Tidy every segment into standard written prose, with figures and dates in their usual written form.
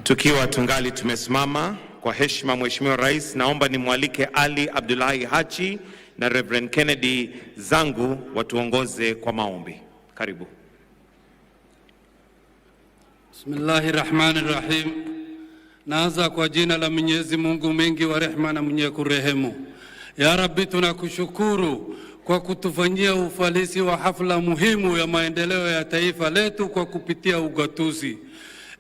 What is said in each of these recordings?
Tukiwa tungali tumesimama kwa heshima, Mheshimiwa Rais, naomba nimwalike Ali Abdullahi Hachi na Reverend Kennedy Zangu watuongoze kwa maombi. Karibu. Bismillahirrahmanirrahim. Naanza kwa jina la Mwenyezi Mungu mwingi wa rehema na mwenye kurehemu. Ya Rabbi, tunakushukuru kwa kutufanyia ufalisi wa hafla muhimu ya maendeleo ya taifa letu kwa kupitia ugatuzi.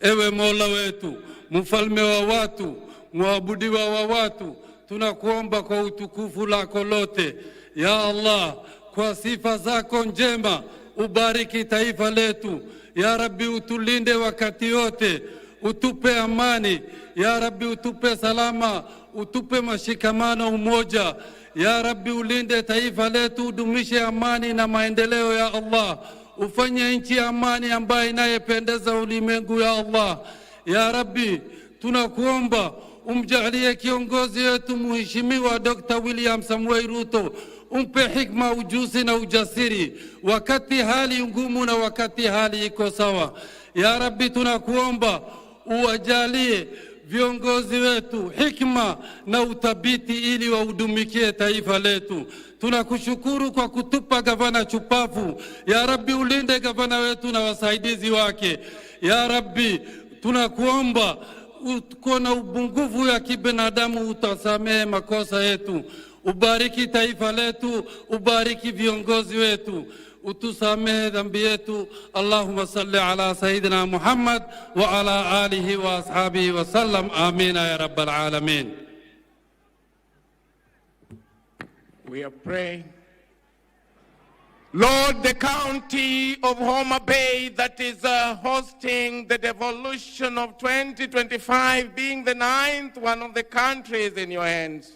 Ewe Mola wetu, mfalme wa watu, muabudiwa wa watu, tunakuomba kwa utukufu lako lote, ya Allah, kwa sifa zako njema, ubariki taifa letu. Ya Rabbi, utulinde wakati wote, utupe amani. Ya Rabbi, utupe salama, utupe mashikamano, umoja. Ya Rabbi, ulinde taifa letu, udumishe amani na maendeleo ya Allah. Ufanye nchi amani ambayo inayependeza ulimwengu ya Allah. Ya Rabbi, tunakuomba umjalie kiongozi wetu Mheshimiwa Dr. William Samoei Ruto, umpe hikma, ujuzi na ujasiri wakati hali ngumu na wakati hali iko sawa. Ya Rabbi, tunakuomba uwajalie viongozi wetu hikma na utabiti ili waudumikie taifa letu. Tunakushukuru kwa kutupa gavana chupavu. Ya Rabbi, ulinde gavana wetu na wasaidizi wake. Ya Rabbi, tunakuomba uko na ubungufu ya kibinadamu, utasamehe makosa yetu. Ubariki taifa letu, ubariki viongozi wetu, utusamehe dhambi yetu. Allahumma salli ala Sayyidina Muhammad wa ala alihi wa ashabihi wa sallam. Amina ya Rabbal Alamin. We are praying. Lord, the county of Homa Bay that is hosting the Devolution of 2025, being the 9th one of the countries, in your hands.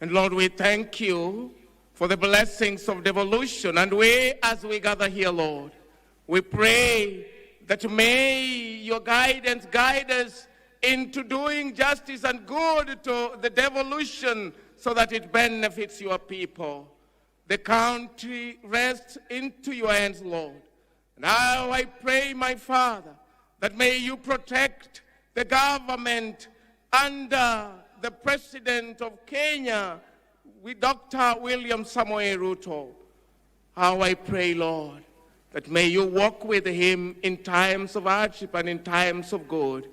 And Lord, we thank you for the blessings of devolution. And we, as we gather here, Lord, we pray that may your guidance guide us into doing justice and good to the devolution so that it benefits your people. The country rests into your hands, Lord. Now I pray, my Father, that may you protect the government under the President of Kenya, with Dr. William Samoei Ruto. How I pray, Lord, that may you walk with him in times of hardship and in times of good,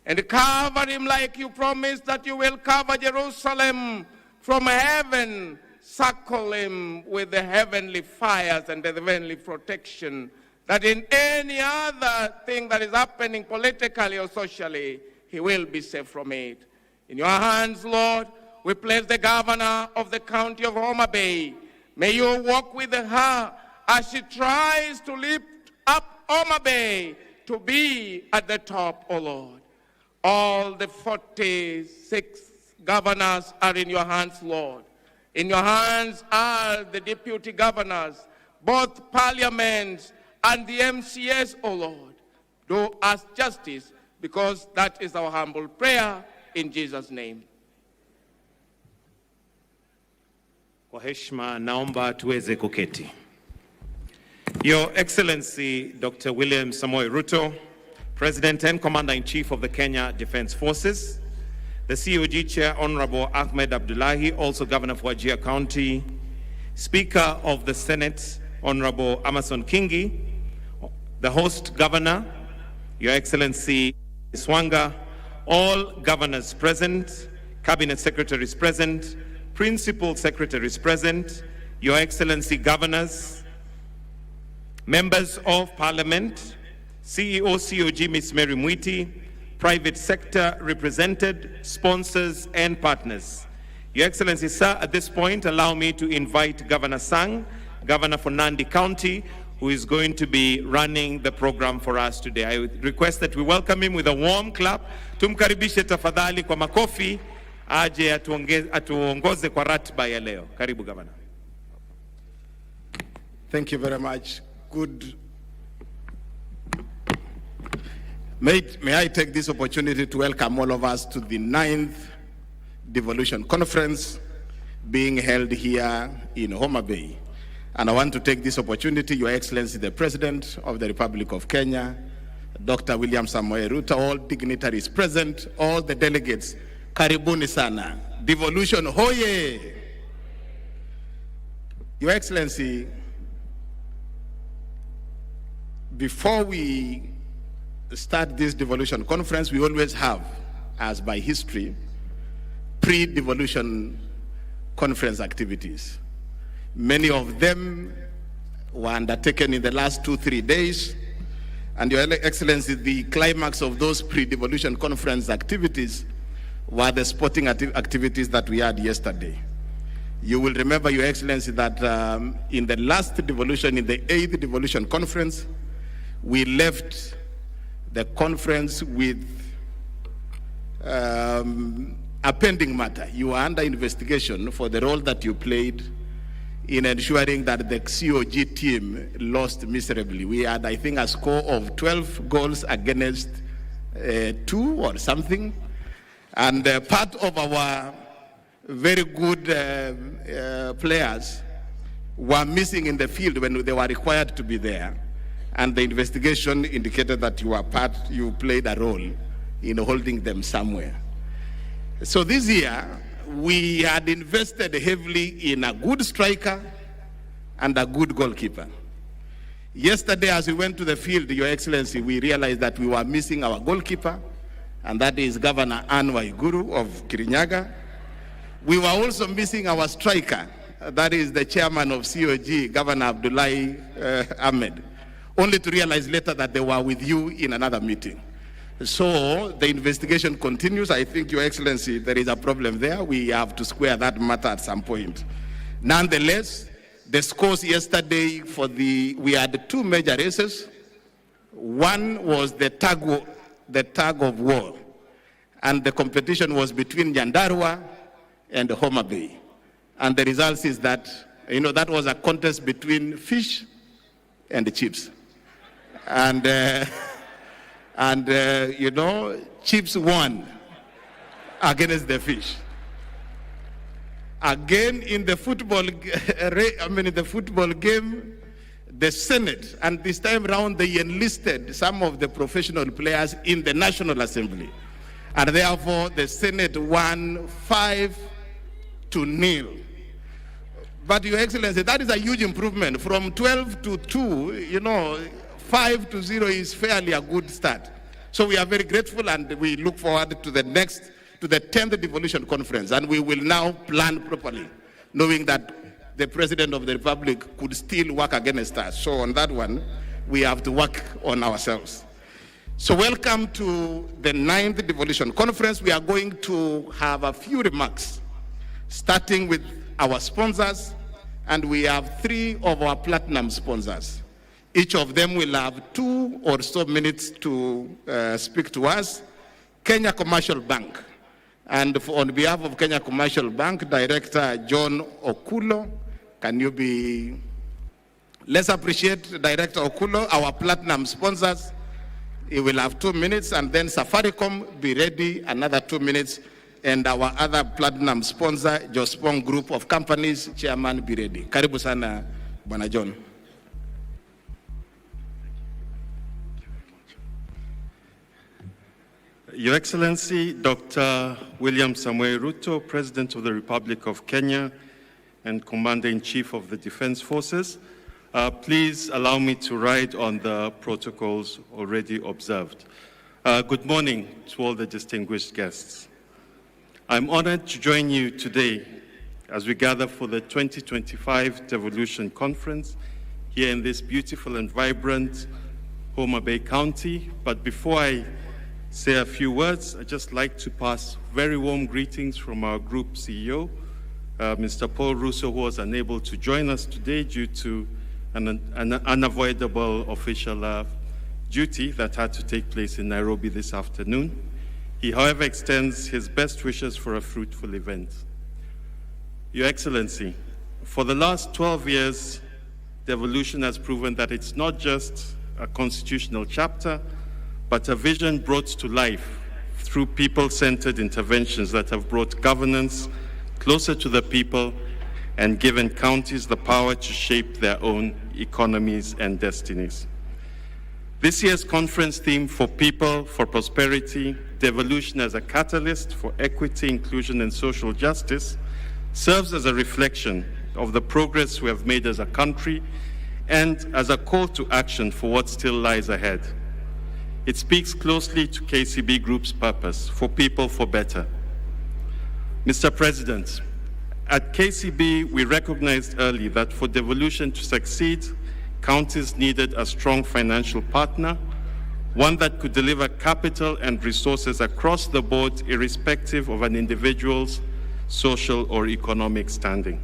and cover him like you promised that you will cover Jerusalem from heaven. Circle him with the heavenly fires and the heavenly protection, that in any other thing that is happening politically or socially, he will be safe from it. In your hands, Lord, we place the governor of the county of Homa Bay. May you walk with her as she tries to lift up Homa Bay to be at the top, O Lord. All the 46 governors are in your hands, Lord. In your hands are the deputy governors, both parliaments and the MCS, O Lord. Do us justice, because that is our humble prayer in Jesus' name. Kwa heshima naomba tuweze kuketi. Your Excellency Dr. William Samoei Ruto, President and Commander-in-Chief of the Kenya Defence Forces, the COG Chair Honorable Ahmed Abdullahi, also Governor of Wajir County, Speaker of the Senate Honorable Amason Kingi, the host Governor, Your Excellency Swanga, all governors present, Cabinet Secretaries present, Principal Secretaries present, Your Excellency Governors, Members of Parliament, CEO COG Ms. Mary Mwiti, private sector represented, sponsors and partners. Your Excellency, sir, at this point, allow me to invite Governor Sang, Governor for Nandi County, who is going to be running the program for us today. I would request that we welcome him with a warm clap. Tumkaribishe tafadhali kwa makofi, aje atuongoze kwa ratiba ya leo. Karibu, Governor. Thank you very much. Good. May I take this opportunity to welcome all of us to the 9th Devolution Conference being held here in Homa Bay. And I want to take this opportunity, Your Excellency, the President of the Republic of Kenya, Dr. William Samoei Ruto, all dignitaries present, all the delegates, karibuni sana. Devolution, hoye! Your Excellency, before we start this devolution conference, we always have, as by history, pre-devolution conference activities. Many of them were undertaken in the last 2-3 days. And Your Excellency, the climax of those pre-devolution conference activities were the sporting activities that we had yesterday. You will remember, Your Excellency, that in the last devolution, in the 8th devolution conference, we left the conference with a pending matter. You were under investigation for the role that you played in ensuring that the COG team lost miserably. We had, I think, a score of 12 goals against 2 or something. And part of our very good players were missing in the field when they were required to be there. And the investigation indicated that you played a role in holding them somewhere. So this year, we had invested heavily in a good striker and a good goalkeeper. Yesterday, as we went to the field, Your Excellency, we realized that we were missing our goalkeeper, and that is Governor Anne Waiguru of Kirinyaga. We were also missing our striker, that is the chairman of COG, Governor Abdullahi Ahmed, only to realize later that they were with you in another meeting. So the investigation continues. I think, Your Excellency, there is a problem there. We have to square that matter at some point. Nonetheless, the scores yesterday we had 2 major races. One was the tug of war, and the competition was between Nyandarua and Homa Bay. And the result is that, that was a contest between fish and chips. And chips won against the fish. Again, in the football game, the Senate, and this time around they enlisted some of the professional players in the National Assembly. And therefore, the Senate won 5-0. But, Your Excellency, that is a huge improvement. From 12 to 2, 5-0 is fairly a good start. So we are very grateful, and we look forward to the 10th devolution conference. And we will now plan properly, knowing that the President of the Republic could still work against us. So on that one, we have to work on ourselves. So welcome to the 9th devolution conference. We are going to have a few remarks, starting with our sponsors, and we have 3 of our platinum sponsors. Each of them will have 2 or so minutes to speak to us. Kenya Commercial Bank. And on behalf of Kenya Commercial Bank, Director John Okulo, can you be... Let's appreciate Director Okulo, our platinum sponsors. He will have 2 minutes, and then Safaricom, be ready, another 2 minutes. And our other platinum sponsor, Jospong Group of Companies, Chairman, be ready. Karibu sana, Bwana John. Your Excellency, Dr. William Samoei Ruto, President of the Republic of Kenya and Commander-in-Chief of the Defense Forces, please allow me to ride on the protocols already observed. Good morning to all the distinguished guests. I'm honored to join you today as we gather for the 2025 Devolution Conference here in this beautiful and vibrant Homa Bay County. But before I say a few words, I'd just like to pass very warm greetings from our group CEO, Mr. Paul Russo, who was unable to join us today due to an unavoidable official duty that had to take place in Nairobi this afternoon. He, however, extends his best wishes for a fruitful event. Your Excellency, for the last 12 years, devolution has proven that it's not just a constitutional chapter, but a vision brought to life through people-centered interventions that have brought governance closer to the people and given counties the power to shape their own economies and destinies. This year's conference theme, For People, for Prosperity, Devolution as a Catalyst for Equity, Inclusion and Social Justice, serves as a reflection of the progress we have made as a country and as a call to action for what still lies ahead. It speaks closely to KCB Group's purpose, for people, for better. Mr. President, at KCB, we recognized early that for devolution to succeed, counties needed a strong financial partner, one that could deliver capital and resources across the board, irrespective of an individual's social or economic standing.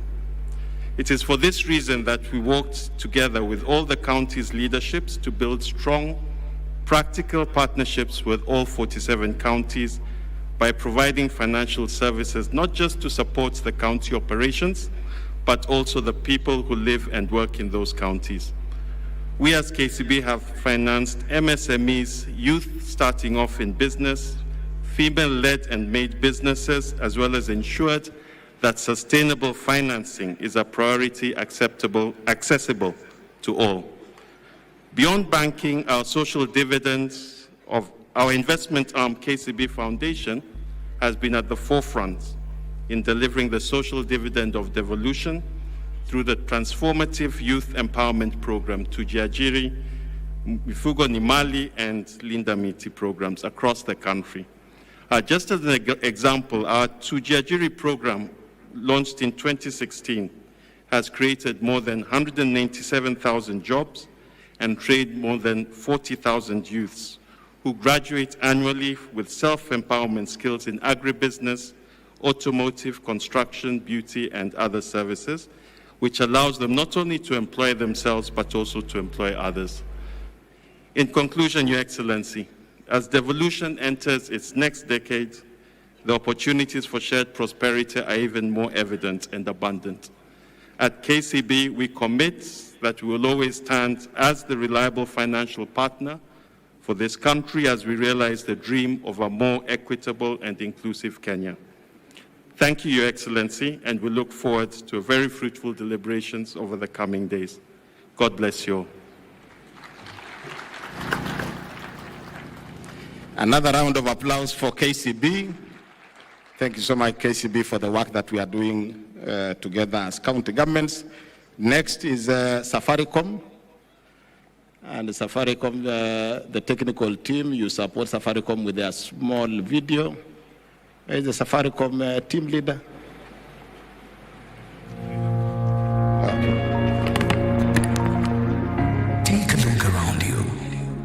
It is for this reason that we worked together with all the counties' leaderships to build strong, practical partnerships with all 47 counties by providing financial services not just to support the county operations, but also the people who live and work in those counties. We as KCB have financed MSMEs, youth starting off in business, female-led and made businesses, as well as ensured that sustainable financing is a priority accessible to all. Beyond banking, our social dividends of our investment arm, KCB Foundation, has been at the forefront in delivering the social dividend of devolution through the transformative youth empowerment program, Tujiajiri, Mifugo Nimali, and Linda Miti programs across the country. Just as an example, our Tujiajiri program, launched in 2016, has created more than 197,000 jobs and trained more than 40,000 youths who graduate annually with self-empowerment skills in agribusiness, automotive, construction, beauty, and other services, which allows them not only to employ themselves, but also to employ others. In conclusion, Your Excellency, as devolution enters its next decade, the opportunities for shared prosperity are even more evident and abundant. At KCB, we commit that we will always stand as the reliable financial partner for this country as we realize the dream of a more equitable and inclusive Kenya. Thank you, Your Excellency, and we look forward to a very fruitful deliberations over the coming days. God bless you all. Another round of applause for KCB. Thank you so much, KCB, for the work that we are doing together as county governments. Next is Safaricom. And Safaricom, the technical team, you support Safaricom with a small video. Where is the Safaricom team leader? Take a look around you.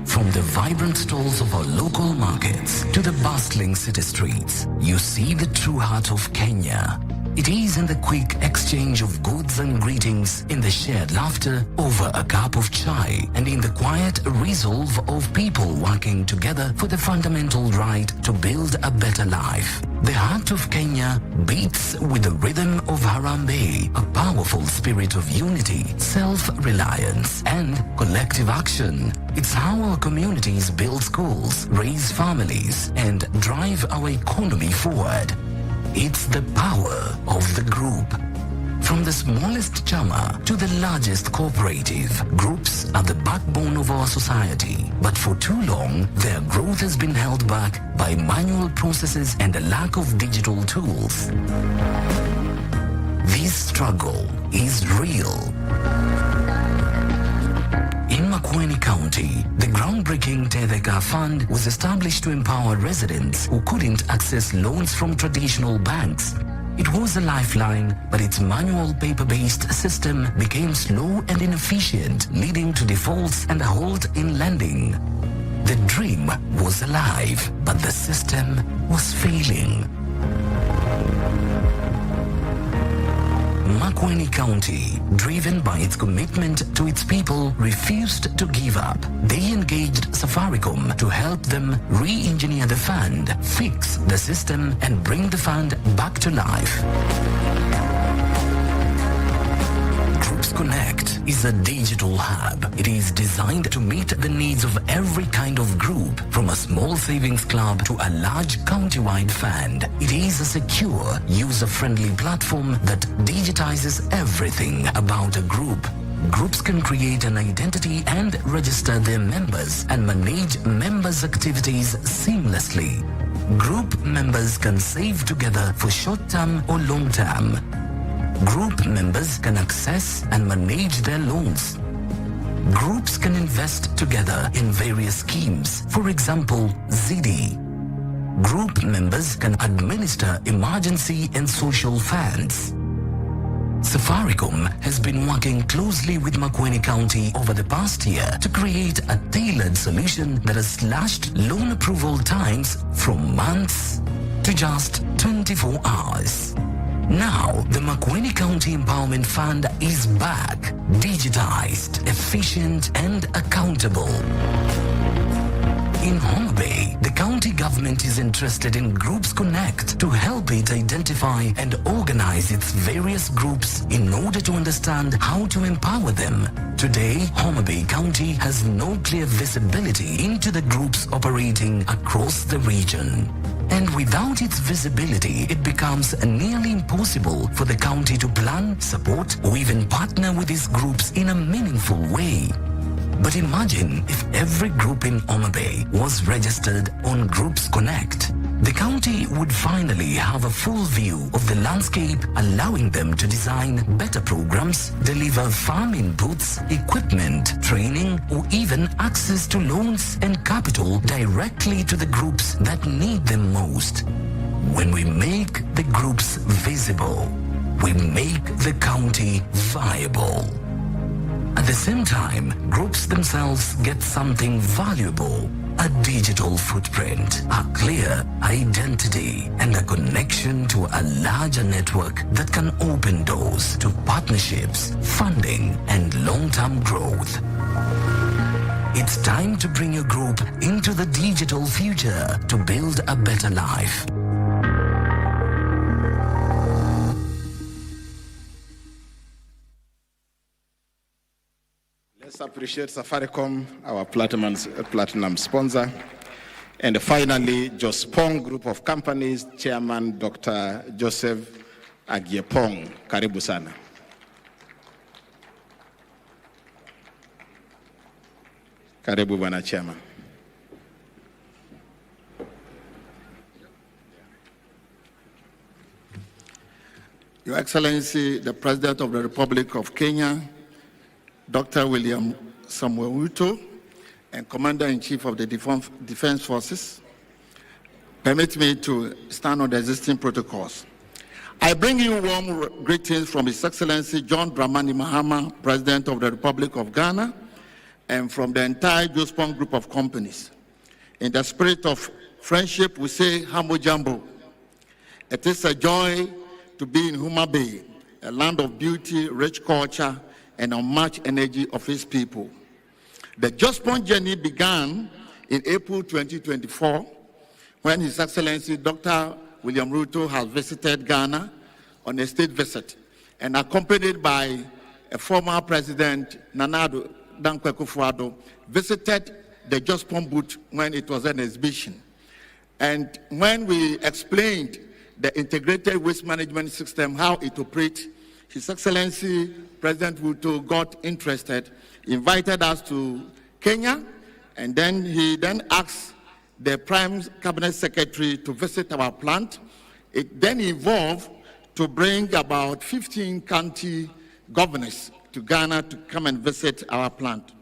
From the vibrant stalls of our local markets to the bustling city streets, you see the true heart of Kenya. It is in the quick exchange of goods and greetings, in the shared laughter over a cup of chai, and in the quiet resolve of people working together for the fundamental right to build a better life. The heart of Kenya beats with the rhythm of Harambee, a powerful spirit of unity, self-reliance, and collective action. It's how our communities build schools, raise families, and drive our economy forward. It's the power of the group. From the smallest chama to the largest cooperative, groups are the backbone of our society. But for too long, their growth has been held back by manual processes and a lack of digital tools. This struggle is real. In Makueni County, the groundbreaking Tetheka Fund was established to empower residents who couldn't access loans from traditional banks. It was a lifeline, but its manual paper-based system became slow and inefficient, leading to defaults and a halt in lending. The dream was alive, but the system was failing. Makueni County, driven by its commitment to its people, refused to give up. They engaged Safaricom to help them re-engineer the fund, fix the system, and bring the fund back to life. Connect is a digital hub. It is designed to meet the needs of every kind of group, from a small savings club to a large county-wide fund. It is a secure, user-friendly platform that digitizes everything about a group, groups can create an identity and register their members and manage members' activities seamlessly. Group members can save together for short-term or long-term. Group members can access and manage their loans. Groups can invest together in various schemes, for example, ZD. Group members can administer emergency and social funds. Safaricom has been working closely with Makueni County over the past year to create a tailored solution that has slashed loan approval times from months to just 24 hours. Now, the Makueni County Empowerment Fund is back, digitized, efficient, and accountable. In Homa Bay, the county government is interested in Groups Connect to help it identify and organize its various groups in order to understand how to empower them. Today, Homa Bay County has no clear visibility into the groups operating across the region. And without its visibility, it becomes nearly impossible for the county to plan, support, or even partner with these groups in a meaningful way. But imagine if every group in Homa Bay was registered on Groups Connect. The county would finally have a full view of the landscape, allowing them to design better programs, deliver farm inputs, equipment, training, or even access to loans and capital directly to the groups that need them most. When we make the groups visible, we make the county viable. At the same time, groups themselves get something valuable: a digital footprint, a clear identity, and a connection to a larger network that can open doors to partnerships, funding, and long-term growth. It's time to bring your group into the digital future to build a better life. Let's appreciate Safaricom, our platinum sponsor. And finally, Jospong Group of Companies, Chairman Dr. Joseph Agiepong. Karibu sana. Karibu Bwana Chairman. Your Excellency, the President of the Republic of Kenya, Dr. William Samoei Ruto, and Commander-in-Chief of the Defense Forces, permit me to stand on the existing protocols. I bring you warm greetings from His Excellency John Dramani Mahama, President of the Republic of Ghana, and from the entire Jospong Group of Companies. In the spirit of friendship, we say, Hamo Jambo. It is a joy to be in Homa Bay, a land of beauty, rich culture, and unmatched energy of his people. The Jospong journey began in April 2024 when His Excellency Dr. William Ruto has visited Ghana on a state visit and accompanied by a former President Nana Addo Dankwa Akufo-Addo visited the Jospong booth when it was an exhibition. And when we explained the integrated waste management system, how it operates, His Excellency President Ruto got interested, invited us to Kenya, and then he asked the Prime Cabinet Secretary to visit our plant. It then evolved to bring about 15 county governors to Ghana to come and visit our plant.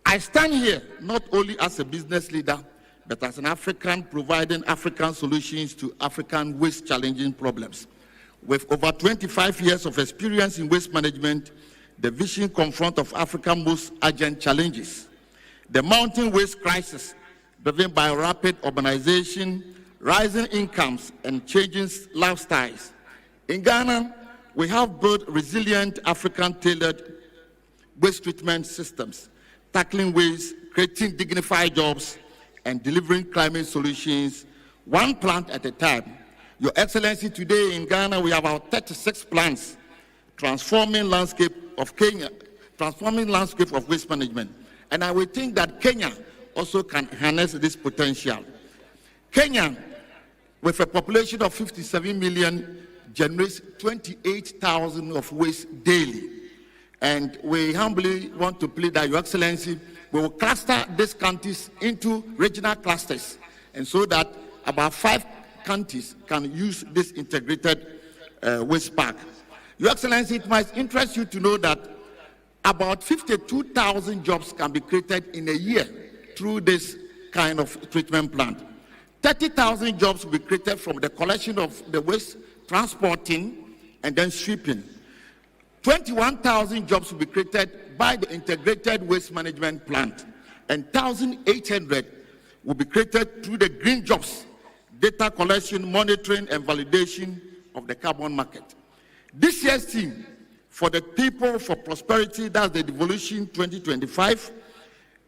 I stand here not only as a business leader, but as an African providing African solutions to African waste challenging problems. With over 25 years of experience in waste management, the vision confront of Africa's most urgent challenges. The mounting waste crisis driven by rapid urbanization, rising incomes, and changing lifestyles. In Ghana, we have built resilient African tailored waste treatment systems, tackling waste, creating dignified jobs, and delivering climate solutions, one plant at a time. Your Excellency, today in Ghana, we have about 36 plants transforming landscape of Kenya, transforming landscape of waste management. And I would think that Kenya also can harness this potential. Kenya, with a population of 57 million, generates 28,000 of waste daily. And we humbly want to plead that, Your Excellency, we will cluster these counties into regional clusters, and so that about 5 counties can use this integrated waste park. Your Excellency, it might interest you to know that about 52,000 jobs can be created in a year through this kind of treatment plant. 30,000 jobs will be created from the collection of the waste, transporting, and then sweeping. 21,000 jobs will be created by the integrated waste management plant, and 1,800 will be created through the green jobs, data collection, monitoring, and validation of the carbon market. This year's theme for the People for Prosperity, that's the Devolution 2025,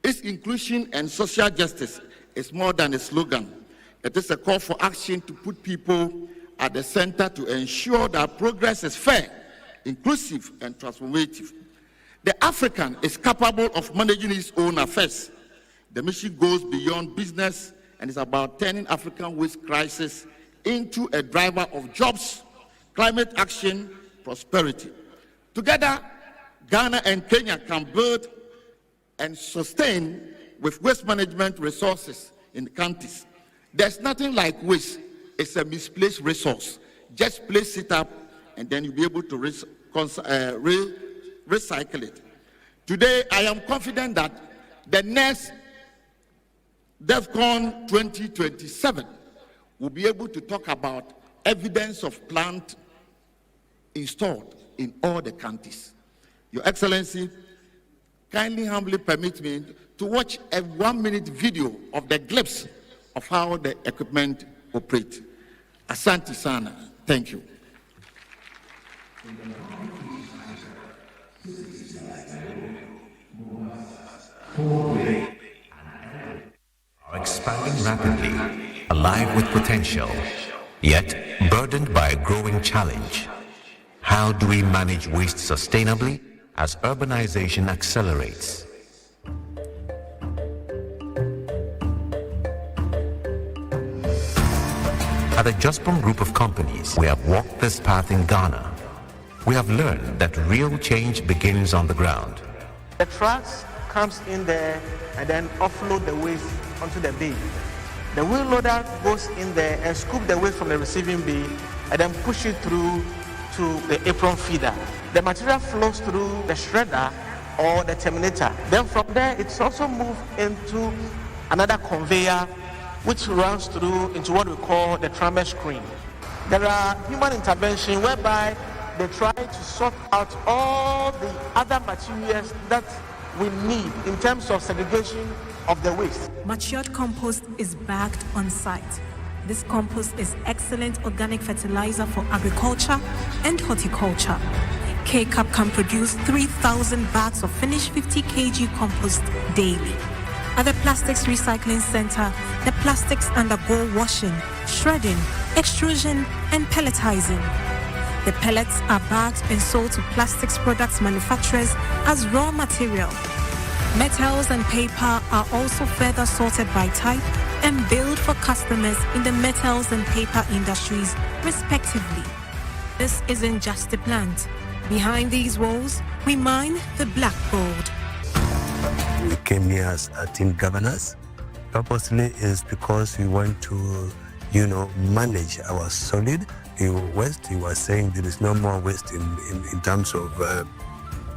is inclusion and social justice. It's more than a slogan. It is a call for action to put people at the center to ensure that progress is fair, inclusive, and transformative. The African is capable of managing his own affairs. The mission goes beyond business and is about turning African waste crisis into a driver of jobs, climate action, prosperity. Together, Ghana and Kenya can build and sustain with waste management resources in the countries. There's nothing like waste. It's a misplaced resource. Just place it up and then you'll be able to recycle it. Today, I am confident that the next DEFCON 2027 will be able to talk about evidence of plant installed in all the counties. Your Excellency, kindly humbly permit me to watch a 1-minute video of the glimpse of how the equipment operates. Asante sana. Thank you. Are expanding rapidly, alive with potential, yet burdened by a growing challenge. How do we manage waste sustainably as urbanization accelerates? At the Jospong Group of companies, we have walked this path in Ghana. We have learned that real change begins on the ground. The trucks comes in there and then offload the waste onto the bay. The wheel loader goes in there and scoop the waste from the receiving bay and then push it through to the apron feeder. The material flows through the shredder or the terminator. Then from there, it's also moved into another conveyor which runs through into what we call the trammer screen. There are human intervention whereby they try to sort out all the other materials that we need in terms of segregation of the waste. Matured compost is bagged on site. This compost is excellent organic fertilizer for agriculture and horticulture. K-Cup can produce 3,000 bags of finished 50 kg compost daily. At the Plastics Recycling Center, the plastics undergo washing, shredding, extrusion, and pelletizing. The pellets are bagged and sold to plastics products manufacturers as raw material. Metals and paper are also further sorted by type and billed for customers in the metals and paper industries, respectively. This isn't just a plant. Behind these walls, we mine the black gold. We came here as team governors. Purposely is because we want to, manage our solid waste. You were saying there is no more waste in terms of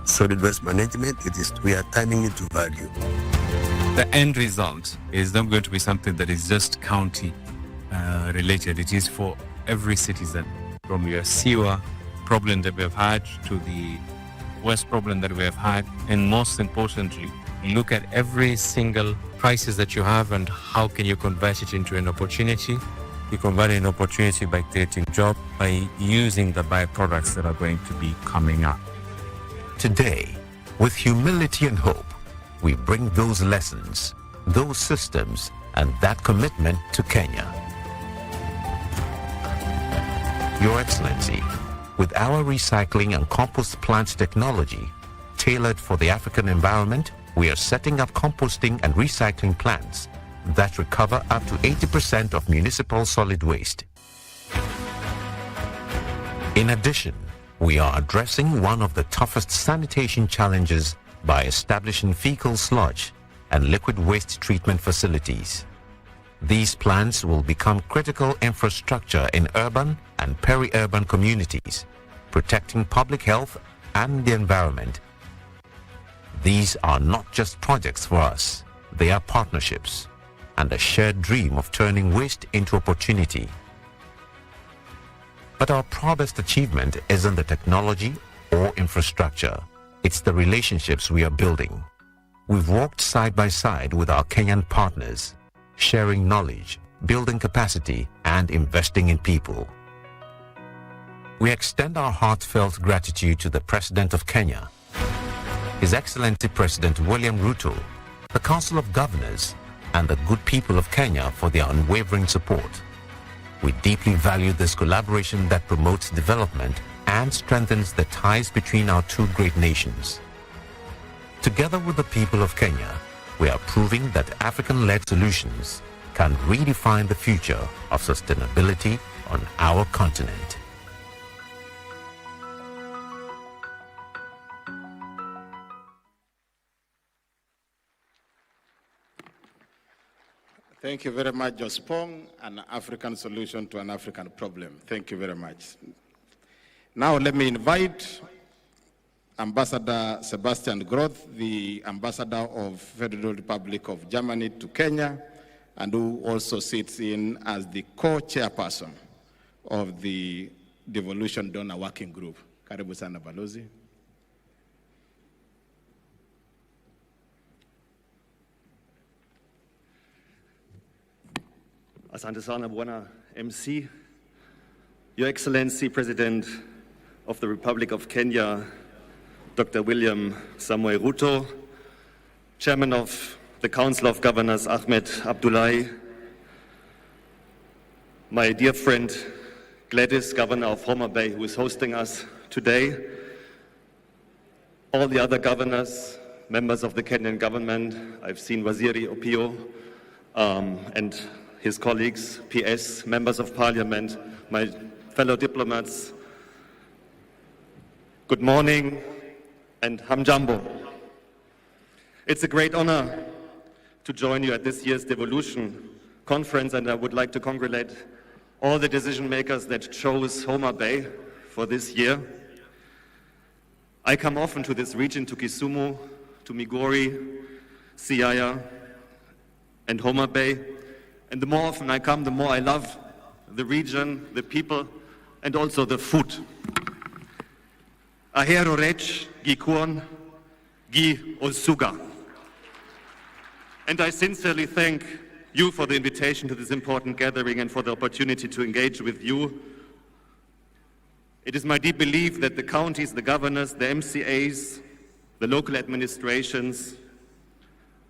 solid waste management. We are turning it to value. The end result is not going to be something that is just county related. It is for every citizen, from your sewer problem that we have had to the waste problem that we have had, and most importantly, look at every single crisis that you have and how can you convert it into an opportunity. You convert an opportunity by creating jobs, by using the byproducts that are going to be coming up. Today, with humility and hope, we bring those lessons, those systems, and that commitment to Kenya. Your Excellency, with our recycling and compost plant technology tailored for the African environment, we are setting up composting and recycling plants that recover up to 80% of municipal solid waste. In addition, we are addressing one of the toughest sanitation challenges by establishing fecal sludge and liquid waste treatment facilities. These plants will become critical infrastructure in urban and peri-urban communities, protecting public health and the environment. These are not just projects for us, they are partnerships and a shared dream of turning waste into opportunity. But our proudest achievement isn't the technology or infrastructure, it's the relationships we are building. We've walked side by side with our Kenyan partners, sharing knowledge, building capacity, and investing in people. We extend our heartfelt gratitude to the President of Kenya, His Excellency President William Ruto, the Council of Governors, and the good people of Kenya for their unwavering support. We deeply value this collaboration that promotes development and strengthens the ties between our two great nations. Together with the people of Kenya, we are proving that African-led solutions can redefine the future of sustainability on our continent. Thank you very much, Jospong, an African solution to an African problem. Thank you very much. Now let me invite Ambassador Sebastian Groth, the Ambassador of Federal Republic of Germany to Kenya, and who also sits in as the co-chairperson of the Devolution Donor Working Group. Karibu sana Balozi. Asante sana Bwana MC, Your Excellency President of the Republic of Kenya, Dr. William Samoei Ruto, Chairman of the Council of Governors Ahmed Abdullahi, my dear friend Gladys, Governor of Homa Bay, who is hosting us today, all the other governors, members of the Kenyan government, I've seen Waziri Opio, and his colleagues, PS, members of parliament, my fellow diplomats, good morning and hamjambo. It's a great honor to join you at this year's Devolution Conference, and I would like to congratulate all the decision makers that chose Homa Bay for this year. I come often to this region, to Kisumu, to Migori, Siaya, and Homa Bay. And the more often I come, the more I love the region, the people, and also the food. Ahero rech, gikuon, gi osuga. And I sincerely thank you for the invitation to this important gathering and for the opportunity to engage with you. It is my deep belief that the counties, the governors, the MCAs, the local administrations,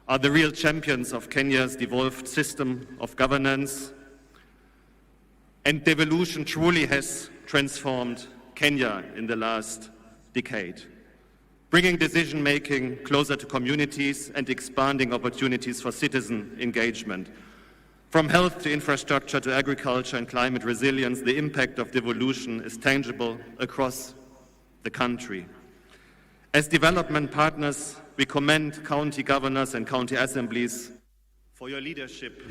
are the real champions of Kenya's devolved system of governance. And devolution truly has transformed Kenya in the last decade, bringing decision-making closer to communities and expanding opportunities for citizen engagement. From health to infrastructure to agriculture and climate resilience, the impact of devolution is tangible across the country. As development partners, we commend county governors and county assemblies for your leadership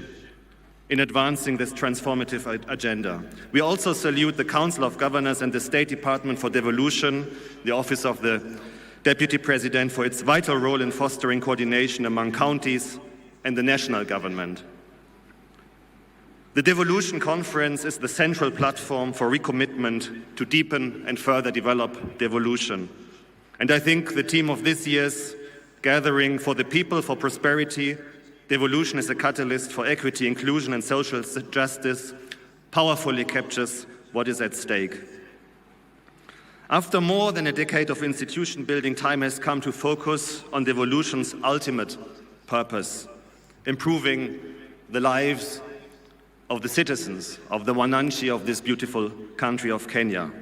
in advancing this transformative agenda. We also salute the Council of Governors and the State Department for Devolution, the Office of the Deputy President, for its vital role in fostering coordination among counties and the national government. The Devolution Conference is the central platform for recommitment to deepen and further develop devolution. And I think the theme of this year's Gathering for the People for Prosperity, Devolution is a catalyst for equity, inclusion, and social justice, powerfully captures what is at stake. After more than a decade of institution building, time has come to focus on devolution's ultimate purpose, improving the lives of the citizens of the wananchi of this beautiful country of Kenya.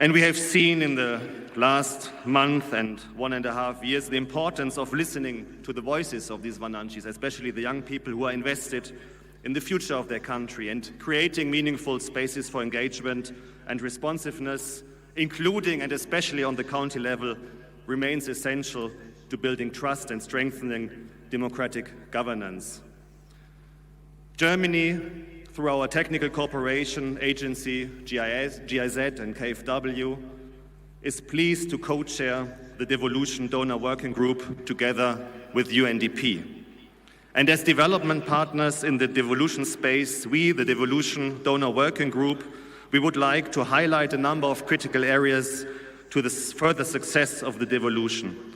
And we have seen in the last month and 1.5 years the importance of listening to the voices of these wananchis, especially the young people who are invested in the future of their country, and creating meaningful spaces for engagement and responsiveness, including and especially on the county level, remains essential to building trust and strengthening democratic governance. Germany, through our technical cooperation agency, GIZ and KfW, is pleased to co-chair the Devolution Donor Working Group together with UNDP. And as development partners in the devolution space, we, the Devolution Donor Working Group, we would like to highlight a number of critical areas to the further success of the devolution.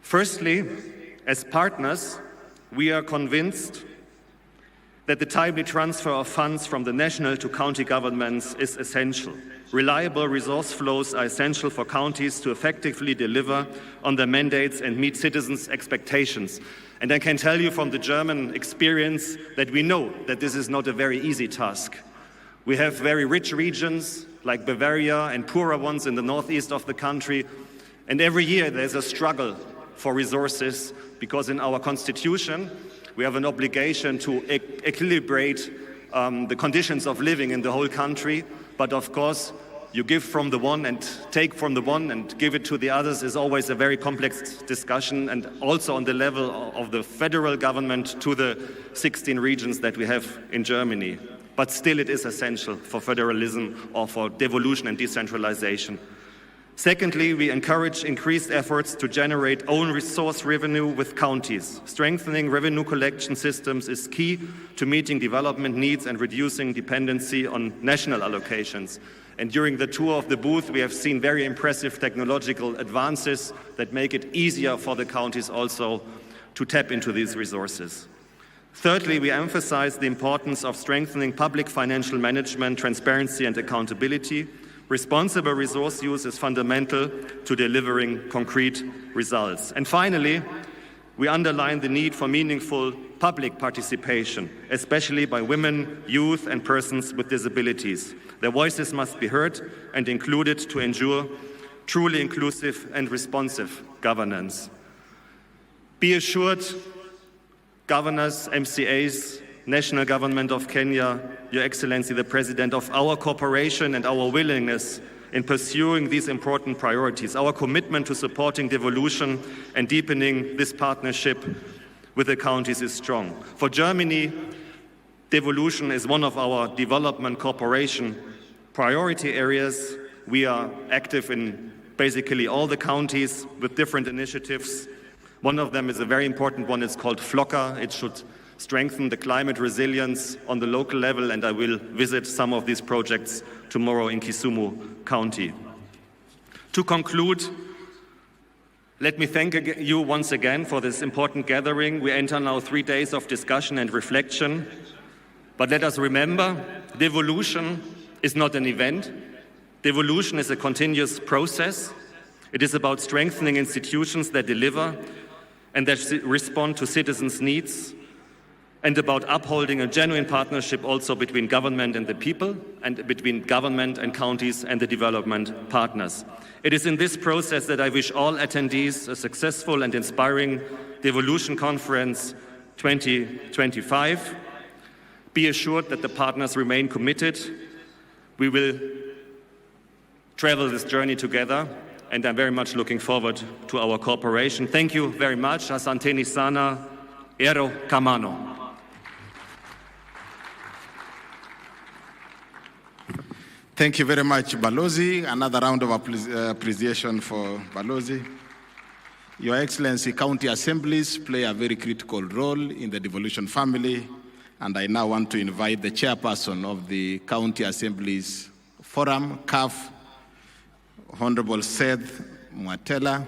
Firstly, as partners, we are convinced that the timely transfer of funds from the national to county governments is essential. Reliable resource flows are essential for counties to effectively deliver on their mandates and meet citizens' expectations. And I can tell you from the German experience that we know that this is not a very easy task. We have very rich regions like Bavaria and poorer ones in the northeast of the country. And every year there's a struggle for resources because in our constitution, we have an obligation to equilibrate the conditions of living in the whole country. But of course, you give from the one and take from the one and give it to the others is always a very complex discussion, and also on the level of the federal government to the 16 regions that we have in Germany. But still it is essential for federalism or for devolution and decentralization. Secondly, we encourage increased efforts to generate own resource revenue with counties. Strengthening revenue collection systems is key to meeting development needs and reducing dependency on national allocations. And during the tour of the booth, we have seen very impressive technological advances that make it easier for the counties also to tap into these resources. Thirdly, we emphasize the importance of strengthening public financial management, transparency and accountability. Responsible resource use is fundamental to delivering concrete results. And finally, we underline the need for meaningful public participation, especially by women, youth, and persons with disabilities. Their voices must be heard and included to ensure truly inclusive and responsive governance. Be assured, governors, MCAs, National Government of Kenya, Your Excellency the President, of our cooperation and our willingness in pursuing these important priorities. Our commitment to supporting devolution and deepening this partnership with the counties is strong. For Germany, devolution is one of our development cooperation priority areas. We are active in basically all the counties with different initiatives. One of them is a very important one. It's called FLOCA. It should strengthen the climate resilience on the local level, and I will visit some of these projects tomorrow in Kisumu County. To conclude, let me thank you once again for this important gathering. We enter now 3 days of discussion and reflection, but let us remember, devolution is not an event. Devolution is a continuous process. It is about strengthening institutions that deliver and that respond to citizens' needs, and about upholding a genuine partnership also between government and the people, and between government and counties and the development partners. It is in this process that I wish all attendees a successful and inspiring Devolution Conference 2025. Be assured that the partners remain committed. We will travel this journey together, and I'm very much looking forward to our cooperation. Thank you very much. Asanteni sana, ero kamano. Thank you very much, Balozi. Another round of appreciation for Balozi. Your Excellency, county assemblies play a very critical role in the devolution family, and I now want to invite the chairperson of the County Assemblies Forum, CAF, Honorable Seth Mwatela,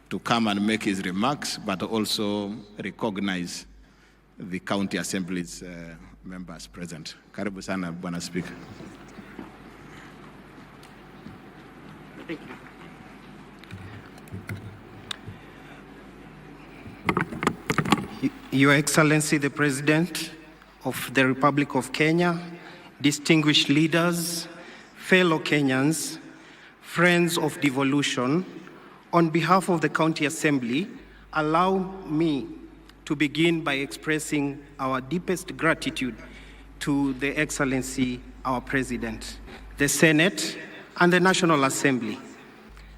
to come and make his remarks, but also recognize the county assemblies members present. Karibu sana, Bwana Speaker. Thank you. Your Excellency, the President of the Republic of Kenya, distinguished leaders, fellow Kenyans, friends of devolution, on behalf of the County Assembly, allow me to begin by expressing our deepest gratitude to the Excellency, our President. the Senate, and the National Assembly.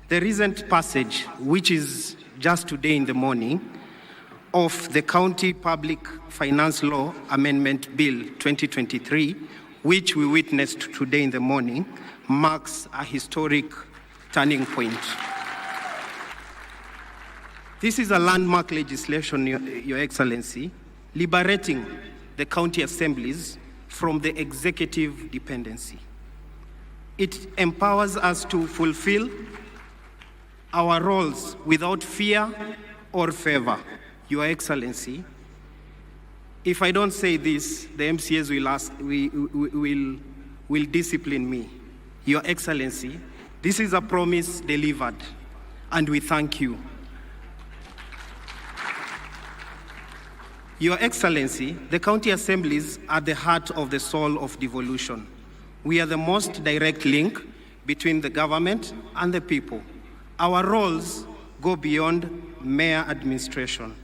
The recent passage, which is just today in the morning, of the County Public Finance Law Amendment Bill 2023, which we witnessed today in the morning, marks a historic turning point. This is a landmark legislation, Your Excellency, liberating the county assemblies from the executive dependency. It empowers us to fulfill our roles without fear or favor. Your Excellency, if I don't say this, the MCAs will discipline me. Your Excellency, this is a promise delivered, and we thank you. Your Excellency, the county assemblies are the heart of the soul of devolution. We are the most direct link between the government and the people. Our roles go beyond mere administration.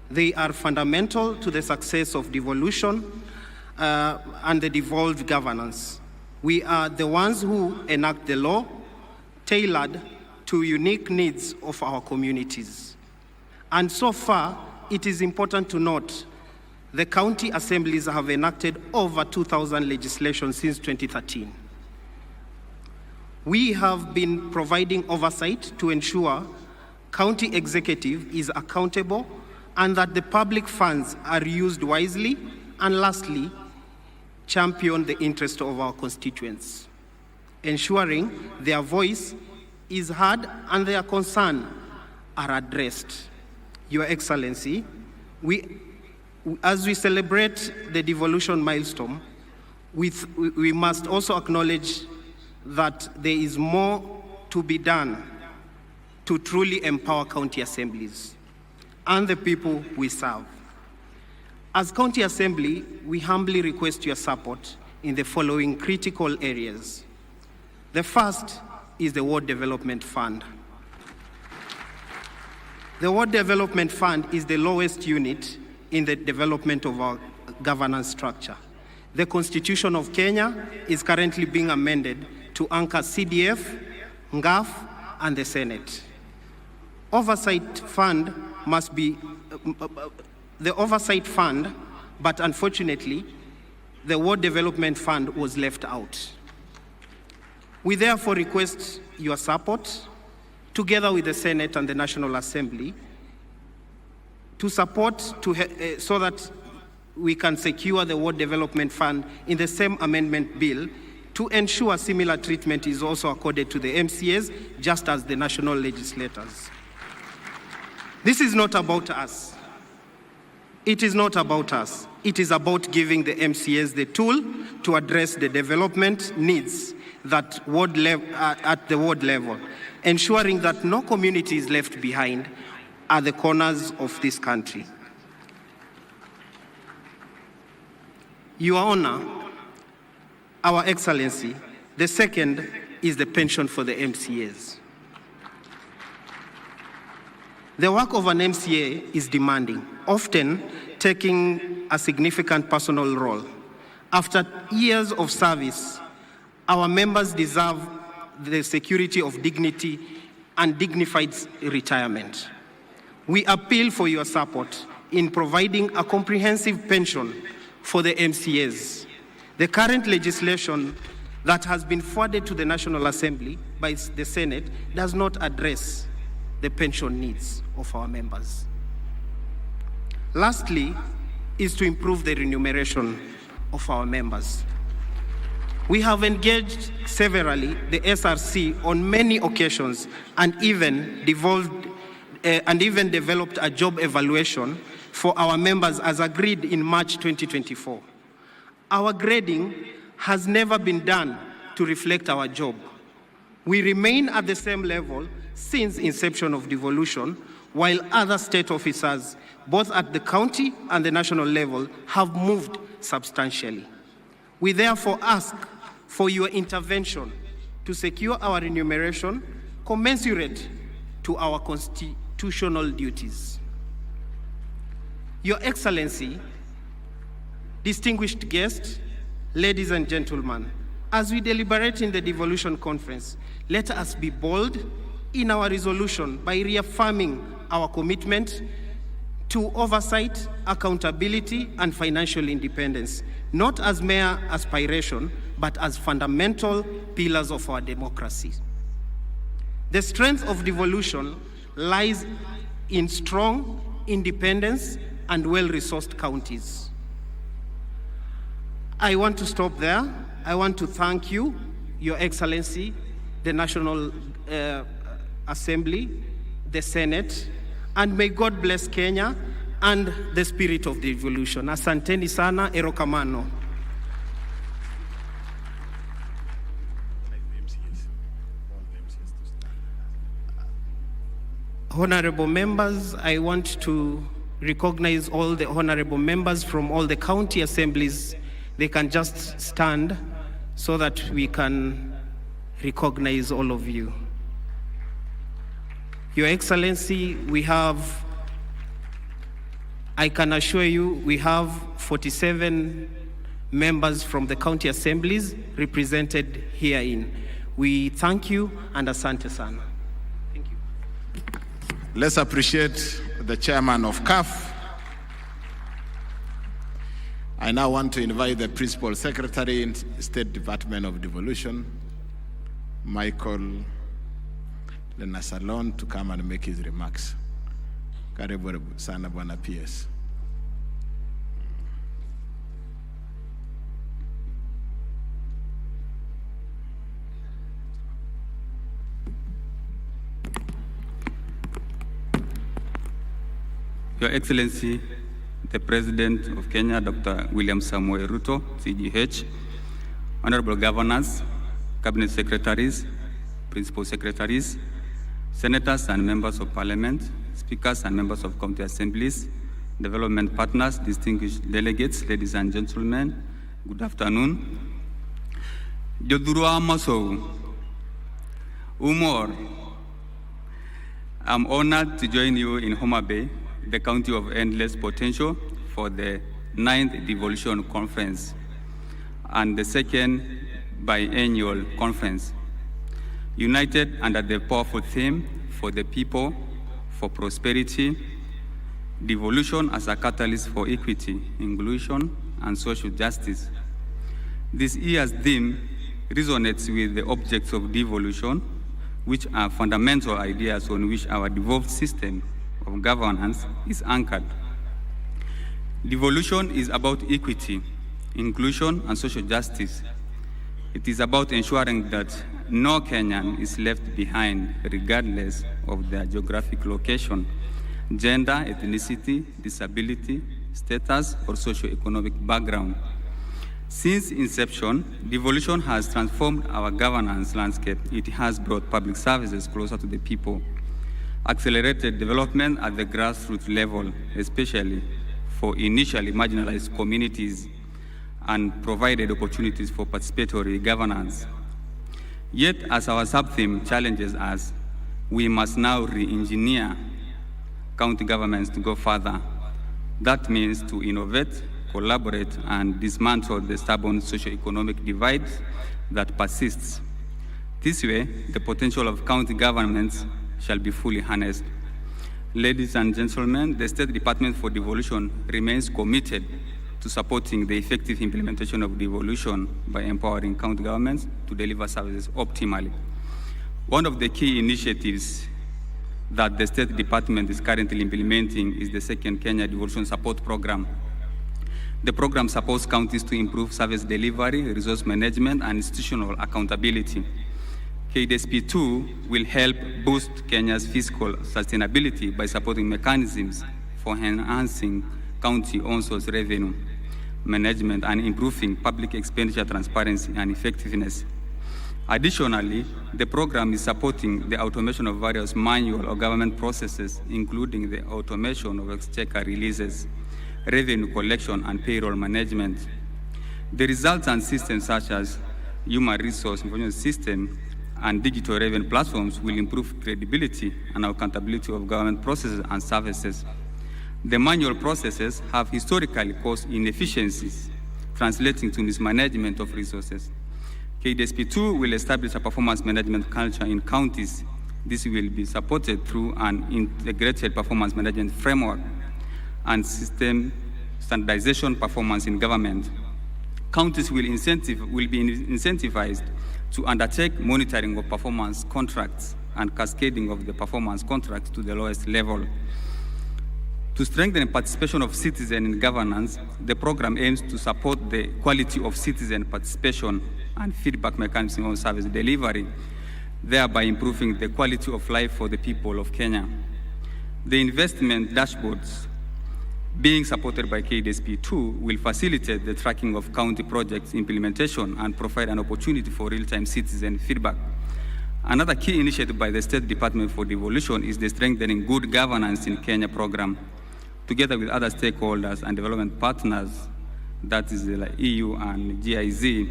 They are fundamental to the success of devolution and the devolved governance. We are the ones who enact the law tailored to unique needs of our communities. And so far, it is important to note the county assemblies have enacted over 2,000 legislation since 2013. We have been providing oversight to ensure county executive is accountable and that the public funds are used wisely, and lastly, champion the interest of our constituents, ensuring their voice is heard and their concerns are addressed. Your Excellency, as we celebrate the devolution milestone, we must also acknowledge that there is more to be done to truly empower county assemblies and the people we serve. As County Assembly, we humbly request your support in the following critical areas. The first is the Ward Development Fund. The Ward Development Fund is the lowest unit in the development of our governance structure. The Constitution of Kenya is currently being amended to anchor CDF, NGAF, and the Senate. Oversight fund must be the oversight fund, but unfortunately, the Ward Development Fund was left out. We therefore request your support, together with the Senate and the National Assembly, to support so that we can secure the Ward Development Fund in the same amendment bill to ensure similar treatment is also accorded to the MCAs, just as the national legislators. This is not about us. It is not about us. It is about giving the MCAs the tool to address the development needs at the ward level, ensuring that no community is left behind at the corners of this country. Your Honor, Our Excellency, the second is the pension for the MCAs. The work of an MCA is demanding, often taking a significant personal role. After years of service, our members deserve the security of dignity and dignified retirement. We appeal for your support in providing a comprehensive pension for the MCAs. The current legislation that has been forwarded to the National Assembly by the Senate does not address the pension needs of our members. Lastly, is to improve the remuneration of our members. We have engaged severally the SRC on many occasions and even developed a job evaluation for our members as agreed in March 2024. Our grading has never been done to reflect our job. We remain at the same level since inception of devolution, while other state officers, both at the county and the national level, have moved substantially. We therefore ask for your intervention to secure our remuneration commensurate to our constitutional duties. Your Excellency, distinguished guests, ladies and gentlemen, As we deliberate in the devolution conference, let us be bold in our resolution by reaffirming our commitment to oversight, accountability, and financial independence, not as mere aspiration, but as fundamental pillars of our democracy. The strength of devolution lies in strong, independence, and well-resourced counties. I want to stop there. I want to thank you, Your Excellency, the National Assembly, the Senate, and may God bless Kenya and the spirit of devolution. Asanteni sana, erokamano. Honorable members, I want to recognize all the honorable members from all the county assemblies. They can just stand so that we can recognize all of you. Your Excellency, I can assure you, we have 47 members from the county assemblies represented herein. We thank you and asante sana. Thank you. Let's appreciate the chairman of CAF. I now want to invite the Principal Secretary in State Department of Devolution, Michael Lenasalon, to come and make his remarks. Karibu sana Bwana PS. Your Excellency, the President of Kenya, Dr. William Samoei Ruto, CGH, Honorable Governors, Cabinet Secretaries, Principal Secretaries, Senators and Members of Parliament, Speakers and Members of County Assemblies, Development Partners, distinguished delegates, ladies and gentlemen, good afternoon. Jodurua Masou, Umor, I'm honored to join you in Homa Bay, the county of endless potential, for the 9th Devolution Conference and the 2nd biennial conference, united under the powerful theme for the people, for prosperity, devolution as a catalyst for equity, inclusion, and social justice. This year's theme resonates with the objects of devolution, which are fundamental ideas on which our devolved system of governance is anchored. Devolution is about equity, inclusion, and social justice. It is about ensuring that no Kenyan is left behind regardless of their geographic location, gender, ethnicity, disability, status, or socio-economic background. Since inception, devolution has transformed our governance landscape. It has brought public services closer to the people, accelerated development at the grassroots level, especially for initially marginalized communities, and provided opportunities for participatory governance. Yet, as our sub-theme challenges us, we must now re-engineer county governments to go further. That means to innovate, collaborate, and dismantle the stubborn socio-economic divide that persists. This way, the potential of county governments shall be fully harnessed. Ladies and gentlemen, the State Department for Devolution remains committed to supporting the effective implementation of devolution by empowering county governments to deliver services optimally. One of the key initiatives that the State Department is currently implementing is the 2nd Kenya Devolution Support Program. The program supports counties to improve service delivery, resource management, and institutional accountability. KDSP2 will help boost Kenya's fiscal sustainability by supporting mechanisms for enhancing county-owned source revenue management and improving public expenditure transparency and effectiveness. Additionally, the program is supporting the automation of various manual or government processes, including the automation of exchequer releases, revenue collection, and payroll management. The resultant systems such as human resource information system and digital revenue platforms will improve credibility and accountability of government processes and services. The manual processes have historically caused inefficiencies, translating to mismanagement of resources. KDSP2 will establish a performance management culture in counties. This will be supported through an integrated performance management framework and system standardization performance in government. Counties will be incentivized to undertake monitoring of performance contracts and cascading of the performance contracts to the lowest level. To strengthen participation of citizens in governance, the program aims to support the quality of citizen participation and feedback mechanism on service delivery, thereby improving the quality of life for the people of Kenya. The investment dashboards being supported by KDSP2 will facilitate the tracking of county projects implementation and provide an opportunity for real-time citizen feedback. Another key initiative by the State Department for Devolution is the Strengthening Good Governance in Kenya program. Together with other stakeholders and development partners, that is the EU and GIZ,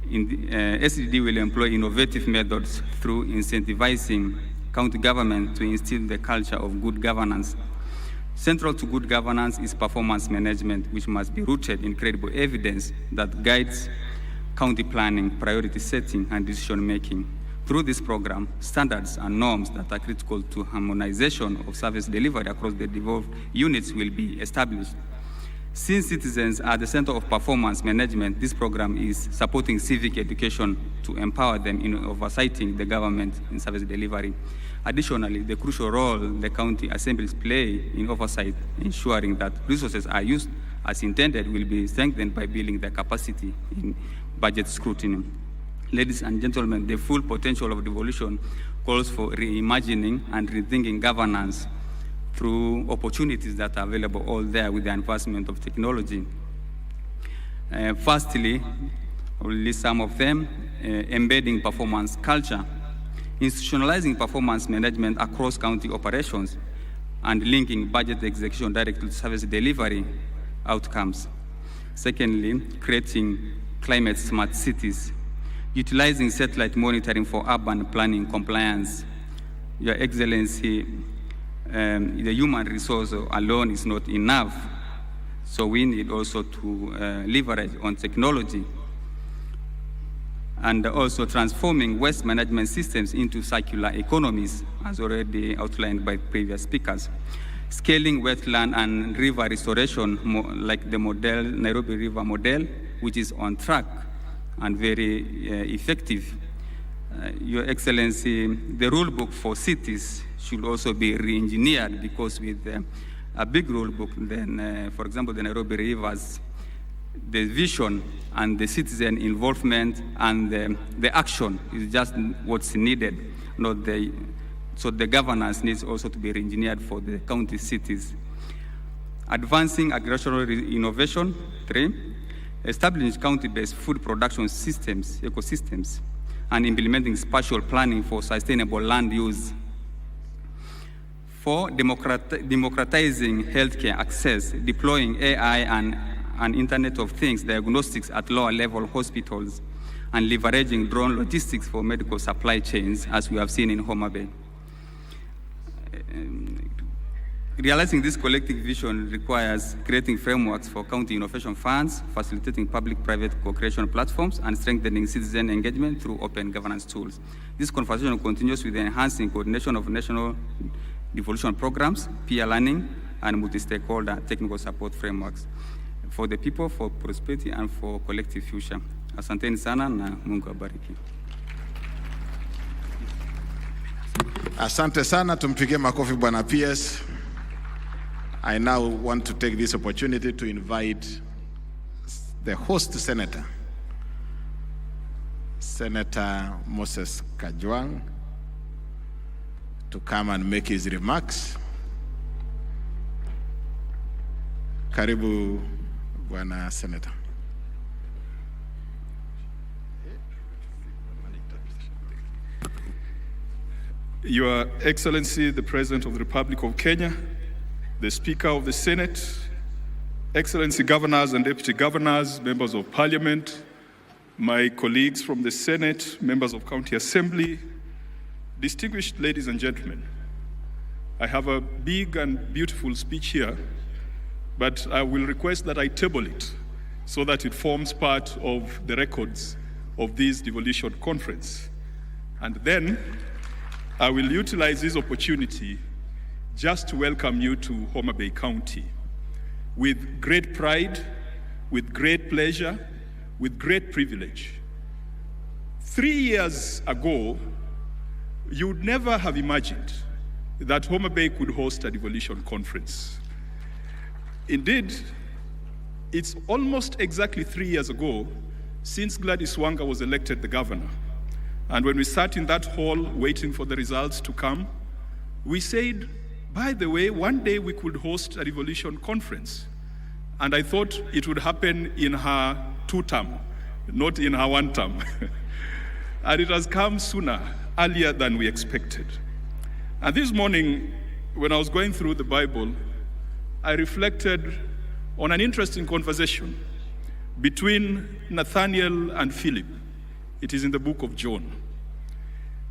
SDD will employ innovative methods through incentivizing county government to instill the culture of good governance. Central to good governance is performance management, which must be rooted in credible evidence that guides county planning, priority setting, and decision making. Through this program, standards and norms that are critical to harmonization of service delivery across the devolved units will be established. Since citizens are the center of performance management, this program is supporting civic education to empower them in oversighting the government in service delivery. Additionally, the crucial role the county assemblies play in oversight, ensuring that resources are used as intended, will be strengthened by building their capacity in budget scrutiny. Ladies and gentlemen, the full potential of devolution calls for reimagining and rethinking governance through opportunities that are available all there with the advancement of technology. Firstly, I will list some of them: embedding performance culture, institutionalizing performance management across county operations, and linking budget execution directly to service delivery outcomes. Secondly, creating climate smart cities, utilizing satellite monitoring for urban planning compliance. Your Excellency, the human resource alone is not enough, so we need also to leverage on technology, and also transforming waste management systems into circular economies, as already outlined by previous speakers. Scaling wetland and river restoration, like the model, Nairobi River model, which is on track and very effective. Your Excellency, the rule book for cities should also be re-engineered, because with a big rule book, then, for example, the Nairobi Rivers, the vision and the citizen involvement and the action is just what's needed, not the, so the governance needs also to be re-engineered for the county cities. Advancing agricultural innovation. 3, establishing county-based food production systems, ecosystems, and implementing spatial planning for sustainable land use. 4, democratizing healthcare access, deploying AI and Internet of Things diagnostics at lower level hospitals, and leveraging drone logistics for medical supply chains, as we have seen in Homa Bay. Realizing this collective vision requires creating frameworks for county innovation funds, facilitating public-private co-creation platforms, and strengthening citizen engagement through open governance tools. This conversation continues with the enhancing coordination of national devolution programs, peer learning, and multi-stakeholder technical support frameworks for the people, for prosperity, and for collective future. Asanteni sana na Mungu abariki. Asante sana, tumpigie makofi Bwana PS. I now want to take this opportunity to invite the host senator, Senator Moses Kajwang, to come and make his remarks. Karibu, Bwana Senator. Your Excellency, the President of the Republic of Kenya, the Speaker of the Senate, Excellency Governors and Deputy Governors, Members of Parliament, my colleagues from the Senate, Members of County Assembly, distinguished ladies and gentlemen, I have a big and beautiful speech here, but I will request that I table it so that it forms part of the records of this devolution conference. And then I will utilize this opportunity just to welcome you to Homa Bay County. With great pride, with great pleasure, with great privilege. 3 years ago, you would never have imagined that Homa Bay could host a devolution conference. Indeed, it's almost exactly 3 years ago since Gladys Wanga was elected the governor. And when we sat in that hall waiting for the results to come, we said, by the way, one day we could host a devolution conference. And I thought it would happen in her 2-term, not in her 1-term. And it has come sooner, earlier than we expected. And this morning, when I was going through the Bible, I reflected on an interesting conversation between Nathaniel and Philip. It is in the book of John.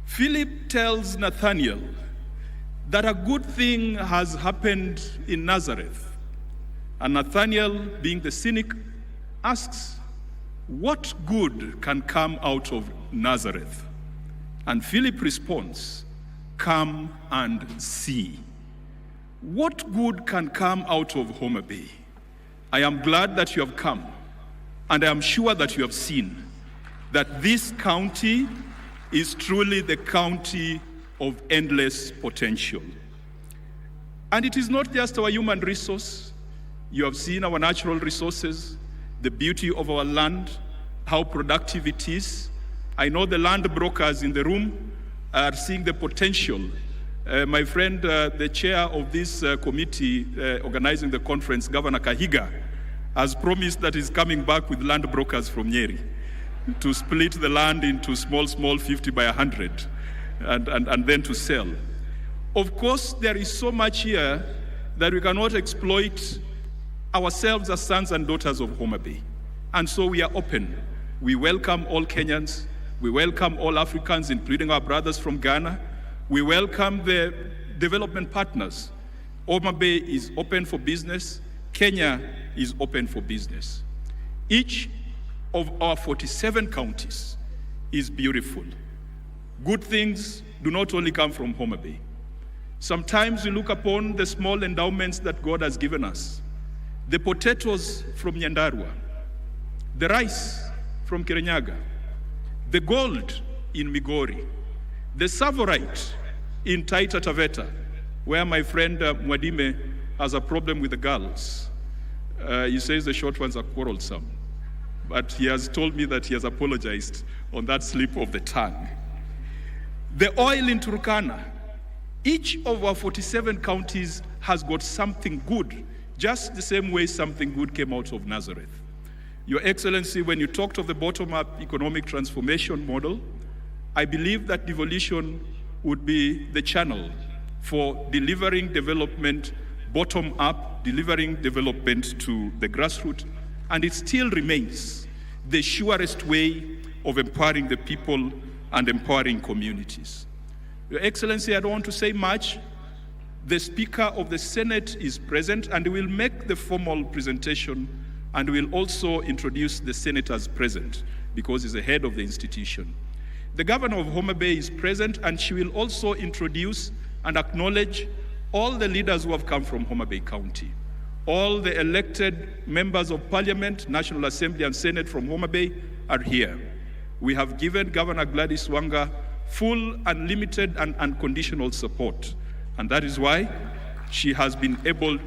Philip tells Nathaniel that a good thing has happened in Nazareth. And Nathaniel, being the cynic, asks, what good can come out of Nazareth? And Philip responds, come and see. What good can come out of Homa Bay? I am glad that you have come, and I am sure that you have seen that this county is truly the county of endless potential. And it is not just our human resource. You have seen our natural resources, the beauty of our land, how productive it is. I know the land brokers in the room are seeing the potential. My friend, the chair of this committee organizing the conference, Governor Kahiga, has promised that he's coming back with land brokers from Nyeri to split the land into small 50 by 100 and then to sell. Of course, there is so much here that we cannot exploit ourselves as sons and daughters of Homa Bay. And so we are open. We welcome all Kenyans. We welcome all Africans, including our brothers from Ghana. We welcome the development partners. Homa Bay is open for business. Kenya is open for business. Each of our 47 counties is beautiful. Good things do not only come from Homa Bay. Sometimes we look upon the small endowments that God has given us. The potatoes from Nyandarua, the rice from Kirinyaga, the gold in Migori, the Savorite in Taita Taveta, where my friend Mwadime has a problem with the girls. He says the short ones are quarrelsome, but he has told me that he has apologized on that slip of the tongue. The oil in Turkana, each of our 47 counties has got something good, just the same way something good came out of Nazareth. Your Excellency, when you talked of the bottom-up economic transformation model, I believe that devolution would be the channel for delivering development bottom-up, delivering development to the grassroots, and it still remains the surest way of empowering the people and empowering communities. Your Excellency, I don't want to say much. The Speaker of the Senate is present and will make the formal presentation and will also introduce the senators present because he's the head of the institution. The Governor of Homa Bay is present and she will also introduce and acknowledge all the leaders who have come from Homa Bay County. All the elected members of Parliament, National Assembly and Senate from Homa Bay are here. We have given Governor Gladys Wanga full, unlimited and unconditional support. And that is why she has been able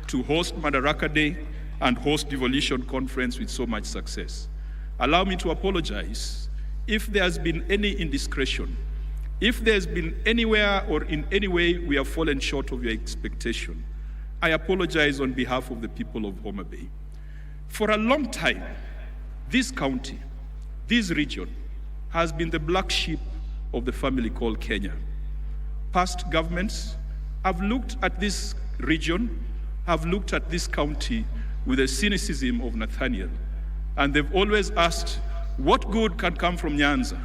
to host Madaraka Day and host Devolution Conference with so much success. Allow me to apologize if there has been any indiscretion, if there's been anywhere or in any way we have fallen short of your expectation. I apologize on behalf of the people of Homa Bay. For a long time, this county, this region, has been the black sheep of the family called Kenya. Past governments have looked at this region, have looked at this county with the cynicism of Nathaniel, and they've always asked, what good can come from Nyanza?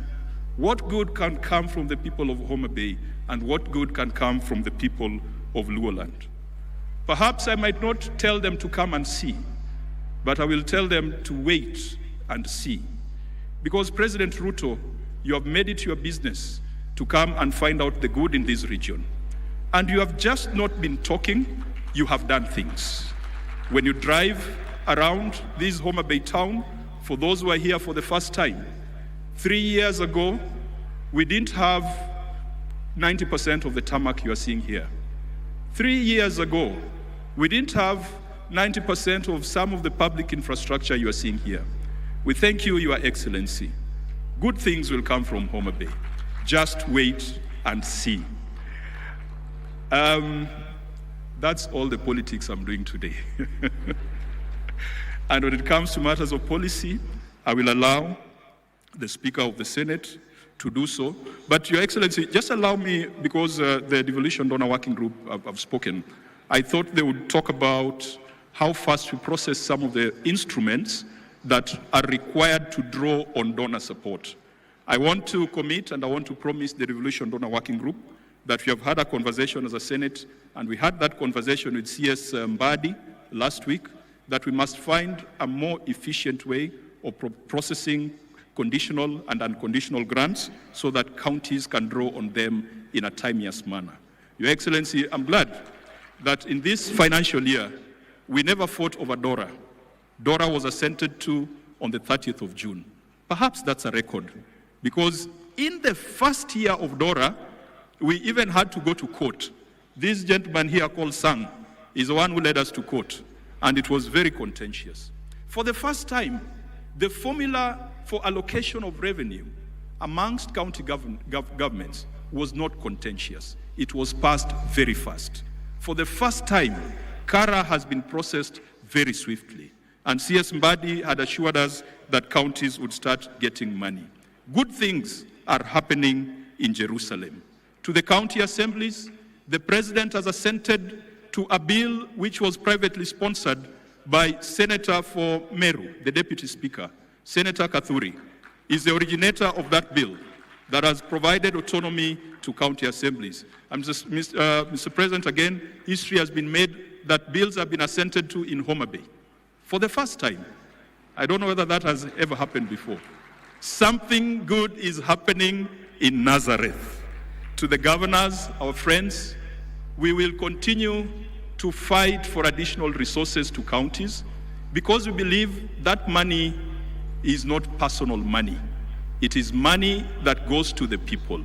What good can come from the people of Homa Bay? And what good can come from the people of Luoland? Perhaps I might not tell them to come and see, but I will tell them to wait and see. Because President Ruto, you have made it your business to come and find out the good in this region. And you have just not been talking, you have done things. When you drive around this Homa Bay town, for those who are here for the first time, 3 years ago, we didn't have 90% of the tarmac you are seeing here. 3 years ago, we didn't have 90% of some of the public infrastructure you are seeing here. We thank you, Your Excellency. Good things will come from Homa Bay. Just wait and see. That's all the politics I'm doing today. And when it comes to matters of policy, I will allow the Speaker of the Senate to do so. But Your Excellency, just allow me, because the Devolution Donor Working Group have spoken, I thought they would talk about how fast we process some of the instruments that are required to draw on donor support. I want to commit and I want to promise the Devolution Donor Working Group that we have had a conversation as a Senate, and we had that conversation with CS Mbadi last week, that we must find a more efficient way of processing conditional and unconditional grants so that counties can draw on them in a timeous manner. Your Excellency, I'm glad that in this financial year, we never fought over DORA. DORA was assented to on the 30th of June. Perhaps that's a record, because in the first year of DORA, we even had to go to court. This gentleman here called Sang is the one who led us to court, and it was very contentious. For the first time, the formula for allocation of revenue amongst county governments was not contentious. It was passed very fast. For the first time, KARA has been processed very swiftly, and CS Mbadi had assured us that counties would start getting money. Good things are happening in Jerusalem. To the county assemblies, the President has assented to a bill which was privately sponsored by Senator for Meru, the Deputy Speaker. Senator Kathuri is the originator of that bill that has provided autonomy to county assemblies. Mr. President, again, history has been made that bills have been assented to in Homa Bay for the first time. I don't know whether that has ever happened before. Something good is happening in Nazareth. To the governors, our friends, we will continue to fight for additional resources to counties, because we believe that money is not personal money. It is money that goes to the people.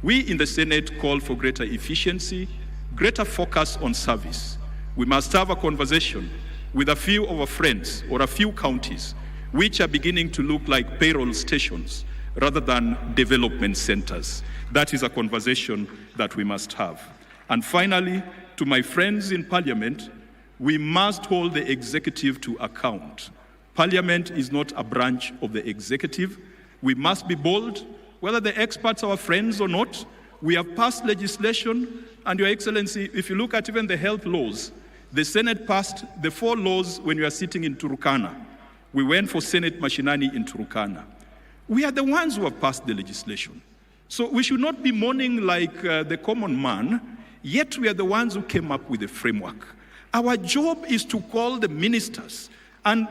We in the Senate call for greater efficiency, greater focus on service. We must have a conversation with a few of our friends or a few counties which are beginning to look like payroll stations rather than development centers. That is a conversation that we must have. And finally, to my friends in Parliament, we must hold the executive to account. Parliament is not a branch of the executive. We must be bold, whether the experts are our friends or not. We have passed legislation, and Your Excellency, if you look at even the health laws, the Senate passed the 4 laws when we were sitting in Turkana. We went for Senate Mashinani in Turkana. We are the ones who have passed the legislation. So we should not be mourning like the common man, yet we are the ones who came up with the framework. Our job is to call the ministers. And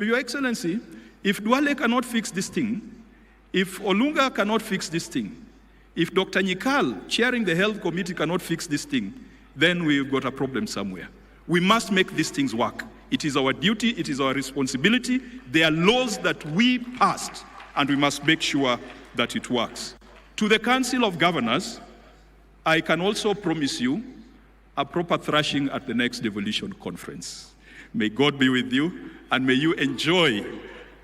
Your Excellency, if Duale cannot fix this thing, if Olunga cannot fix this thing, if Dr. Nyikal, chairing the health committee, cannot fix this thing, then we've got a problem somewhere. We must make these things work. It is our duty, it is our responsibility. There are laws that we passed, and we must make sure that it works. To the Council of Governors, I can also promise you a proper thrashing at the next Devolution Conference. May God be with you, and may you enjoy,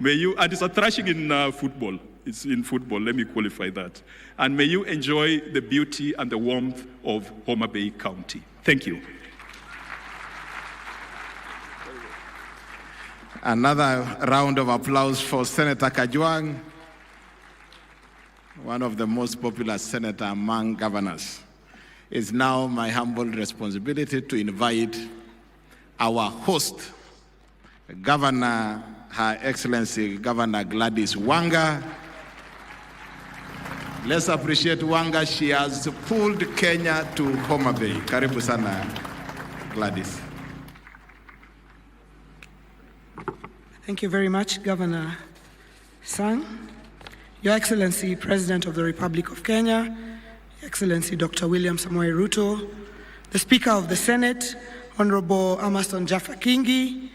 and it's a thrashing in football. It's in football, let me qualify that. And may you enjoy the beauty and the warmth of Homa Bay County. Thank you. Another round of applause for Senator Kajwang, one of the most popular senators among governors. It's now my humble responsibility to invite our host, Governor, Her Excellency Governor Gladys Wanga. Let's appreciate Wanga. She has pulled Kenya to Homa Bay. Karibu sana, Gladys. Thank you very much, Governor Sang. Your Excellency, President of the Republic of Kenya, Your Excellency Dr. William Samoei Ruto, the Speaker of the Senate, Honorable Amason Jaffa Kingi,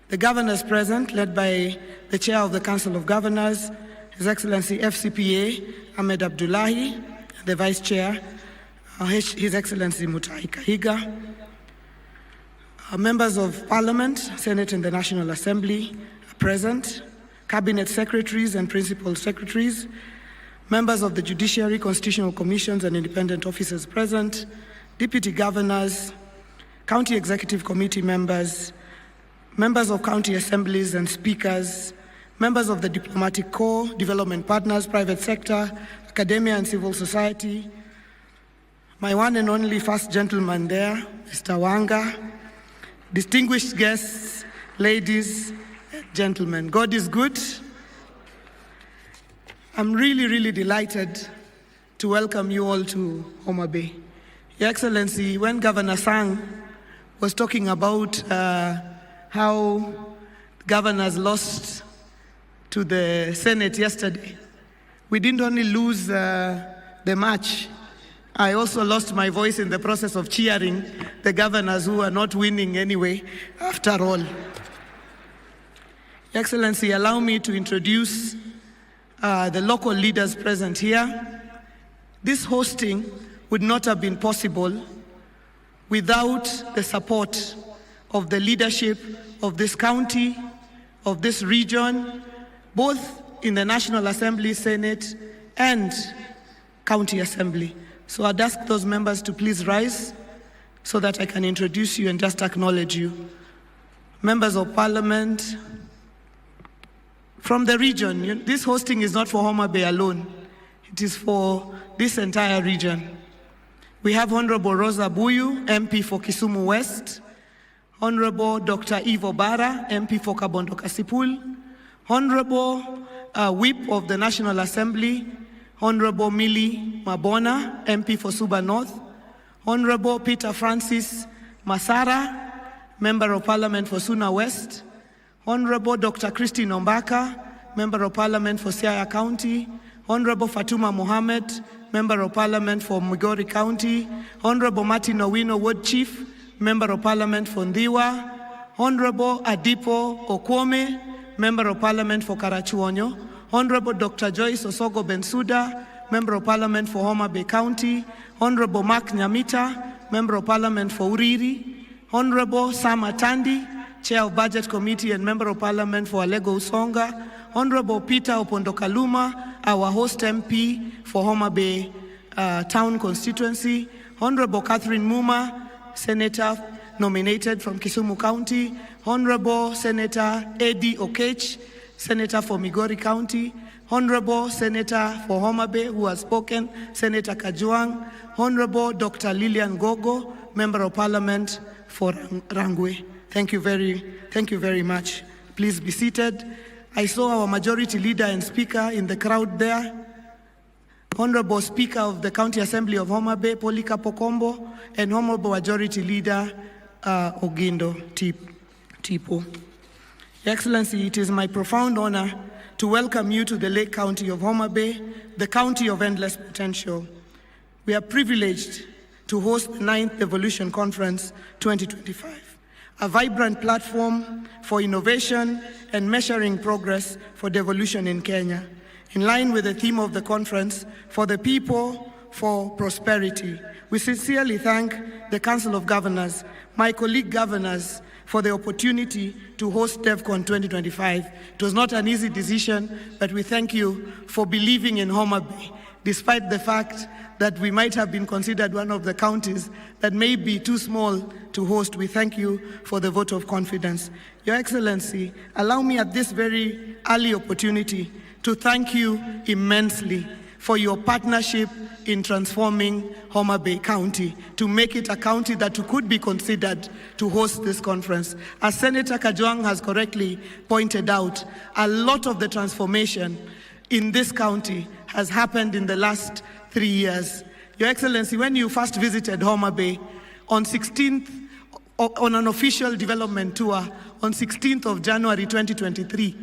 the governors present, led by the Chair of the Council of Governors, His Excellency FCPA Ahmed Abdullahi, the Vice Chair, His Excellency Mutahi Kahiga, members of Parliament, Senate and the National Assembly are present, Cabinet Secretaries and Principal Secretaries, members of the Judiciary, Constitutional Commissions and Independent Officers present, Deputy Governors, County Executive Committee members, members of county assemblies and speakers, members of the Diplomatic Corps, development partners, private sector, academia and civil society, my one and only first gentleman there, Mr. Wanga, distinguished guests, ladies and gentlemen, God is good. I'm really delighted to welcome you all to Homa Bay. Your Excellency, when Governor Sang was talking about how governors lost to the Senate yesterday, we didn't only lose the match, I also lost my voice in the process of cheering the governors who are not winning anyway, after all. Your Excellency, allow me to introduce the local leaders present here. This hosting would not have been possible without the support of the leadership of this county, of this region, both in the National Assembly, Senate, and County Assembly. So I'd ask those members to please rise so that I can introduce you and just acknowledge you. Members of Parliament from the region, this hosting is not for Homa Bay alone. It is for this entire region. We have Honorable Rosa Buyu, MP for Kisumu West, Honorable Dr. Ivo Bara, MP for Kabondo Kasipul, Honorable Whip of the National Assembly, Honorable Millie Mabona, MP for Suba North, Honorable Peter Francis Masara, Member of Parliament for Suna West, Honorable Dr. Christine Ombaka, Member of Parliament for Siaya County, Honorable Fatuma Mohammed, Member of Parliament for Migori County, Honorable Martin Owino, Ward Chief, Member of Parliament for Ndiwa, Honorable Adipo Okwome, Member of Parliament for Karachuonyo, Honorable Dr. Joyce Osogo Bensuda, Member of Parliament for Homa Bay County, Honorable Mark Nyamita, Member of Parliament for Uriri, Honorable Sam Atandi, Chair of Budget Committee and Member of Parliament for Alego Usonga, Honorable Peter Opondokaluma, our host MP for Homa Bay Town Constituency, Honorable Catherine Muma, Senator nominated from Kisumu County, Honorable Senator Eddie Okech, Senator for Migori County, Honorable Senator for Homa Bay, who has spoken, Senator Kajuang, Honorable Dr. Lillian Gogo, Member of Parliament for Rangwe. Thank you very much. Please be seated. I saw our majority leader and speaker in the crowd there. Honorable Speaker of the County Assembly of Homa Bay, Polika Pokombo, and Honorable Majority Leader Ogindo Tipo. Your Excellency, it is my profound honor to welcome you to the Lake County of Homa Bay, the county of endless potential. We are privileged to host the 9th Devolution Conference 2025, a vibrant platform for innovation and measuring progress for devolution in Kenya, in line with the theme of the conference, for the people, for prosperity. We sincerely thank the Council of Governors, my colleague governors, for the opportunity to host DevCon 2025. It was not an easy decision, but we thank you for believing in Homa Bay, despite the fact that we might have been considered one of the counties that may be too small to host. We thank you for the vote of confidence. Your Excellency, allow me at this very early opportunity to thank you immensely for your partnership in transforming Homa Bay County to make it a county that could be considered to host this conference. As Senator Kajuang has correctly pointed out, a lot of the transformation in this county has happened in the last 3 years. Your Excellency, when you first visited Homa Bay on an official development tour on 16th of January 2023,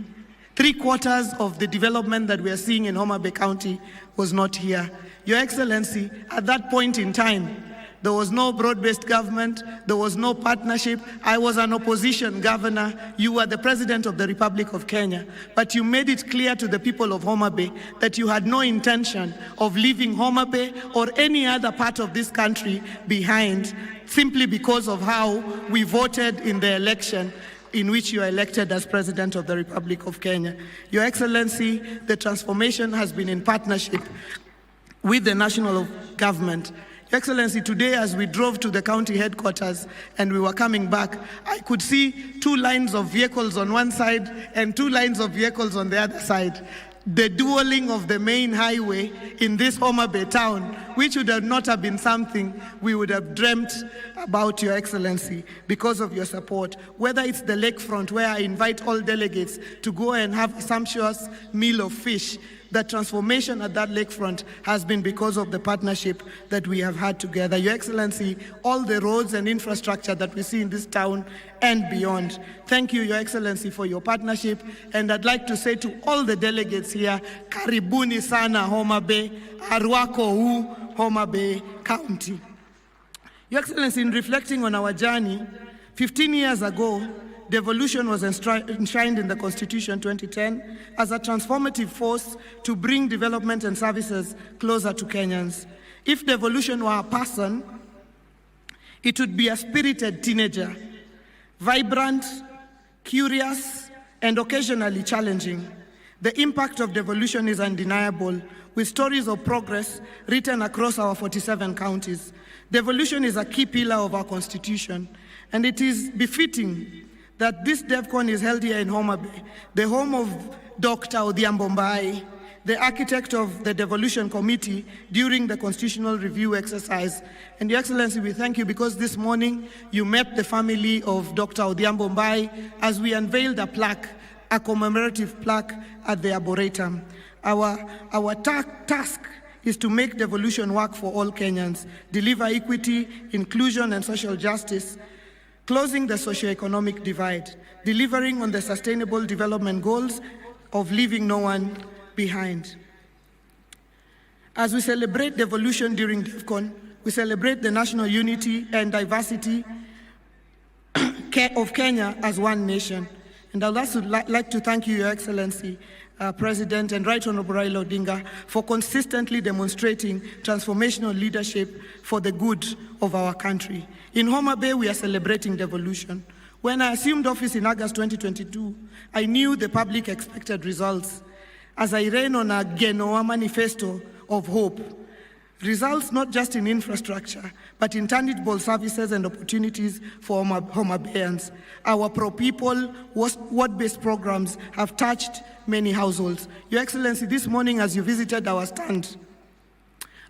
3/4 of the development that we are seeing in Homa Bay County was not here. Your Excellency, at that point in time, there was no broad-based government, there was no partnership. I was an opposition governor, you were the President of the Republic of Kenya, but you made it clear to the people of Homa Bay that you had no intention of leaving Homa Bay or any other part of this country behind, simply because of how we voted in the election in which you are elected as President of the Republic of Kenya. Your Excellency, the transformation has been in partnership with the national government. Your Excellency, today as we drove to the county headquarters and we were coming back, I could see 2 lines of vehicles on one side and 2 lines of vehicles on the other side. The dueling of the main highway in this Homa Bay town, which would have not have been something we would have dreamt about, Your Excellency, because of your support. Whether it's the lakefront, where I invite all delegates to go and have a sumptuous meal of fish, the transformation at that lakefront has been because of the partnership that we have had together. Your Excellency, all the roads and infrastructure that we see in this town and beyond. Thank you, Your Excellency, for your partnership. And I'd like to say to all the delegates here, karibuni sana Homa Bay, arwako hu Homa Bay County. Your Excellency, in reflecting on our journey, 15 years ago, devolution was enshrined in the Constitution 2010 as a transformative force to bring development and services closer to Kenyans. If devolution were a person, it would be a spirited teenager, vibrant, curious, and occasionally challenging. The impact of devolution is undeniable, with stories of progress written across our 47 counties. Devolution is a key pillar of our Constitution, and it is befitting that this DevCon is held here in Homa Bay, the home of Dr. Odhiambo Mbai, the architect of the Devolution Committee during the constitutional review exercise. And Your Excellency, we thank you because this morning you met the family of Dr. Odhiambo Mbai as we unveiled a plaque, a commemorative plaque at the Arboretum. Our task is to make devolution work for all Kenyans, deliver equity, inclusion, and social justice, closing the socio-economic divide, delivering on the sustainable development goals of leaving no one behind. As we celebrate devolution during DevCon, we celebrate the national unity and diversity of Kenya as one nation. And I'd also like to thank you, Your Excellency, President and Right Honorable Raila Odinga, for consistently demonstrating transformational leadership for the good of our country. In Homa Bay, we are celebrating devolution. When I assumed office in August 2022, I knew the public expected results as I ran on a Genoa manifesto of hope. Results not just in infrastructure, but in tangible services and opportunities for Homa Bayans. Our pro-people, ward-based programs have touched many households. Your Excellency, this morning as you visited our stand,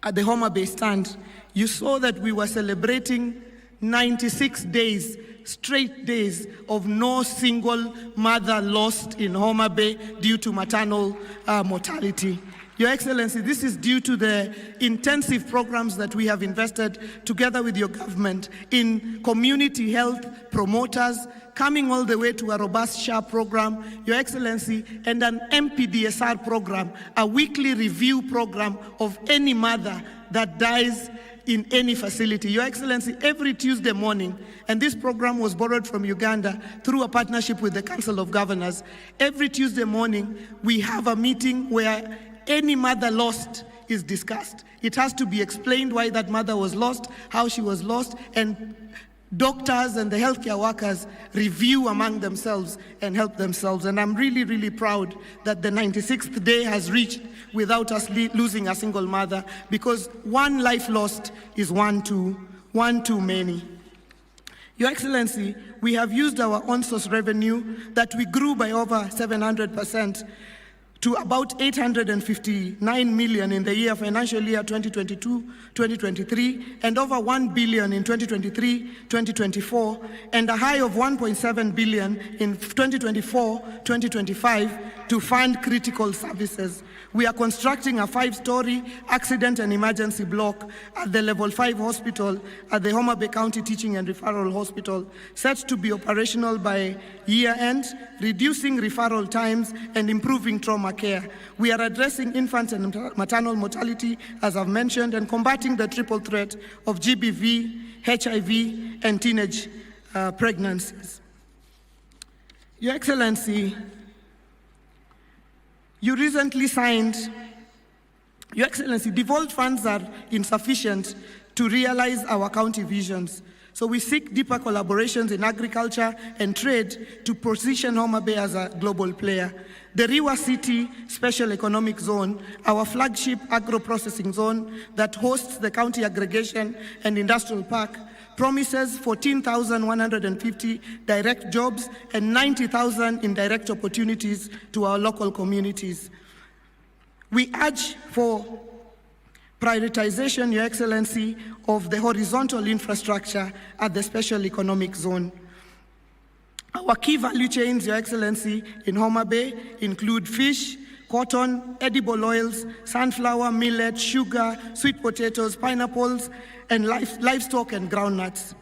at the Homa Bay stand, you saw that we were celebrating 96 days, straight days of no single mother lost in Homa Bay due to maternal mortality. Your Excellency, this is due to the intensive programs that we have invested together with your government in community health promoters, coming all the way to a robust SHA program, Your Excellency, and an MPDSR program, a weekly review program of any mother that dies in any facility. Your Excellency, every Tuesday morning, and this program was borrowed from Uganda through a partnership with the Council of Governors, every Tuesday morning we have a meeting where any mother lost is discussed. It has to be explained why that mother was lost, how she was lost, and doctors and the healthcare workers review among themselves and help themselves. And I'm really, really proud that the 96th day has reached without us losing a single mother, because one life lost is one too many. Your Excellency, we have used our on-source revenue that we grew by over 700% to about 859 million in the financial year 2022-2023, and over 1 billion in 2023-2024, and a high of 1.7 billion in 2024-2025, to fund critical services. We are constructing a 5-story accident and emergency block at the Level 5 hospital at the Homa Bay County Teaching and Referral Hospital, set to be operational by year end, reducing referral times and improving trauma care. We are addressing infant and maternal mortality, as I've mentioned, and combating the triple threat of GBV, HIV, and teenage pregnancies. Your Excellency, you recently signed, Your Excellency, devolved funds are insufficient to realize our county visions. So we seek deeper collaborations in agriculture and trade to position Homa Bay as a global player. The Riwa City Special Economic Zone, our flagship agro-processing zone that hosts the county aggregation and industrial park, promises 14,150 direct jobs and 90,000 indirect opportunities to our local communities. We urge for prioritization, Your Excellency, of the horizontal infrastructure at the Special Economic Zone. Our key value chains, Your Excellency, in Homa Bay include fish, cotton, edible oils, sunflower, millet, sugar, sweet potatoes, pineapples, and livestock and groundnuts.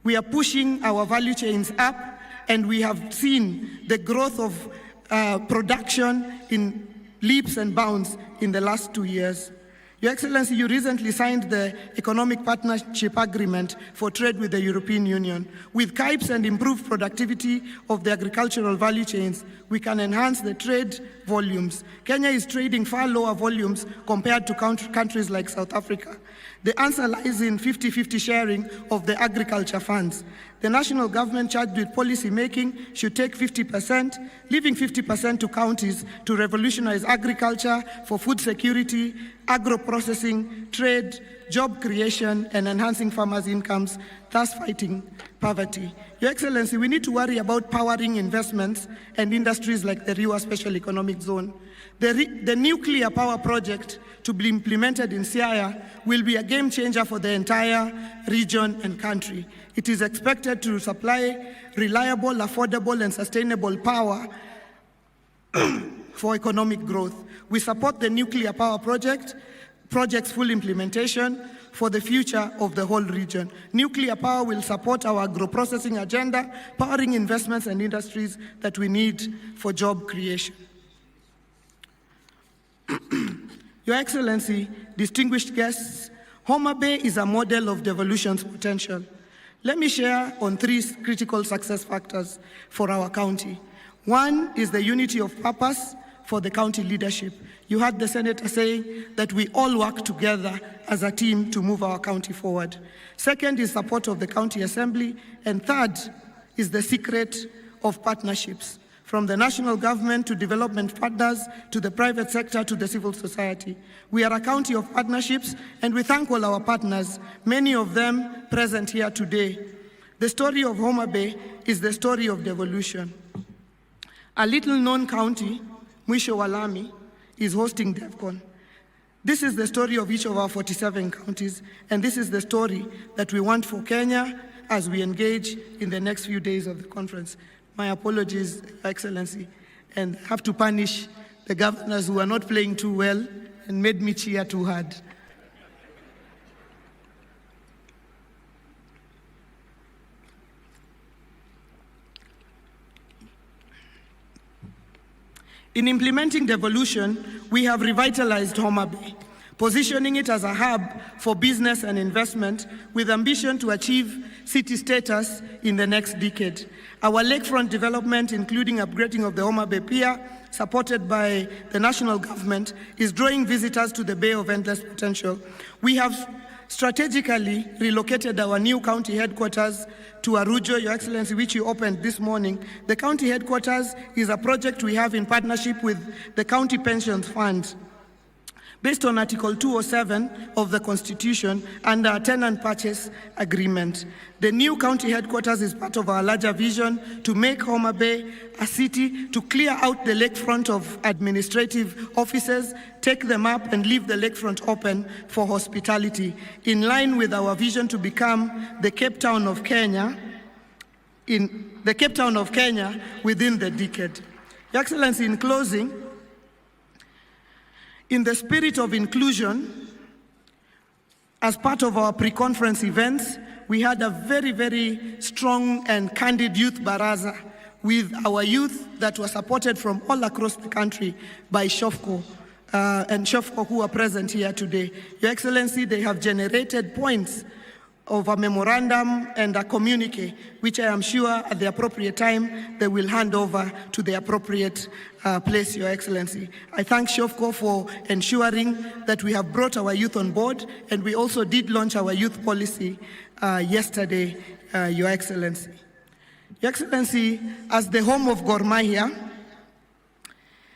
We are pushing our value chains up, and we have seen the growth of production in leaps and bounds in the last 2 years. Your Excellency, you recently signed the Economic Partnership Agreement for Trade with the European Union. With KIPES and improved productivity of the agricultural value chains, we can enhance the trade volumes. Kenya is trading far lower volumes compared to countries like South Africa. The answer lies in 50-50 sharing of the agriculture funds. The national government charged with policy making should take 50%, leaving 50% to counties to revolutionize agriculture for food security, agro-processing, trade, job creation, and enhancing farmers' incomes, thus fighting poverty. Your Excellency, we need to worry about powering investments and industries like the Riwa Special Economic Zone. The nuclear power project to be implemented in Siaya will be a game changer for the entire region and country. It is expected to supply reliable, affordable, and sustainable power for economic growth. We support the nuclear power project's full implementation for the future of the whole region. Nuclear power will support our agro-processing agenda, powering investments and industries that we need for job creation. Your Excellency, distinguished guests, Homa Bay is a model of devolution's potential. Let me share on 3 critical success factors for our county. One is the unity of purpose for the county leadership. You heard the Senator say that we all work together as a team to move our county forward. Second is support of the County Assembly. And third is the secret of partnerships, from the national government to development partners, to the private sector, to the civil society. We are a county of partnerships, and we thank all our partners, many of them present here today. The story of Homa Bay is the story of devolution. A little-known county, Mwisho wa Lami, is hosting DevCon. This is the story of each of our 47 counties, and this is the story that we want for Kenya as we engage in the next few days of the conference. My apologies, Your Excellency, and have to punish the governors who are not playing too well and made me cheer too hard. In implementing devolution, we have revitalized Homa Bay, positioning it as a hub for business and investment with ambition to achieve city status in the next decade. Our lakefront development, including upgrading of the Homa Bay Pier, supported by the national government, is drawing visitors to the Bay of Endless Potential. We have strategically relocated our new county headquarters to Arujo, Your Excellency, which you opened this morning. The county headquarters is a project we have in partnership with the County Pensions Fund, based on Article 207 of the Constitution under a tenant purchase agreement. The new county headquarters is part of our larger vision to make Homa Bay a city, to clear out the lakefront of administrative offices, take them up and leave the lakefront open for hospitality, in line with our vision to become the Cape Town of Kenya, within the decade. Your Excellency, in closing, in the spirit of inclusion, as part of our pre-conference events, we had a very, very strong and candid youth baraza with our youth that were supported from all across the country by Shofco and Shofco who are present here today. Your Excellency, they have generated points of a memorandum and a communique, which I am sure at the appropriate time they will hand over to the appropriate place, Your Excellency. I thank Shofco for ensuring that we have brought our youth on board, and we also did launch our youth policy yesterday, Your Excellency. Your Excellency, as the home of Gor Mahia,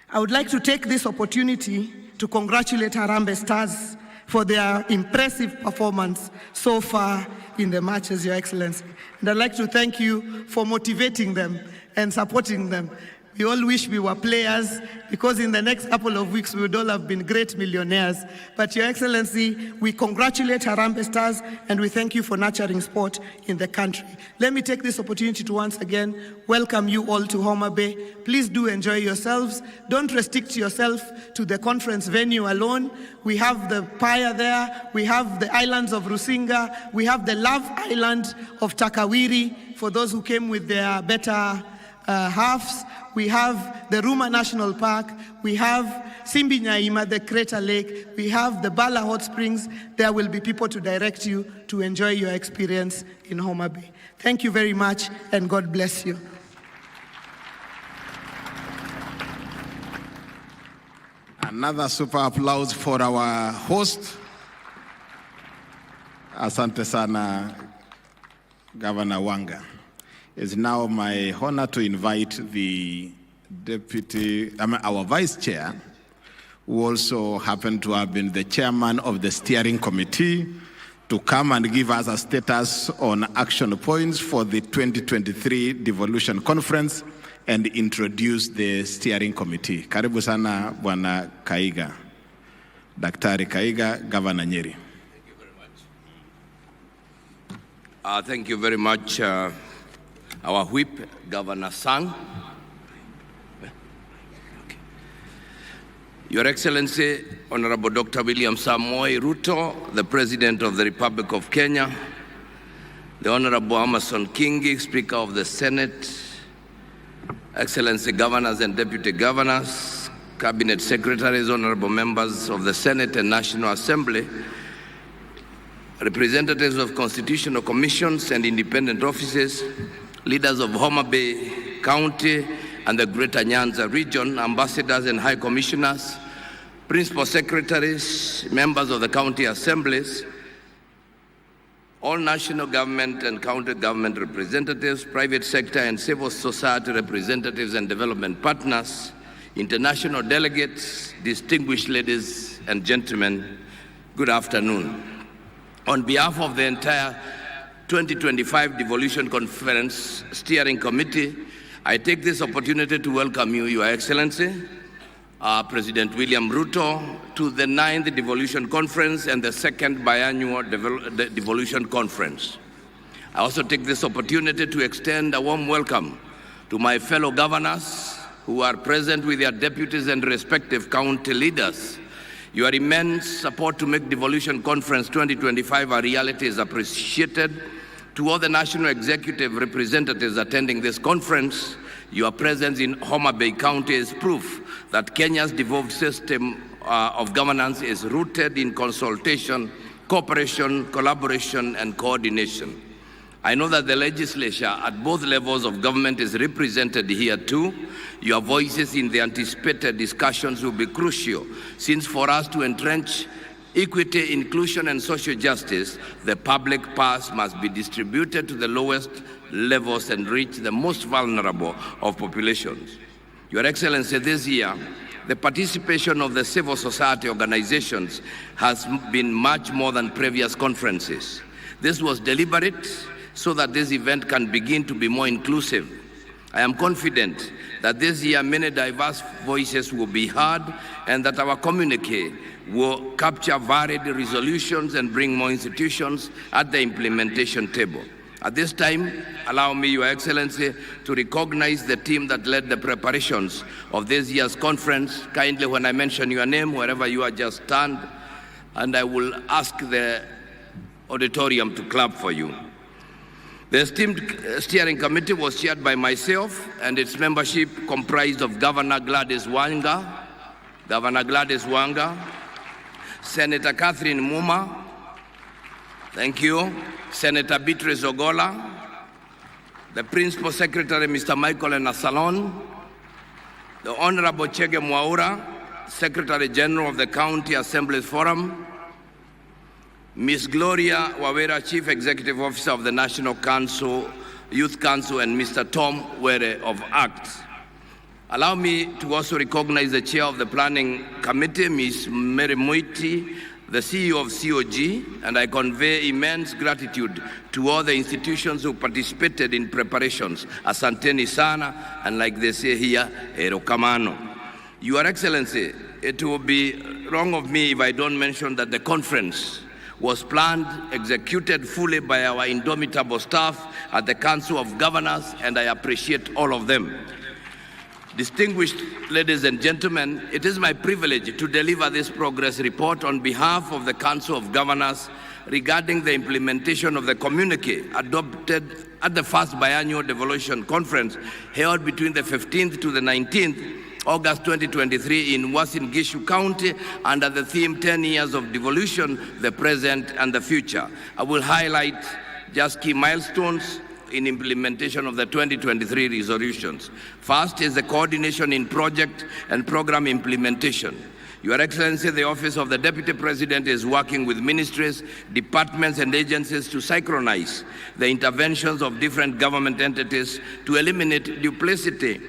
I would like to take this opportunity to congratulate Harambee Stars for their impressive performance so far in the matches, Your Excellency. And I'd like to thank you for motivating them and supporting them. We all wish we were players, because in the next couple of weeks we would all have been great millionaires. But Your Excellency, we congratulate Harambee Stars and we thank you for nurturing sport in the country. Let me take this opportunity to once again welcome you all to Homa Bay. Please do enjoy yourselves. Don't restrict yourself to the conference venue alone. We have the Paya there, we have the islands of Rusinga, we have the Love Island of Takawiri for those who came with their better halves. We have the Ruma National Park, we have Simbi Nyaima, the Crater Lake, we have the Bala Hot Springs. There will be people to direct you to enjoy your experience in Homa Bay. Thank you very much, and God bless you. Another super applause for our host. Asante sana, Governor Wanga. It's now my honor to invite the our vice chair, who also happened to have been the chairman of the steering committee, to come and give us a status on action points for the 2023 Devolution Conference and introduce the steering committee. Karibu sana, Bwana Kaiga. Daktari Kaiga, Governor Nyeri. Thank you very much, our whip, Governor Sang. Your Excellency, Honorable Dr. William Samoei Ruto, the President of the Republic of Kenya, the Honorable Amason Kingi, Speaker of the Senate, Excellency Governors and Deputy Governors, Cabinet Secretaries, Honorable Members of the Senate and National Assembly, representatives of constitutional commissions and independent offices, leaders of Homa Bay County and the Greater Nyanza region, ambassadors and high commissioners, principal secretaries, members of the county assemblies, all national government and county government representatives, private sector and civil society representatives and development partners, international delegates, distinguished ladies and gentlemen, good afternoon. On behalf of the entire 2025 Devolution Conference Steering Committee, I take this opportunity to welcome you, Your Excellency, President William Ruto, to the 9th Devolution Conference and the 2nd Biannual Devolution Conference. I also take this opportunity to extend a warm welcome to my fellow governors who are present with their deputies and respective county leaders. Your immense support to make Devolution Conference 2025 a reality is appreciated. To all the national executive representatives attending this conference, your presence in Homa Bay County is proof that Kenya's devolved system of governance is rooted in consultation, cooperation, collaboration, and coordination. I know that the legislature at both levels of government is represented here too. Your voices in the anticipated discussions will be crucial, since for us to entrench equity, inclusion, and social justice, the public purse must be distributed to the lowest levels and reach the most vulnerable of populations. Your Excellency, this year, the participation of the civil society organizations has been much more than previous conferences. This was deliberate so that this event can begin to be more inclusive. I am confident that this year many diverse voices will be heard and that our communique will capture varied resolutions and bring more institutions at the implementation table. At this time, allow me, Your Excellency, to recognize the team that led the preparations of this year's conference. Kindly, when I mention your name, wherever you are, just stand, and I will ask the auditorium to clap for you. The esteemed steering committee was chaired by myself, and its membership comprised of Governor Gladys Wanga, Senator Catherine Muma, thank you, Senator Beatrice Ogola, the Principal Secretary, Mr. Michael Enasalon, the Honorable Chege Mwaura, Secretary General of the County Assemblies Forum, Ms. Gloria Wawera, Chief Executive Officer of the National Council, Youth Council, and Mr. Tom Were of ACT. Allow me to also recognize the Chair of the Planning Committee, Ms. Mary Moiti, the CEO of COG, and I convey immense gratitude to all the institutions who participated in preparations. Asanteni sana, and like they say here, erokamano. Your Excellency, it will be wrong of me if I don't mention that the conference was planned, executed fully by our indomitable staff at the Council of Governors, and I appreciate all of them. Distinguished ladies and gentlemen, it is my privilege to deliver this progress report on behalf of the Council of Governors regarding the implementation of the communique adopted at the first biannual devolution conference held between the 15th to the 19th August 2023 in Uasin Gishu County under the theme 10 years of devolution, the present and the future. I will highlight just key milestones in implementation of the 2023 resolutions. First is the coordination in project and program implementation. Your Excellency, the Office of the Deputy President is working with ministries, departments, and agencies to synchronize the interventions of different government entities to eliminate duplicity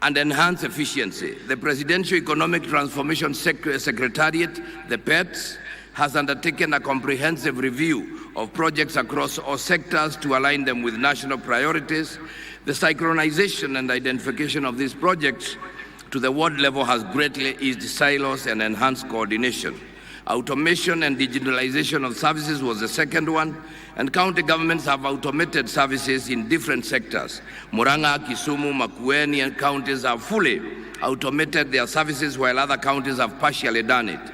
and enhance efficiency. The Presidential Economic Transformation Secretariat, the PETS, has undertaken a comprehensive review of projects across all sectors to align them with national priorities. The synchronization and identification of these projects to the ward level has greatly eased silos and enhanced coordination. Automation and digitalization of services was the second one, and county governments have automated services in different sectors. Murang'a, Kisumu, Makueni, and counties have fully automated their services, while other counties have partially done it.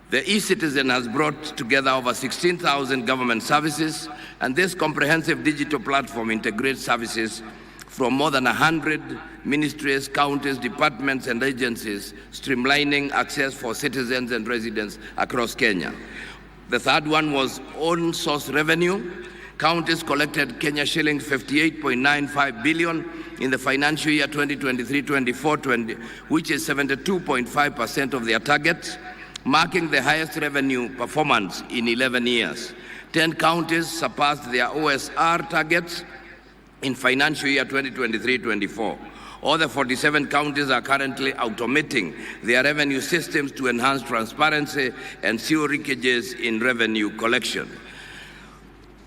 The e-Citizen has brought together over 16,000 government services, and this comprehensive digital platform integrates services from more than 100 ministries, counties, departments, and agencies, streamlining access for citizens and residents across Kenya. The third one was own source revenue. Counties collected Kenya shillings 58.95 billion in the financial year 2023-24, which is 72.5% of their target, marking the highest revenue performance in 11 years. 10 counties surpassed their OSR targets in financial year 2023-24. All the 47 counties are currently automating their revenue systems to enhance transparency and zero leakages in revenue collection.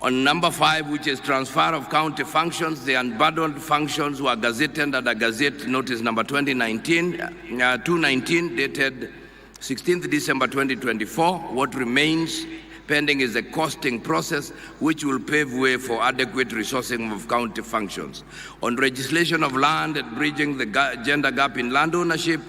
On number 5, which is transfer of county functions, the unbundled functions were gazetted under Gazette Notice number 219, dated 16th December 2024. What remains pending is the costing process, which will pave way for adequate resourcing of county functions. On legislation of land and bridging the gender gap in land ownership,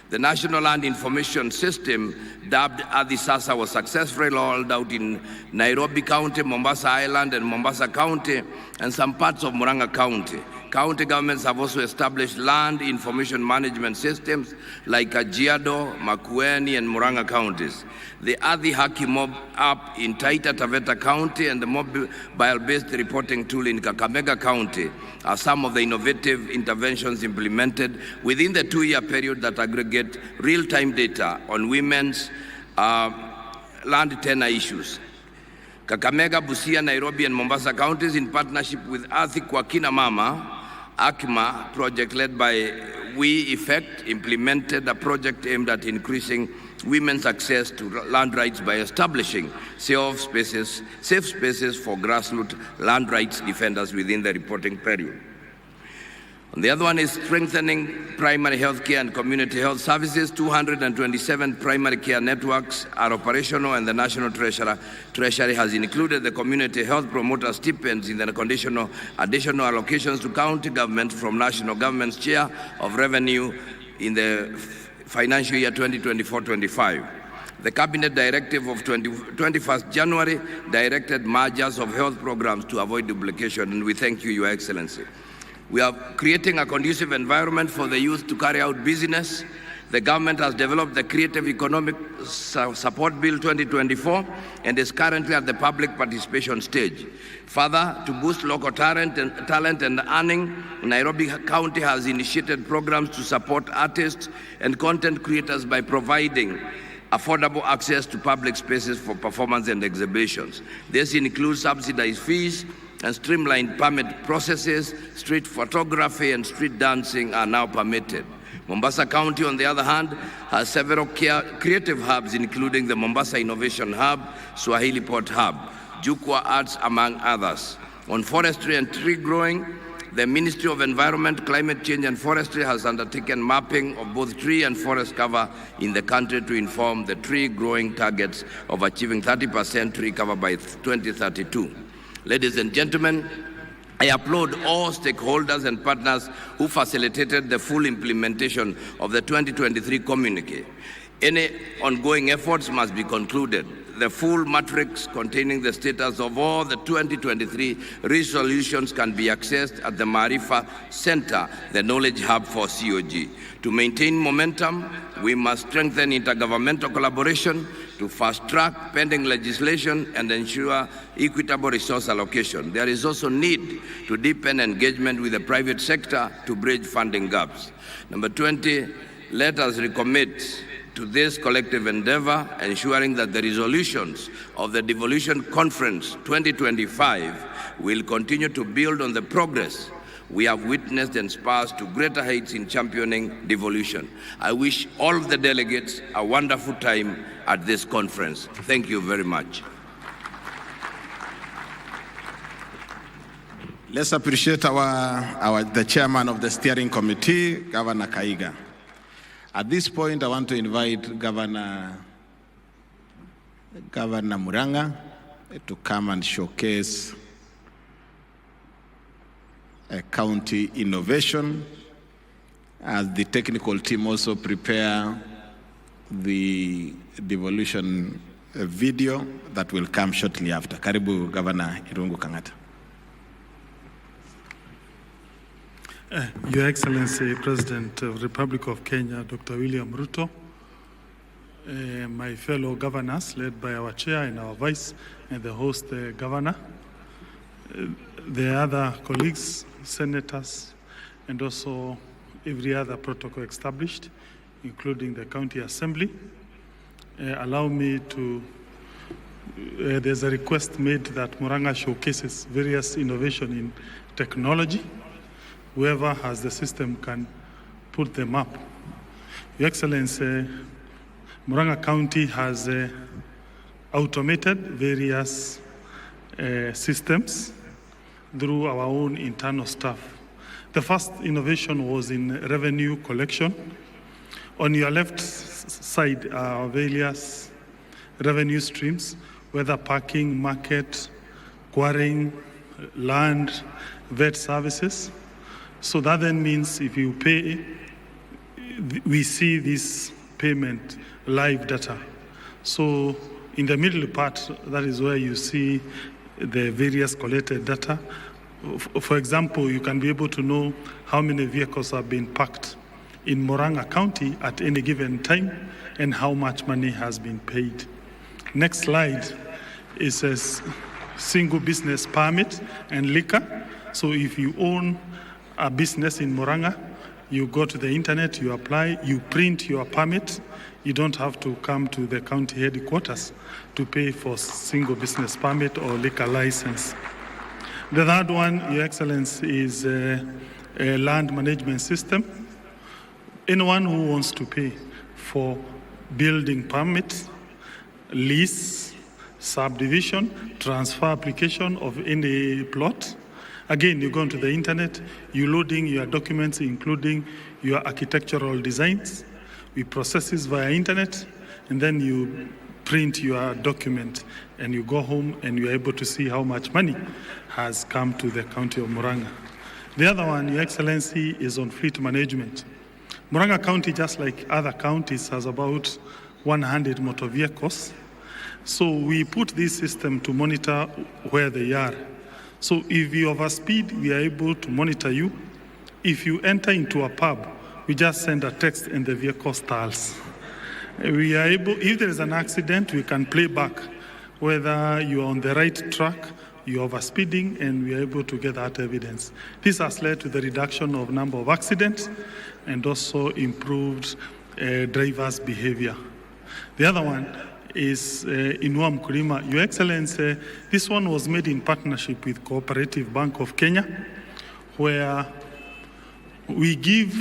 the National Land Information System, dubbed Adi Sasa, was successfully rolled out in Nairobi County, Mombasa Island, and Mombasa County, and some parts of Murang'a County. County governments have also established land information management systems like Kajiado, Makueni, and Murang'a counties. The Adi Haki Mob app in Taita Taveta County and the mobile-based reporting tool in Kakamega County are some of the innovative interventions implemented within the 2-year period that aggregate real-time data on women's land tenure issues. Kakamega, Busia, Nairobi, and Mombasa counties, in partnership with Athi kwa Kina Mama, AKMA project led by We Effect, implemented a project aimed at increasing women's access to land rights by establishing safe spaces for grassroots land rights defenders within the reporting period. The other one is strengthening primary health care and community health services. 227 primary care networks are operational, and the National Treasury has included the community health promoter stipends in the additional allocations to county governments from national government's share of revenue in the financial year 2024-25. The Cabinet Directive of 21st January directed mergers of health programs to avoid duplication, and we thank you, Your Excellency. We are creating a conducive environment for the youth to carry out business. The government has developed the Creative Economic Support Bill 2024 and is currently at the public participation stage. Further, to boost local talent and earning, Nairobi County has initiated programs to support artists and content creators by providing affordable access to public spaces for performance and exhibitions. This includes subsidized fees and streamlined permit processes. Street photography and street dancing are now permitted. Mombasa County, on the other hand, has several creative hubs, including the Mombasa Innovation Hub, Swahili Port Hub, Jukwa Arts, among others. On forestry and tree growing, the Ministry of Environment, Climate Change and Forestry has undertaken mapping of both tree and forest cover in the country to inform the tree growing targets of achieving 30% tree cover by 2032. Ladies and gentlemen, I applaud all stakeholders and partners who facilitated the full implementation of the 2023 communique. Any ongoing efforts must be concluded. The full matrix containing the status of all the 2023 resolutions can be accessed at the Marifa Center, the knowledge hub for COG. To maintain momentum, we must strengthen intergovernmental collaboration to fast-track pending legislation and ensure equitable resource allocation. There is also need to deepen engagement with the private sector to bridge funding gaps. Number 20, let us recommit to this collective endeavor, ensuring that the resolutions of the Devolution Conference 2025 will continue to build on the progress we have witnessed and spurs to greater heights in championing devolution. I wish all of the delegates a wonderful time at this conference. Thank you very much. Let's appreciate the chairman of the steering committee, Governor Kaiga. At this point, I want to invite Governor Muranga to come and showcase a county innovation as the technical team also prepare the devolution video that will come shortly after. Karibu, Governor Irungu Kangata. Your Excellency, President of the Republic of Kenya, Dr. William Ruto, my fellow governors, led by our chair and our vice, and the host governor, the other colleagues, senators, and also every other protocol established, including the county assembly. Allow me to, there's a request made that Muranga showcases various innovation in technology. Whoever has the system can put them up. Your Excellency, Muranga County has automated various systems through our own internal staff. The first innovation was in revenue collection. On your left side are various revenue streams, whether parking, market, quarrying, land, vet services. So that then means if you pay, we see this payment live data. So in the middle part, that is where you see the various collected data. For example, you can be able to know how many vehicles have been parked in Muranga County at any given time and how much money has been paid. Next slide is a single business permit and liquor. So if you own a business in Muranga, you go to the internet, you apply, you print your permit. You don't have to come to the county headquarters to pay for single business permit or liquor license. The third one, Your Excellency, is a land management system. Anyone who wants to pay for building permit, lease, subdivision, transfer application of any plot, Again, you go onto the internet, you loading your documents, including your architectural designs. We process this via internet, and then you print your document, and you go home and you're able to see how much money has come to the county of Murang'a. The other one, Your Excellency, is on fleet management. Murang'a County, just like other counties, has about 100 motor vehicles. So we put this system to monitor where they are. So if you overspeed, we are able to monitor you. If you enter into a pub, we just send a text and the vehicle stalls. We are able, if there is an accident, we can play back whether you're on the right track, you're overspeeding, and we are able to get that evidence. This has led to the reduction of number of accidents and also improved drivers' behavior. The other one is Inua Mkulima. Your Excellency, this one was made in partnership with Cooperative Bank of Kenya, where we give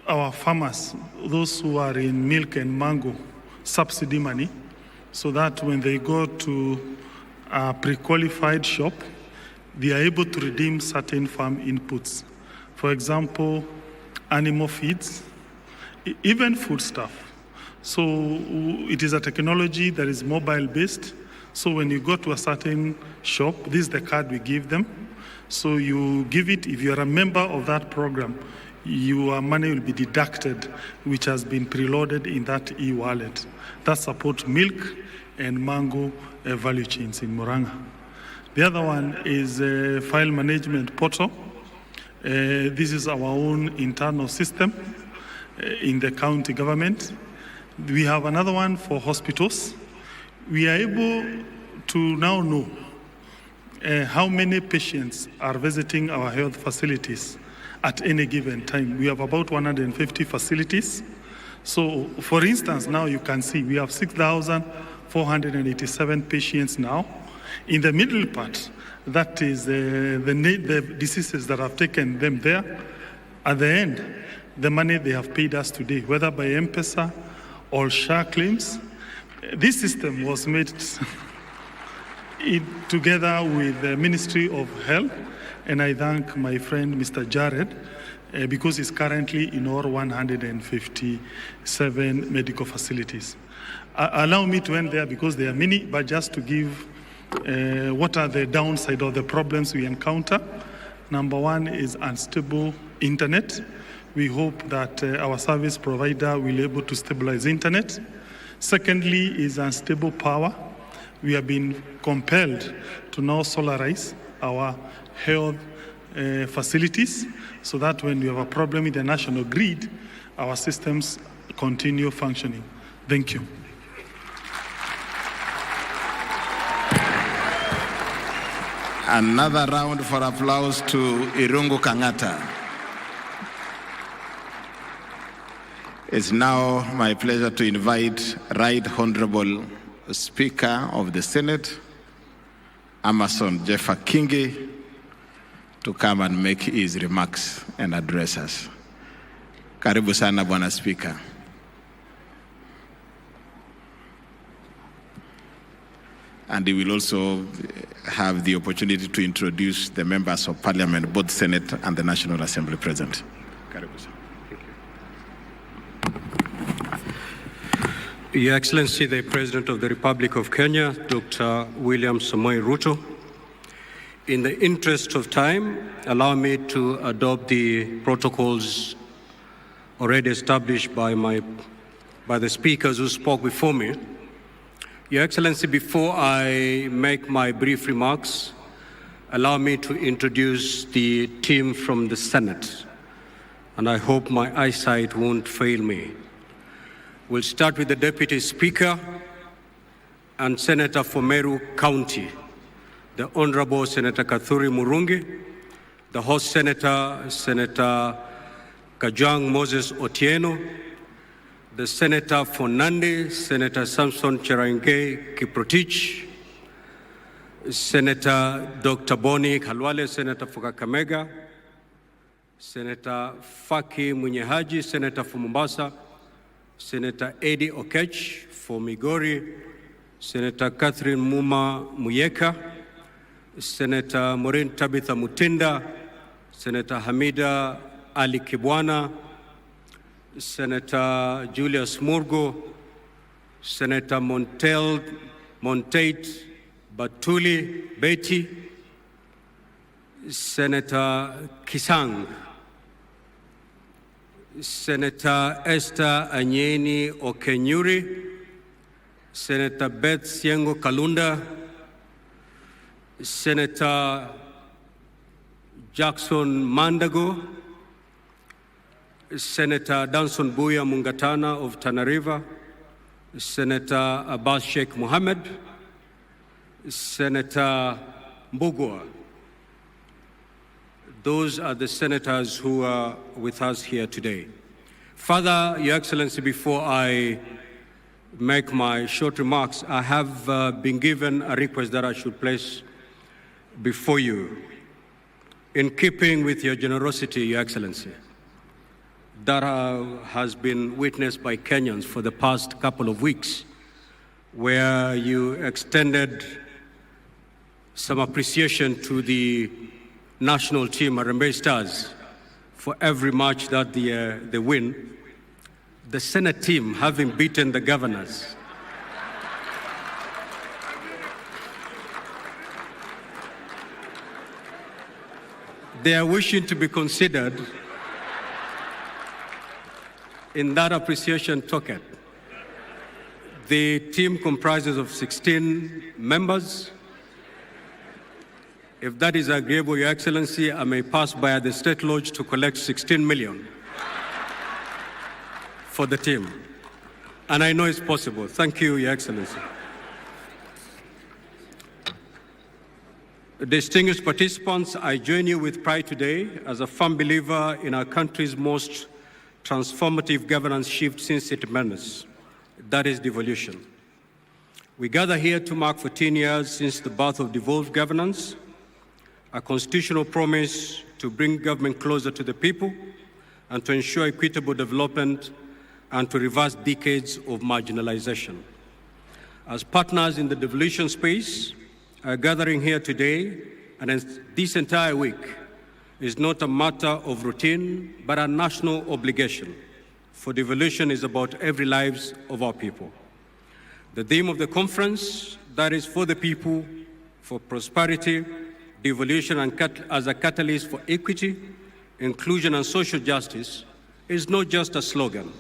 our farmers, those who are in milk and mango, subsidy money, so that when they go to a pre-qualified shop, they are able to redeem certain farm inputs. For example, animal feeds, even foodstuff. So it is a technology that is mobile-based. So when you go to a certain shop, this is the card we give them. So you give it, if you are a member of that program, your money will be deducted, which has been preloaded in that e-wallet. That supports milk and mango value chains in Murang'a. The other one is a file management portal. This is our own internal system in the county government. We have another one for hospitals. We are able to now know how many patients are visiting our health facilities at any given time. We have about 150 facilities. So, for instance, now you can see we have 6,487 patients now. In the middle part, that is the diseases that have taken them there. At the end, the money they have paid us today, whether by M-Pesa or SHA claims. This system was made together with the Ministry of Health, and I thank my friend Mr. Jared because he's currently in all 157 medical facilities. Allow me to end there because there are many, but just to give what are the downside of the problems we encounter. Number one is unstable internet. We hope that our service provider will be able to stabilize internet. Secondly is unstable power. We have been compelled to now solarize our health facilities so that when we have a problem in the national grid, our systems continue functioning. Thank you. Another round for applause to Irungu Kangata. It's now my pleasure to invite Right Honorable Speaker of the Senate, Amason Jeffa Kingi, to come and make his remarks and address us. Karibu sana Bwana Speaker. And he will also have the opportunity to introduce the members of Parliament, both Senate and the National Assembly present. Karibu sana. Your Excellency, the President of the Republic of Kenya, Dr. William Samoei Ruto, in the interest of time, allow me to adopt the protocols already established by the speakers who spoke before me. Your Excellency, before I make my brief remarks, allow me to introduce the team from the Senate, and I hope my eyesight won't fail me. We'll start with the Deputy Speaker and Senator for Meru County, the Honorable Senator Kathuri Murungi, the host Senator, Senator Kajwang Moses Otieno, the Senator for Nandi, Senator Samson Cherangei Kiprotich, Senator Dr. Boni Khalwale, Senator for Kakamega, Senator Faki Munyehaji, Senator for Mombasa, Senator Eddie Okech for Migori, Senator Catherine Muma Muyeka, Senator Maureen Tabitha Mutinda, Senator Hamida Ali Kibwana, Senator Julius Murgo, Senator Montate Batuli Betty, Senator Kisang, Senator Esther Anyeni Okenyuri, Senator Beth Siengo Kalunda, Senator Jackson Mandago, Senator Danson Buya Mungatana of Tana River, Senator Abbas Sheikh Mohammed, Senator Mbugua. Those are the senators who are with us here today. Further, Your Excellency, before I make my short remarks, I have been given a request that I should place before you, in keeping with your generosity, Your Excellency, that has been witnessed by Kenyans for the past couple of weeks, where you extended some appreciation to the national team, Harambee Stars, for every match that they win. The Senate team, having beaten the governors, they are wishing to be considered in that appreciation token. The team comprises of 16 members. If that is agreeable, Your Excellency, I may pass by the State Lodge to collect 16 million for the team. And I know it's possible. Thank you, Your Excellency. Distinguished participants, I join you with pride today as a firm believer in our country's most transformative governance shift since independence. That is devolution. We gather here to mark 14 years since the birth of devolved governance, a constitutional promise to bring government closer to the people and to ensure equitable development and to reverse decades of marginalization. As partners in the devolution space, our gathering here today and this entire week is not a matter of routine, but a national obligation. For devolution is about every lives of our people. The theme of the conference, that is for the people, for prosperity, devolution as a catalyst for equity, inclusion, and social justice, is not just a slogan.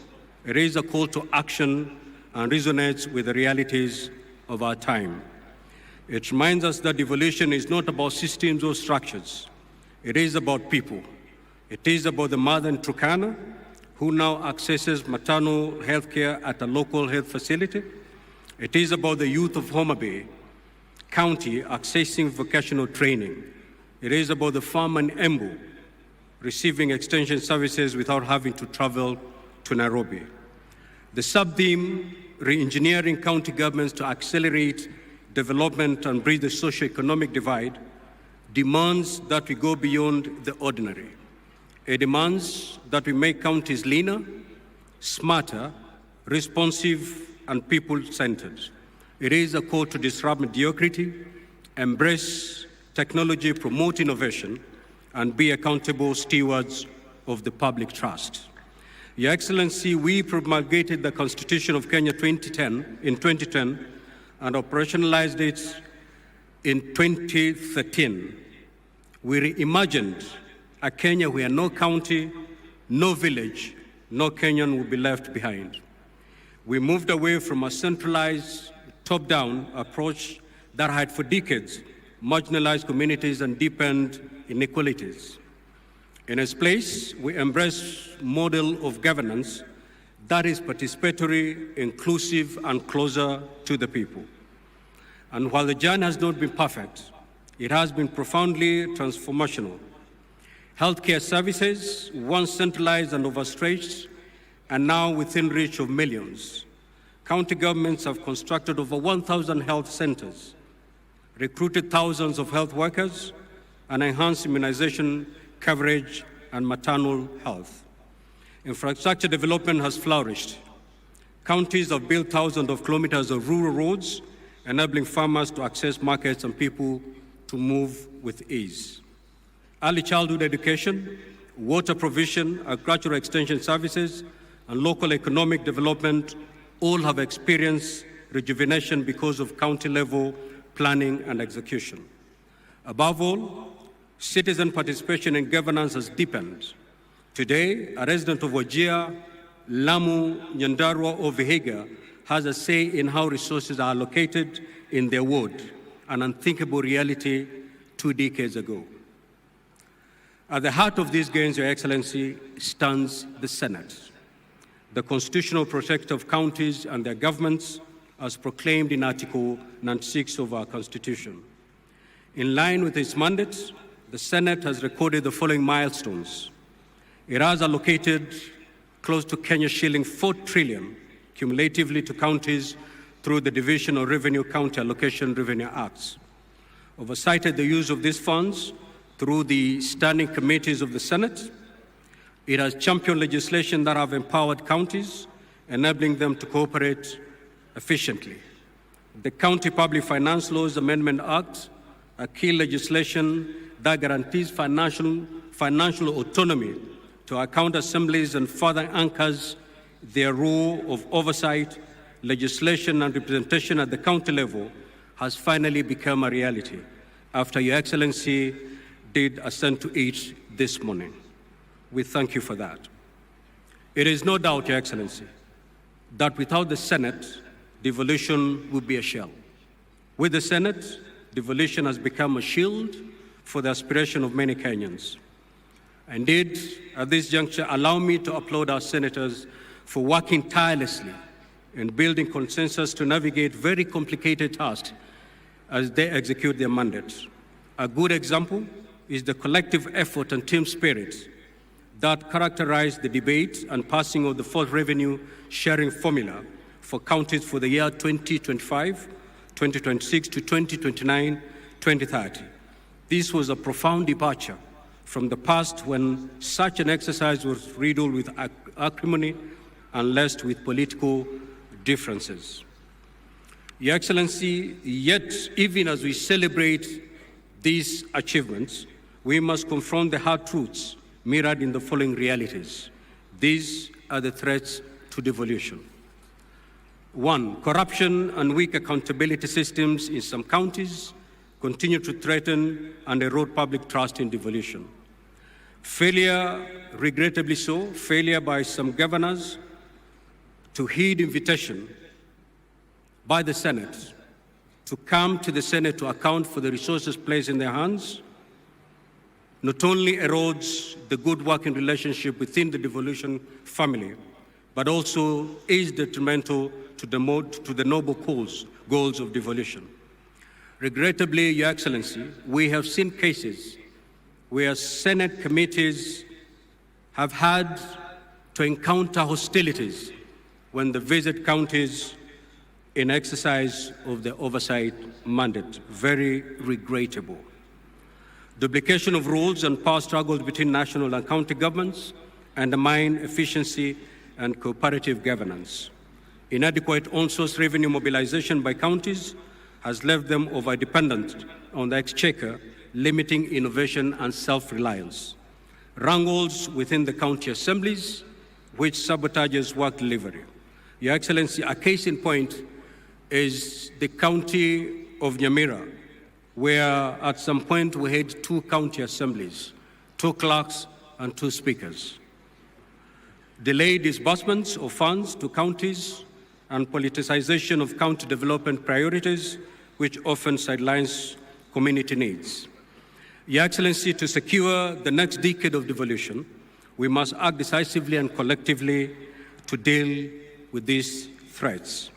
It is a call to action and resonates with the realities of our time. It reminds us that devolution is not about systems or structures. It is about people. It is about the mother in Turkana who now accesses maternal health care at a local health facility. It is about the youth of Homa Bay County accessing vocational training. It is about the farmer in Embu receiving extension services without having to travel to Nairobi. The sub-theme, re-engineering county governments to accelerate development and bridge the socio-economic divide, demands that we go beyond the ordinary. It demands that we make counties leaner, smarter, responsive, and people-centered. It is a call to disrupt mediocrity, embrace technology, promote innovation, and be accountable stewards of the public trust. Your Excellency, we promulgated the Constitution of Kenya in 2010 and operationalized it in 2013. We reimagined a Kenya where no county, no village, no Kenyan will be left behind. We moved away from a centralized, top-down approach that had for decades marginalized communities and deepened inequalities. In its place, we embrace a model of governance that is participatory, inclusive, and closer to the people. And while the journey has not been perfect, it has been profoundly transformational. Healthcare services, once centralized and overstretched, are now within reach of millions. County governments have constructed over 1,000 health centers, recruited thousands of health workers, and enhanced immunization coverage and maternal health. Infrastructure development has flourished. Counties have built thousands of kilometers of rural roads, enabling farmers to access markets and people to move with ease. Early childhood education, water provision, agricultural extension services, and local economic development all have experienced rejuvenation because of county-level planning and execution. Above all, citizen participation in governance has deepened. Today, a resident of Wajir, Lamu, Nyandarua, or Vihiga has a say in how resources are allocated in their ward, an unthinkable reality 2 decades ago. At the heart of these gains, Your Excellency, stands the Senate, the constitutional protector of counties and their governments, as proclaimed in Article 96 of our Constitution. In line with its mandate, the Senate has recorded the following milestones. It has allocated close to Kenya shilling 4 trillion cumulatively to counties through the Division of Revenue County Allocation Revenue Acts. Oversighted the use of these funds through the standing committees of the Senate. It has championed legislation that have empowered counties, enabling them to cooperate efficiently. The County Public Finance Laws Amendment Act, a key legislation that guarantees financial autonomy to our county assemblies and further anchors their role of oversight, legislation, and representation at the county level, has finally become a reality after Your Excellency did assent to it this morning. We thank you for that. It is no doubt, Your Excellency, that without the Senate, devolution would be a shell. With the Senate, devolution has become a shield for the aspiration of many Kenyans. Indeed, at this juncture, allow me to applaud our senators for working tirelessly and building consensus to navigate very complicated tasks as they execute their mandates. A good example is the collective effort and team spirit that characterized the debate and passing of the fourth revenue sharing formula for counties for the year 2025, 2026 to 2029, 2030. This was a profound departure from the past when such an exercise was riddled with acrimony and laced with political differences. Your Excellency, yet even as we celebrate these achievements, we must confront the hard truths mirrored in the following realities. These are the threats to devolution. 1, corruption and weak accountability systems in some counties continue to threaten and erode public trust in devolution. Failure, regrettably so, failure by some governors to heed invitation by the Senate to come to the Senate to account for the resources placed in their hands not only erodes the good working relationship within the devolution family, but also is detrimental to the noble goals of devolution. Regrettably, Your Excellency, we have seen cases where Senate committees have had to encounter hostilities when they visit counties in exercise of the oversight mandate. Very regrettable. Duplication of rules and power struggles between national and county governments undermine efficiency and cooperative governance. Inadequate on-source revenue mobilization by counties has left them over-dependent on the exchequer, limiting innovation and self-reliance. Wrangles within the county assemblies, which sabotages work delivery. Your Excellency, a case in point is the county of Nyamira, where at some point we had 2 county assemblies, 2 clerks and 2 speakers. Delayed disbursements of funds to counties and politicization of county development priorities, which often sidelines community needs. Your Excellency, to secure the next decade of devolution, we must act decisively and collectively to deal with these threats.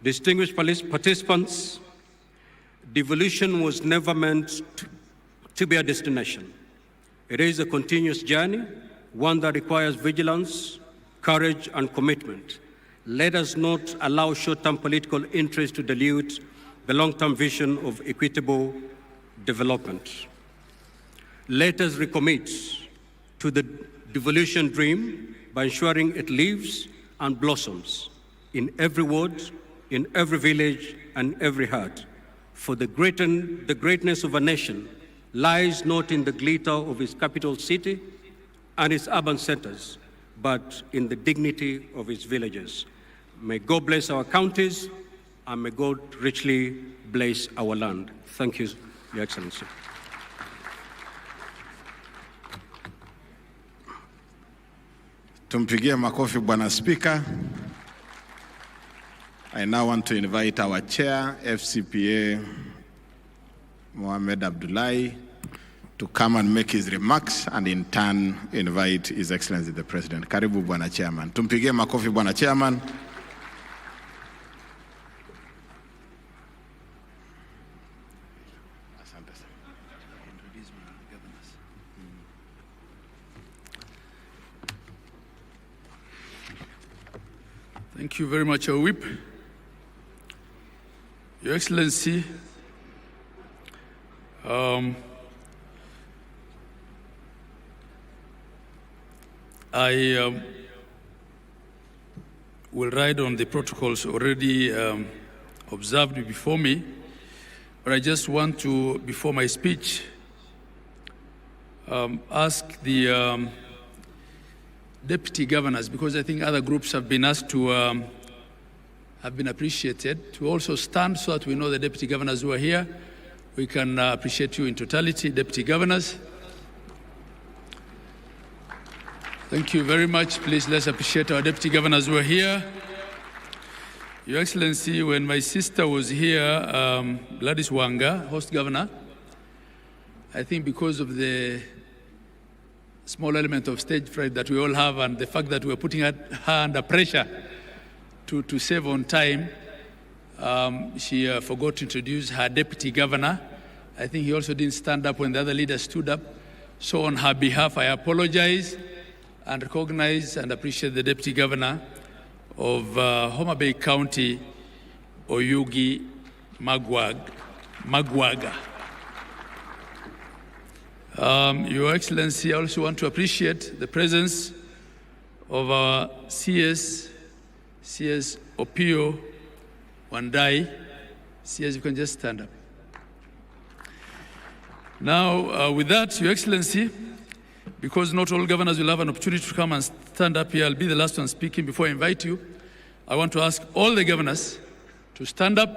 Distinguished participants, devolution was never meant to be a destination. It is a continuous journey, one that requires vigilance, courage, and commitment. Let us not allow short-term political interest to dilute the long-term vision of equitable development. Let us recommit to the devolution dream by ensuring it lives and blossoms in every ward, in every village, and every heart, For the greatness of a nation lies not in the glitter of its capital city and its urban centers, but in the dignity of its villages. May God bless our counties, and may God richly bless our land. Thank you, Your Excellency. Tumpigie makofi Bwana Speaker. I now want to invite our chair, FCPA Mohamed Abdullahi, to come and make his remarks, and in turn invite His Excellency the President. Karibu Bwana Chairman. Tumpigie makofi Bwana Chairman. Thank you very much, Your Whip. Your Excellency, I will ride on the protocols already observed before me, but I just want to, before my speech, ask the deputy governors, because I think other groups have been asked to, have been appreciated, to also stand so that we know the deputy governors who are here. We can appreciate you in totality, deputy governors. Thank you very much. Please, let's appreciate our deputy governors who are here. Your Excellency, when my sister was here, Gladys Wanga, host governor, I think because of the small element of stage fright that we all have and the fact that we're putting her under pressure to save on time, she forgot to introduce her deputy governor. I think he also didn't stand up when the other leaders stood up. So on her behalf, I apologize and recognize and appreciate the deputy governor of Homa Bay County, Oyugi Magwaga. Your Excellency, I also want to appreciate the presence of our CS Opio Wandai. CS, you can just stand up. Now, with that, Your Excellency, because not all governors will have an opportunity to come and stand up here, I'll be the last one speaking before I invite you. I want to ask all the governors to stand up.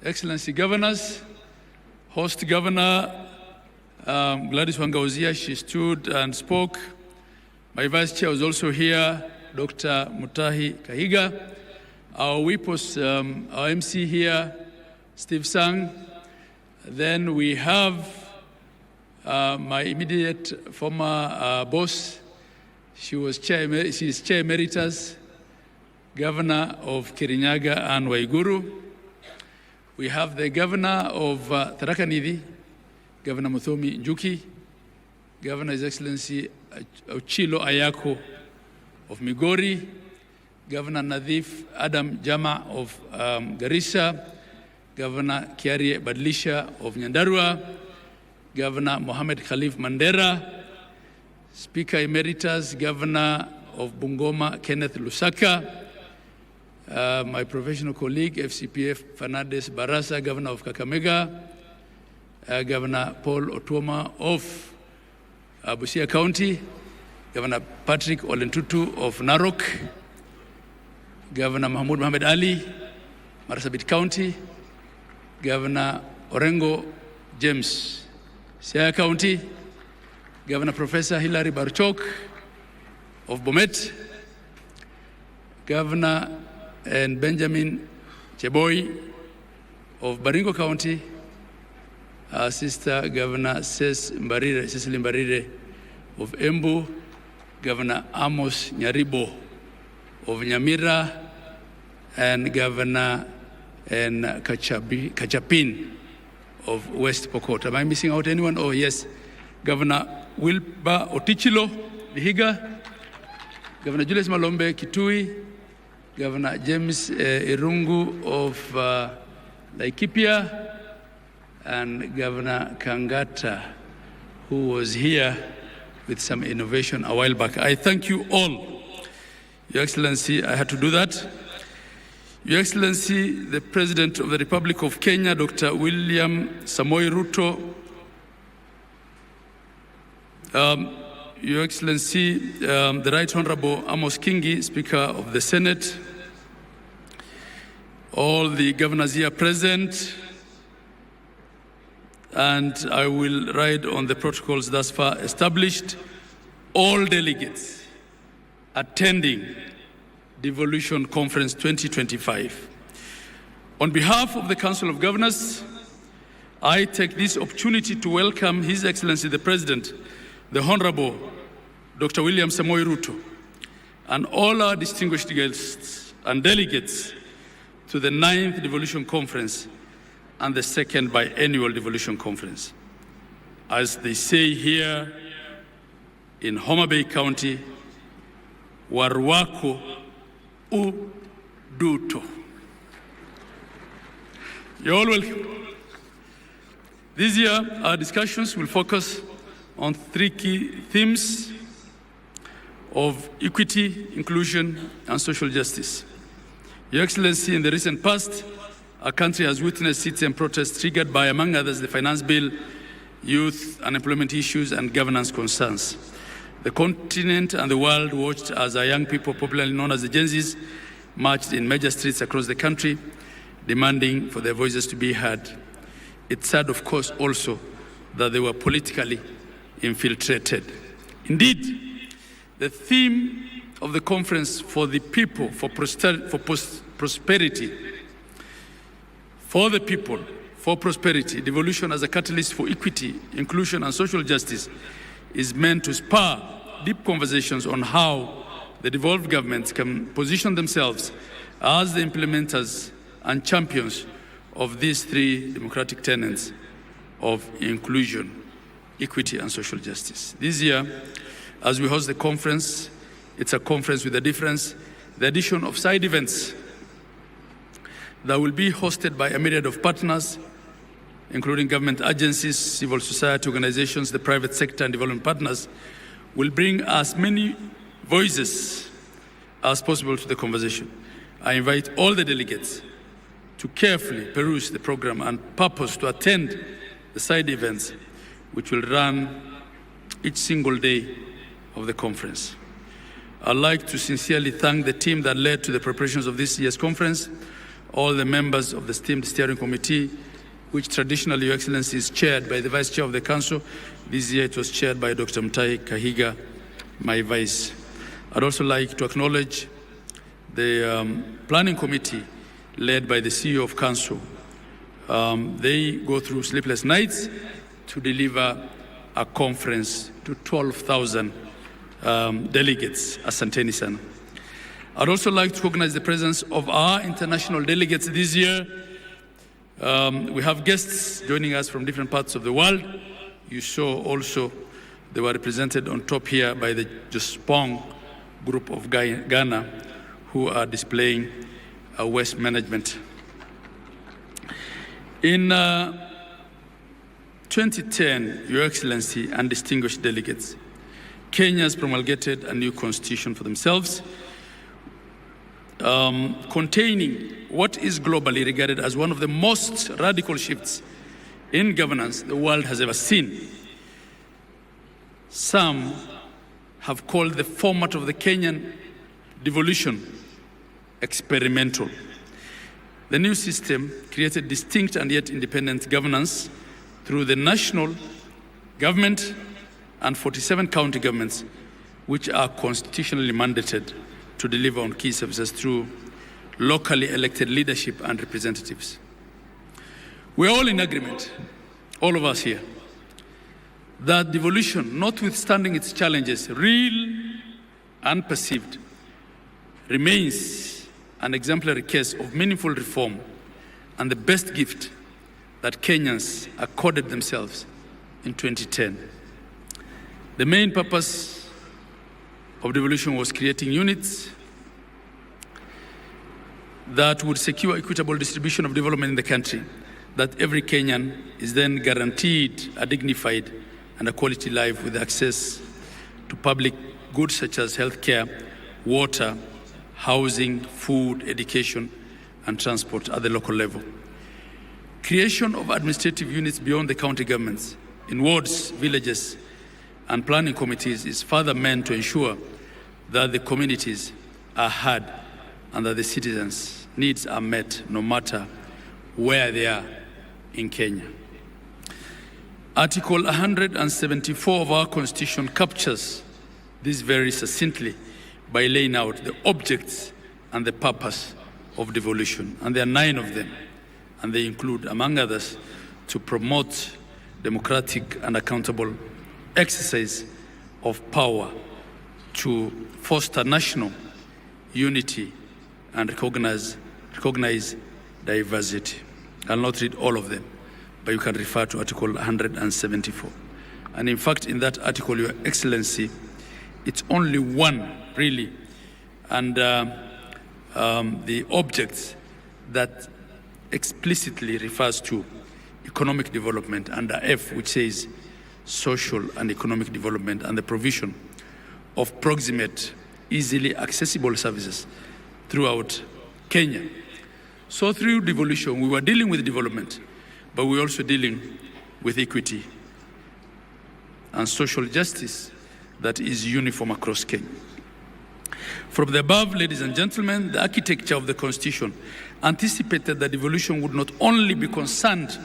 Excellency governors, host governor, Gladys Wanga was here, she stood and spoke. My vice chair was also here, Dr. Mutahi Kahiga. Our whip was our MC here, Steve Sang. Then we have my immediate former boss. She's Chair Emeritus, Governor of Kirinyaga and Waiguru. We have the Governor of Tharaka Nithi, Governor Muthomi Njuki, Governor His Excellency Ochilo Ayako of Migori, Governor Nadhif Adam Jama of Garissa, Governor Kiari Badlisha of Nyandarua, Governor Mohamed Khalif Mandera, Speaker Emeritus, Governor of Bungoma Kenneth Lusaka, my professional colleague, FCPF Fernandez Barasa, Governor of Kakamega, Governor Paul Otuoma of Busia County, Governor Patrick Olentutu of Narok, Governor Mahmoud Mohamed Ali, Marsabit County, Governor Orengo James, Siaya County, Governor Professor Hilary Barchok of Bomet, Governor and Benjamin Cheboy of Baringo County, our sister Governor Cecily Mbarire of Embu, Governor Amos Nyaribo of Nyamira, and Governor Kachapin of West Pokot. Am I missing out anyone? Oh yes, Governor Wilba Otichilo, Vihiga, Governor Julius Malombe, Kitui, Governor James Irungu of Laikipia, and Governor Kangata, who was here with some innovation a while back. I thank you all. Your Excellency, I had to do that. Your Excellency, the President of the Republic of Kenya, Dr. William Samoei Ruto, Your Excellency, the Right Honorable Amos Kingi, Speaker of the Senate, all the governors here present, and I will ride on the protocols thus far established, all delegates attending Devolution Conference 2025. On behalf of the Council of Governors, I take this opportunity to welcome His Excellency the President, the Honorable Dr. William Samoei Ruto, and all our distinguished guests and delegates to the 9th Devolution Conference and the 2nd Biennial Devolution Conference. As they say here in Homa Bay County, Warwako Uduto. You're all welcome. This year, our discussions will focus on 3 key themes of equity, inclusion, and social justice. Your Excellency, in the recent past, our country has witnessed citizen protests triggered by, among others, the finance bill, youth unemployment issues, and governance concerns. The continent and the world watched as our young people, popularly known as the Gen Zs, marched in major streets across the country, demanding for their voices to be heard. It's sad, of course, also that they were politically infiltrated. Indeed, the theme of the conference, for the people, for prosperity, for the people, for prosperity, devolution as a catalyst for equity, inclusion, and social justice, is meant to spur deep conversations on how the devolved governments can position themselves as the implementers and champions of these 3 democratic tenets of inclusion, equity, and social justice. This year, as we host the conference, it's a conference with a difference, the addition of side events that will be hosted by a myriad of partners, including government agencies, civil society organizations, the private sector, and development partners, will bring as many voices as possible to the conversation. I invite all the delegates to carefully peruse the program and purpose to attend the side events, which will run each single day of the conference. I'd like to sincerely thank the team that led to the preparations of this year's conference, all the members of the esteemed steering committee, which traditionally, Your Excellency, is chaired by the Vice Chair of the Council. This year it was chaired by Dr. Mutahi Kahiga, my Vice. I'd also like to acknowledge the Planning Committee led by the CEO of Council. They go through sleepless nights to deliver a conference to 12,000 delegates. Asanteni sana. I'd also like to recognize the presence of our international delegates this year. We have guests joining us from different parts of the world. You saw also they were represented on top here by the Jospong Group of Ghana, who are displaying waste management. In 2010, Your Excellency and distinguished delegates, Kenya has promulgated a new constitution for themselves, containing what is globally regarded as one of the most radical shifts in governance the world has ever seen. Some have called the format of the Kenyan devolution experimental. The new system created distinct and yet independent governance through the national government and 47 county governments, which are constitutionally mandated to deliver on key services through locally elected leadership and representatives. We're all in agreement, all of us here, that devolution, notwithstanding its challenges, real and perceived, remains an exemplary case of meaningful reform and the best gift that Kenyans accorded themselves in 2010. The main purpose of devolution was creating units that would secure equitable distribution of development in the country, that every Kenyan is then guaranteed a dignified and a quality life with access to public goods such as healthcare, water, housing, food, education, and transport at the local level. Creation of administrative units beyond the county governments in wards, villages, and planning committees is further meant to ensure that the communities are heard and that the citizens' needs are met no matter where they are in Kenya. Article 174 of our Constitution captures this very succinctly by laying out the objects and the purpose of devolution. And there are 9 of them, and they include, among others, to promote democratic and accountable exercise of power, to foster national unity and recognize diversity. I'll not read all of them, but you can refer to Article 174. And in fact, in that article, Your Excellency, it's only one, really, and the objects that explicitly refers to economic development under F, which says social and economic development and the provision of proximate, easily accessible services throughout Kenya. So through devolution, we were dealing with development, but we're also dealing with equity and social justice that is uniform across Kenya. From the above, ladies and gentlemen, the architecture of the Constitution anticipated that devolution would not only be concerned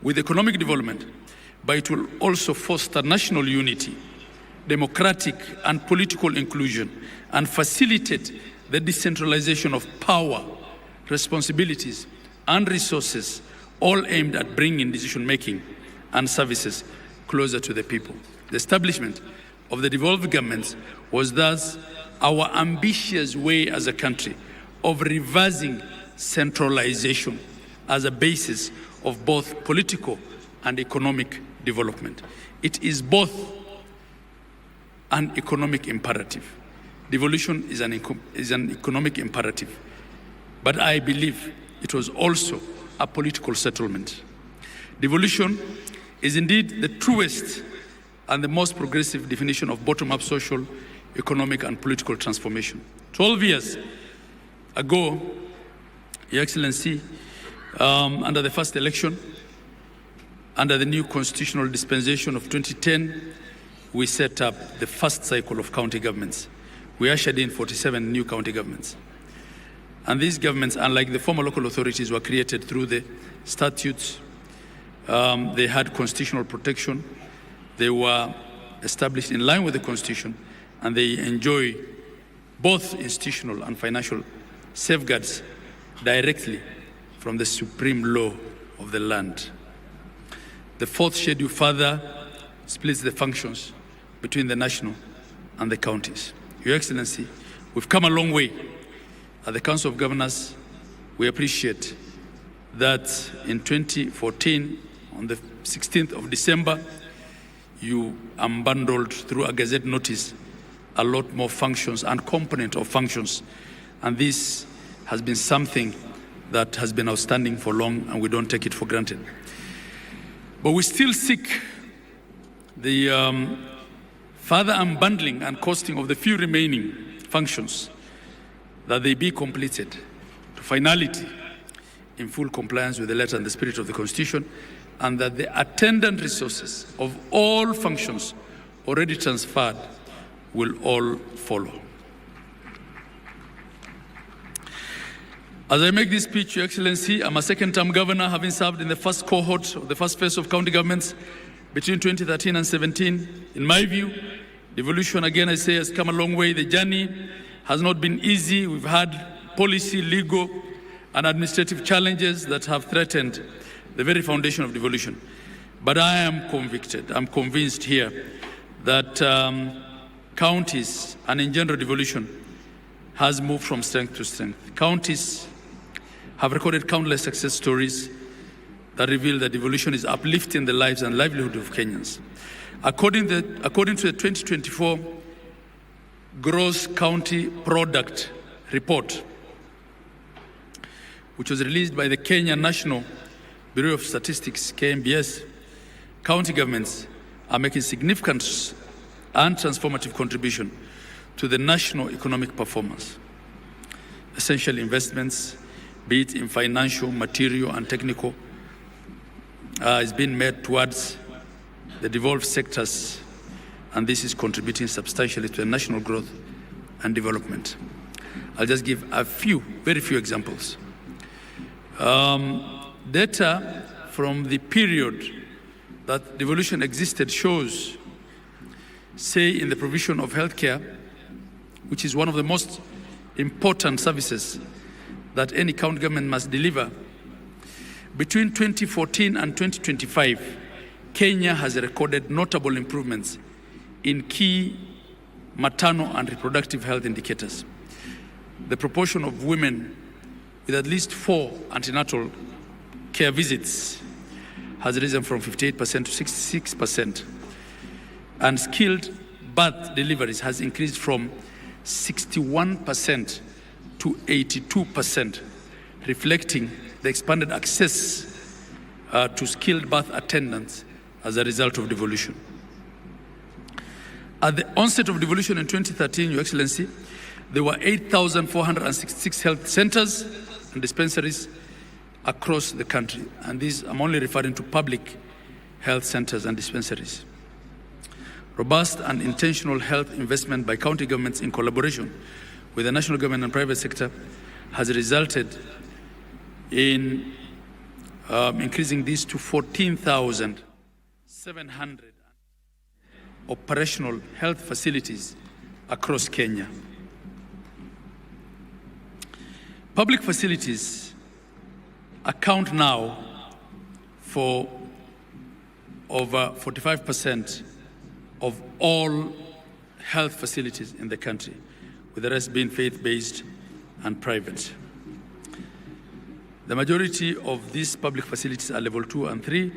with economic development, but it will also foster national unity, democratic and political inclusion, and facilitate the decentralization of power, responsibilities, and resources, all aimed at bringing decision-making and services closer to the people. The establishment of the devolved governments was thus our ambitious way as a country of reversing centralization as a basis of both political and economic development. It is both an economic imperative. Devolution is an economic imperative, but I believe it was also a political settlement. Devolution is indeed the truest and the most progressive definition of bottom-up social, economic, and political transformation. 12 years ago, Your Excellency, under the first election, under the new constitutional dispensation of 2010, we set up the first cycle of county governments. We ushered in 47 new county governments. And these governments, unlike the former local authorities, were created through the statutes. They had constitutional protection. They were established in line with the Constitution, and they enjoy both institutional and financial safeguards directly from the supreme law of the land. The fourth schedule further splits the functions between the national and the counties. Your Excellency, we've come a long way. At the Council of Governors, we appreciate that in 2014, on the 16th of December, you unbundled through a Gazette notice a lot more functions and component of functions. And this has been something that has been outstanding for long, and we don't take it for granted. But we still seek the further unbundling and costing of the few remaining functions, that they be completed to finality in full compliance with the letter and the spirit of the Constitution, and that the attendant resources of all functions already transferred will all follow. As I make this speech, Your Excellency, I'm a second-term governor, having served in the first cohort of the first phase of county governments between 2013 and 17. In my view, devolution, again I say, has come a long way. The journey has not been easy. We've had policy, legal, and administrative challenges that have threatened the very foundation of devolution. But I am convicted, I'm convinced here that counties and in general devolution has moved from strength to strength. Counties have recorded countless success stories that reveal that devolution is uplifting the lives and livelihood of Kenyans. According to the 2024 Gross County Product Report, which was released by the Kenya National Bureau of Statistics, KMBS, county governments are making significant and transformative contribution to the national economic performance. Essential investments be it in financial, material, and technical, is being made towards the devolved sectors, and this is contributing substantially to the national growth and development. I'll just give a few, very few examples. Data from the period that devolution existed shows, say, in the provision of healthcare, which is one of the most important services that any county government must deliver, between 2014 and 2025, Kenya has recorded notable improvements in key maternal and reproductive health indicators. The proportion of women with at least 4 antenatal care visits has risen from 58% to 66%, and skilled birth deliveries has increased from 61% to 82%, reflecting the expanded access to skilled birth attendants as a result of devolution. At the onset of devolution in 2013, Your Excellency, there were 8,466 health centers and dispensaries across the country. And these, I'm only referring to public health centers and dispensaries. Robust and intentional health investment by county governments in collaboration with the national government and private sector has resulted in increasing these to 14,700 operational health facilities across Kenya. Public facilities account now for over 45% of all health facilities in the country, with the rest being faith-based and private. The majority of these public facilities are level 2 and 3,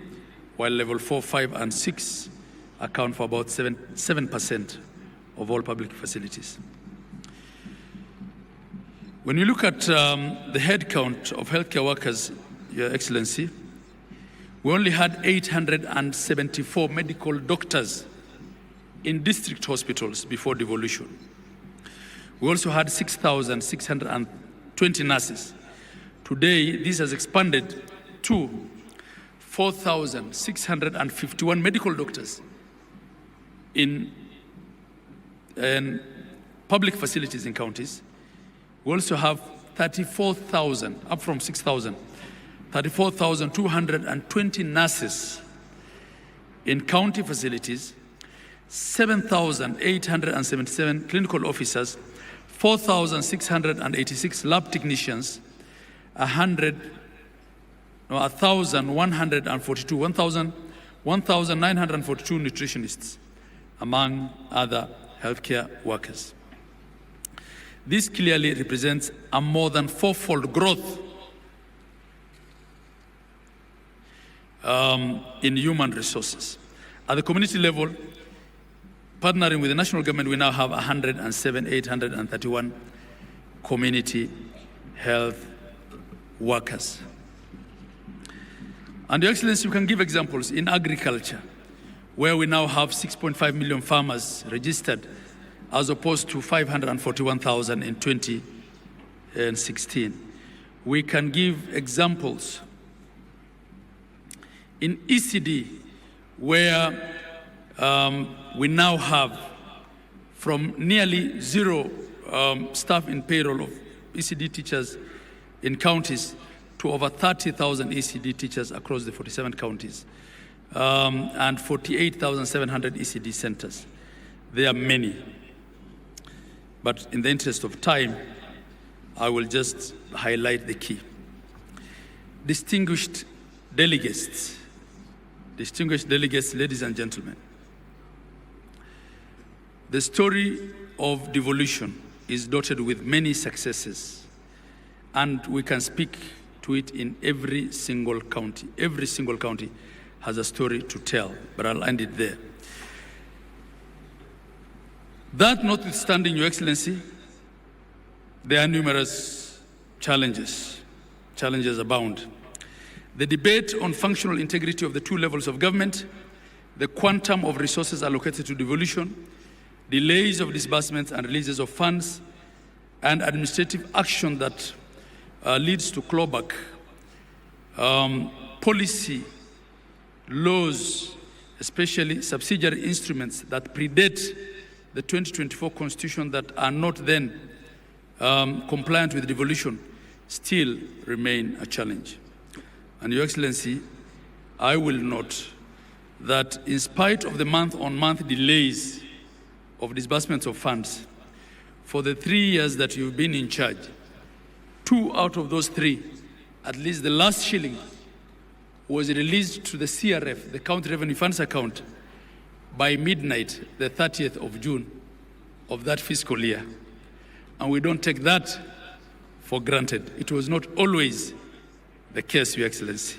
while level 4, 5, and 6 account for about 7% of all public facilities. When you look at the head count of healthcare workers, Your Excellency, we only had 874 medical doctors in district hospitals before devolution. We also had 6,620 nurses. Today, this has expanded to 4,651 medical doctors in public facilities in counties. We also have 34,000, up from 6,000, 34,220 nurses in county facilities, 7,877 clinical officers, 4,686 lab technicians, 1,942 nutritionists, among other healthcare workers. This clearly represents a more than fourfold growth in human resources. At the community level, partnering with the national government, we now have 107,831 community health workers. And Your Excellency, you can give examples in agriculture, where we now have 6.5 million farmers registered, as opposed to 541,000 in 2016. We can give examples in ECD, where we now have from nearly zero staff in payroll of ECD teachers in counties to over 30,000 ECD teachers across the 47 counties, and 48,700 ECD centers. There are many. But in the interest of time, I will just highlight the key. Distinguished delegates, ladies and gentlemen, the story of devolution is dotted with many successes, and we can speak to it in every single county. Every single county has a story to tell, but I'll end it there. That notwithstanding, Your Excellency, there are numerous challenges. Challenges abound. The debate on functional integrity of the two levels of government, the quantum of resources allocated to devolution, delays of disbursements and releases of funds, and administrative action that leads to clawback. Policy, laws, especially subsidiary instruments that predate the 2024 Constitution that are not then compliant with devolution still remain a challenge. And Your Excellency, I will note that in spite of the month-on-month delays of disbursements of funds, for the 3 years that you've been in charge, 2 out of those 3, at least the last shilling, was released to the CRF, the County Revenue Funds account, by midnight, the 30th of June of that fiscal year. And we don't take that for granted. It was not always the case, Your Excellency.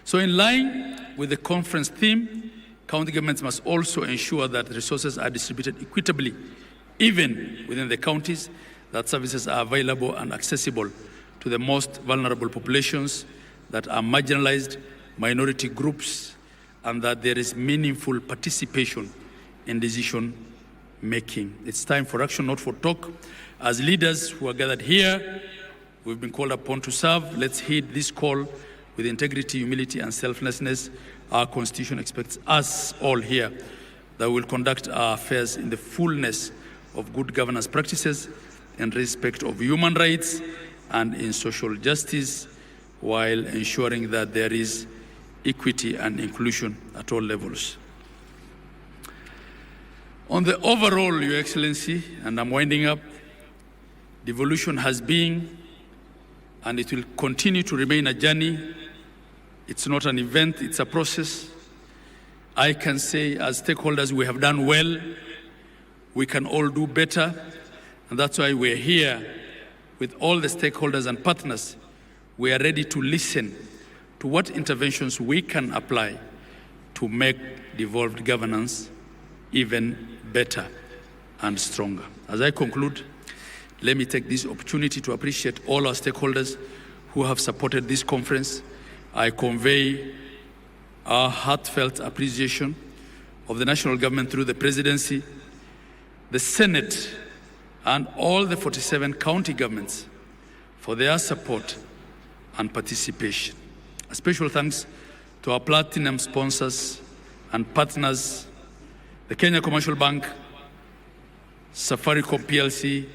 So in line with the conference theme, county governments must also ensure that resources are distributed equitably, even within the counties, that services are available and accessible to the most vulnerable populations that are marginalized, minority groups, and that there is meaningful participation in decision making. It's time for action, not for talk. As leaders who are gathered here, we've been called upon to serve. Let's heed this call with integrity, humility, and selflessness. Our Constitution expects us all here that we'll conduct our affairs in the fullness of good governance practices, in respect of human rights, and in social justice, while ensuring that there is equity and inclusion at all levels. On the overall, Your Excellency, and I'm winding up, devolution has been and it will continue to remain a journey. It's not an event, it's a process. I can say as stakeholders we have done well, we can all do better, and that's why we're here with all the stakeholders and partners. We are ready to listen to what interventions we can apply to make devolved governance even better and stronger. As I conclude, let me take this opportunity to appreciate all our stakeholders who have supported this conference. I convey our heartfelt appreciation of the national government through the presidency, the Senate, and all the 47 county governments for their support and participation. A special thanks to our platinum sponsors and partners, the Kenya Commercial Bank, Safaricom PLC,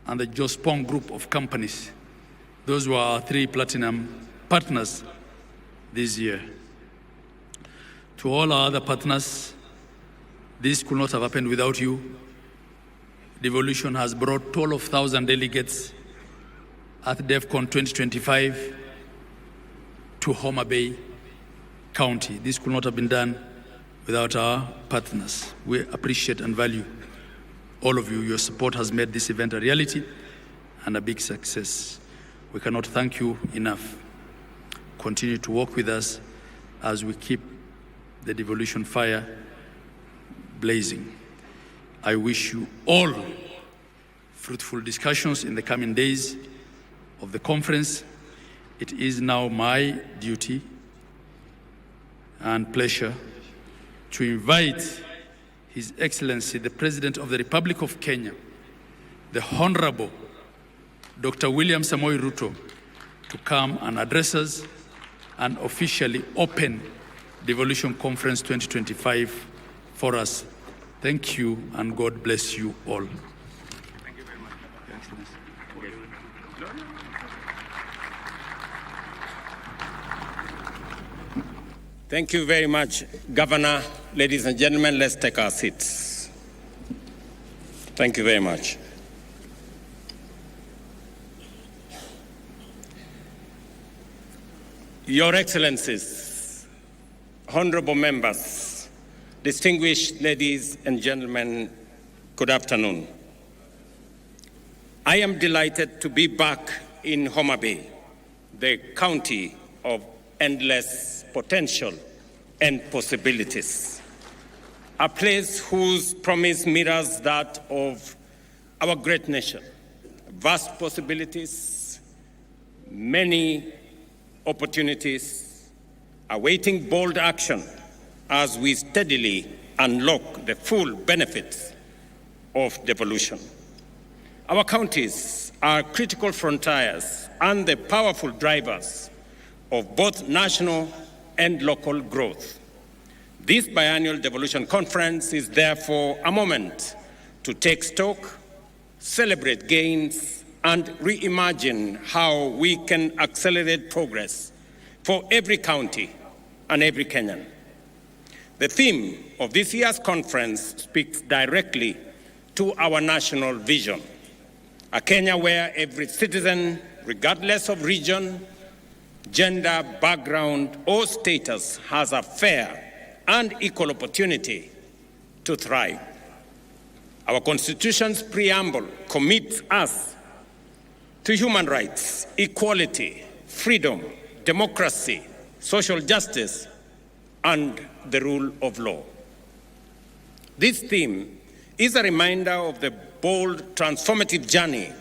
and the Jospong Group of companies. Those were our 3 platinum partners this year. To all our other partners, this could not have happened without you. Devolution has brought 12,000 delegates at DEFCON 2025 to Homa Bay County. This could not have been done without our partners. We appreciate and value all of you. Your support has made this event a reality and a big success. We cannot thank you enough. Continue to work with us as we keep the devolution fire blazing. I wish you all fruitful discussions in the coming days of the conference. It is now my duty and pleasure to invite His Excellency, the President of the Republic of Kenya, the Honorable Dr. William Samoei Ruto, to come and address us and officially open Devolution Conference 2025 for us. Thank you, and God bless you all. Thank you very much, Your Excellency. Thank you very much, Governor. Ladies and gentlemen, let's take our seats. Thank you very much. Your Excellencies, honorable members, distinguished ladies and gentlemen, good afternoon. I am delighted to be back in Homa Bay, the county of endless potential and possibilities, a place whose promise mirrors that of our great nation. Vast possibilities, many opportunities, awaiting bold action as we steadily unlock the full benefits of devolution. Our counties are critical frontiers and the powerful drivers of both national and local growth. This biannual devolution conference is therefore a moment to take stock, celebrate gains, and reimagine how we can accelerate progress for every county and every Kenyan. The theme of this year's conference speaks directly to our national vision, a Kenya where every citizen, regardless of region, gender, background, or status, has a fair and equal opportunity to thrive. Our Constitution's preamble commits us to human rights, equality, freedom, democracy, social justice, and the rule of law. This theme is a reminder of the bold, transformative journey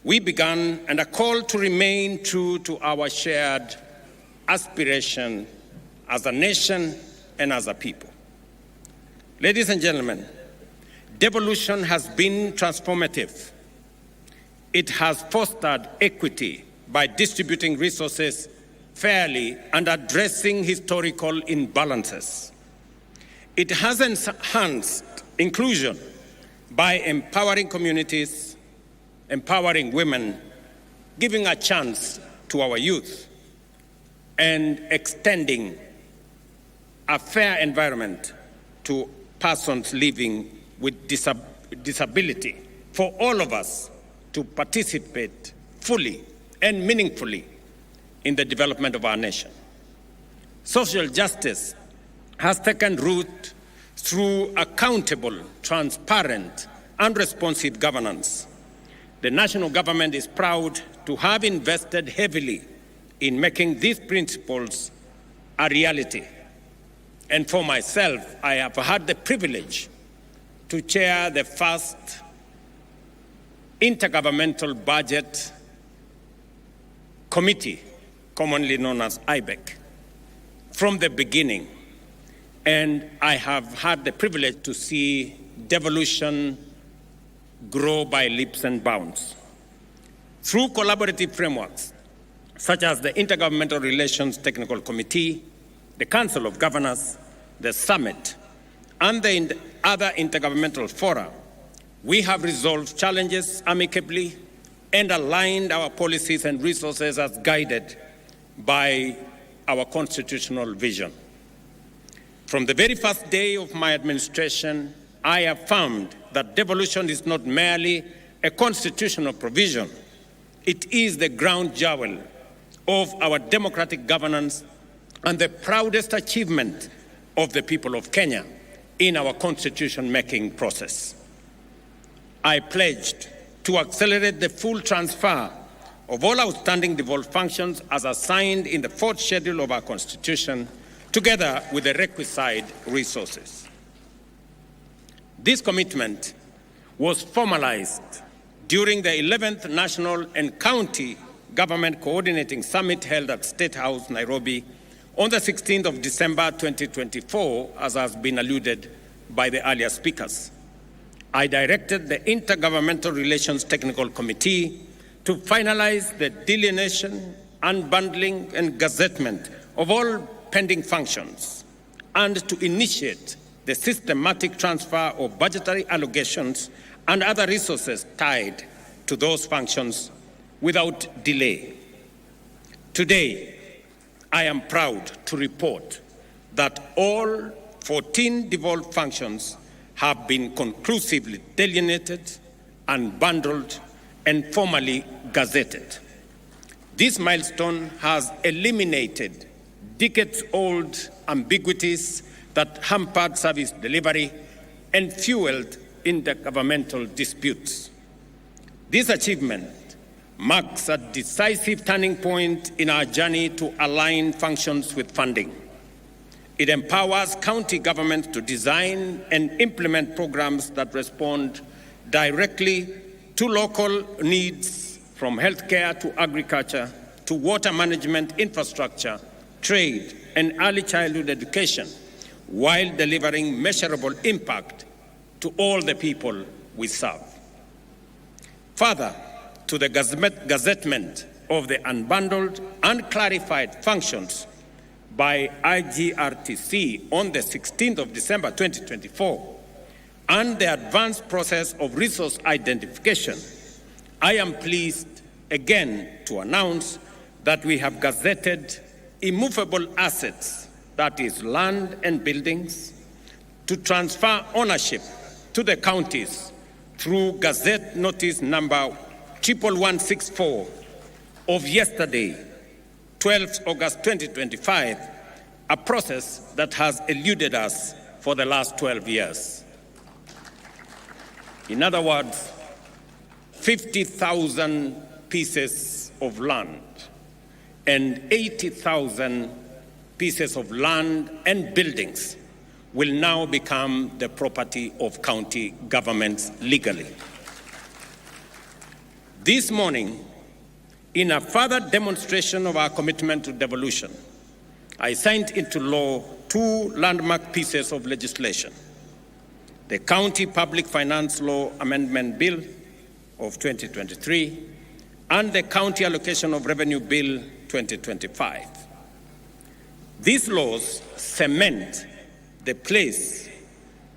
we began and a call to remain true to our shared aspiration as a nation and as a people. Ladies and gentlemen, devolution has been transformative. It has fostered equity by distributing resources fairly and addressing historical imbalances. It has enhanced inclusion by empowering communities, empowering women, giving a chance to our youth, and extending a fair environment to persons living with disability for all of us to participate fully and meaningfully in the development of our nation. Social justice has taken root through accountable, transparent, and responsive governance. The national government is proud to have invested heavily in making these principles a reality. And for myself, I have had the privilege to chair the first intergovernmental budget committee, commonly known as IBEC, from the beginning. And I have had the privilege to see devolution grow by leaps and bounds. Through collaborative frameworks, such as the Intergovernmental Relations Technical Committee, the Council of Governors, the Summit, and the other intergovernmental fora, we have resolved challenges amicably and aligned our policies and resources as guided by our constitutional vision. From the very first day of my administration, I affirmed that devolution is not merely a constitutional provision, it is the ground jewel of our democratic governance and the proudest achievement of the people of Kenya in our constitution-making process. I pledged to accelerate the full transfer of all outstanding devolved functions as assigned in the fourth schedule of our Constitution, together with the requisite resources. This commitment was formalized during the 11th National and County Government Coordinating Summit held at State House, Nairobi, on the 16th of December 2024, as has been alluded by the earlier speakers. I directed the Intergovernmental Relations Technical Committee to finalize the delineation, unbundling, and gazettement of all pending functions, and to initiate the systematic transfer of budgetary allocations and other resources tied to those functions without delay. Today, I am proud to report that all 14 devolved functions have been conclusively delineated, unbundled, and formally gazetted. This milestone has eliminated decades-old ambiguities that hampered service delivery and fueled intergovernmental disputes. This achievement marks a decisive turning point in our journey to align functions with funding. It empowers county governments to design and implement programs that respond directly to local needs, from healthcare to agriculture to water management, infrastructure, trade, and early childhood education, while delivering measurable impact to all the people we serve. Further, to the gazettement of the unbundled and clarified functions by IGRTC on the 16th of December 2024 and the advanced process of resource identification, I am pleased again to announce that we have gazetted immovable assets, that is land and buildings, to transfer ownership to the counties through Gazette Notice number 11164 of yesterday, 12th August 2025, a process that has eluded us for the last 12 years. In other words, 50,000 pieces of land and 80,000 pieces of land and buildings will now become the property of county governments legally. This morning, in a further demonstration of our commitment to devolution, I signed into law two landmark pieces of legislation: the County Public Finance Law Amendment Bill of 2023 and the County Allocation of Revenue Bill 2025. These laws cement the place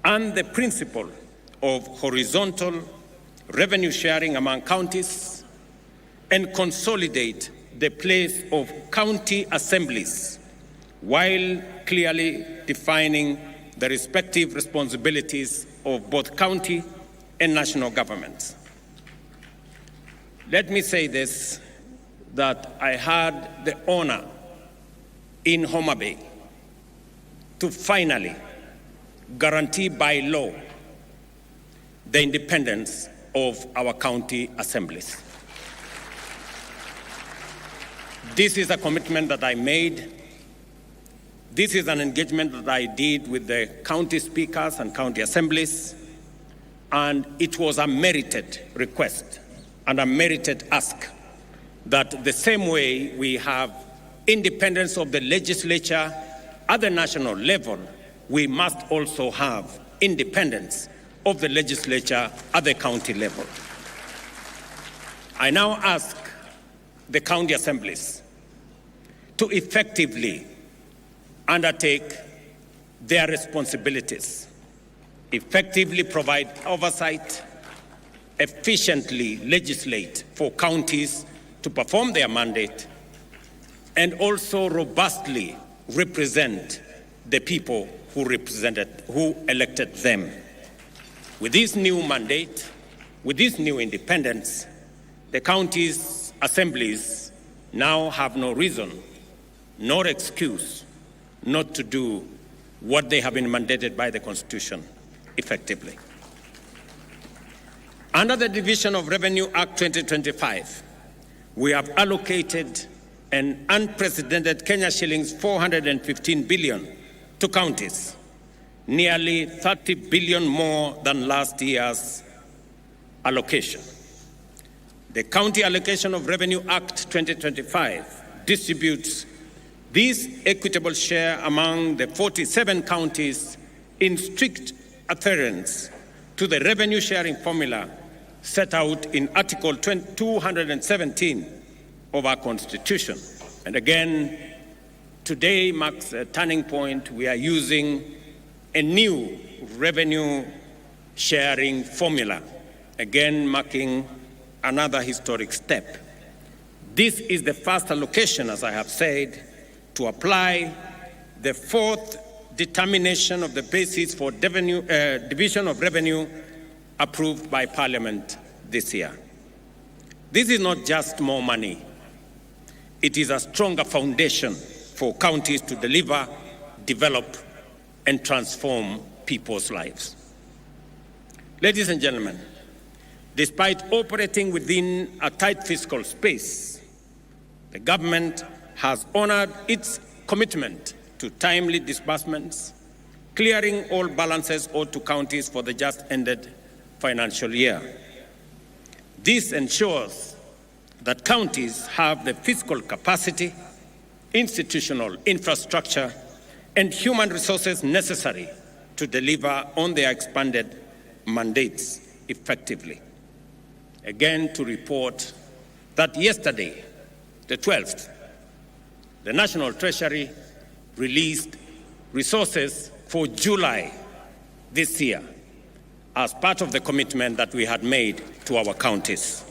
and the principle of horizontal revenue sharing among counties and consolidate the place of county assemblies while clearly defining the respective responsibilities of both county and national governments. Let me say this, that I had the honor in Homa Bay to finally guarantee by law the independence of our county assemblies. This is a commitment that I made. This is an engagement that I did with the county speakers and county assemblies, and it was a merited request and a merited ask that the same way we have independence of the legislature at the national level, we must also have independence of the legislature at the county level. I now ask the county assemblies to effectively undertake their responsibilities, effectively provide oversight, efficiently legislate for counties to perform their mandate, and also robustly represent the people who elected them. With this new mandate, with this new independence, the counties' assemblies now have no reason, nor excuse, not to do what they have been mandated by the Constitution effectively. Under the Division of Revenue Act 2025, we have allocated an unprecedented Kenya shillings 415 billion to counties, nearly 30 billion more than last year's allocation. The County Allocation of Revenue Act 2025 distributes this equitable share among the 47 counties in strict adherence to the revenue sharing formula set out in Article 217 of our Constitution. And again, today marks a turning point. We are using a new revenue sharing formula, again marking another historic step. This is the first allocation, as I have said, to apply the fourth determination of the basis for division of revenue approved by Parliament this year. This is not just more money. It is a stronger foundation for counties to deliver, develop, and transform people's lives. Ladies and gentlemen, despite operating within a tight fiscal space, the government has honored its commitment to timely disbursements, clearing all balances owed to counties for the just ended financial year. This ensures that counties have the fiscal capacity, institutional infrastructure, and human resources necessary to deliver on their expanded mandates effectively. again to report that yesterday, the 12th, the National Treasury released resources for July this year as part of the commitment that we had made to our counties.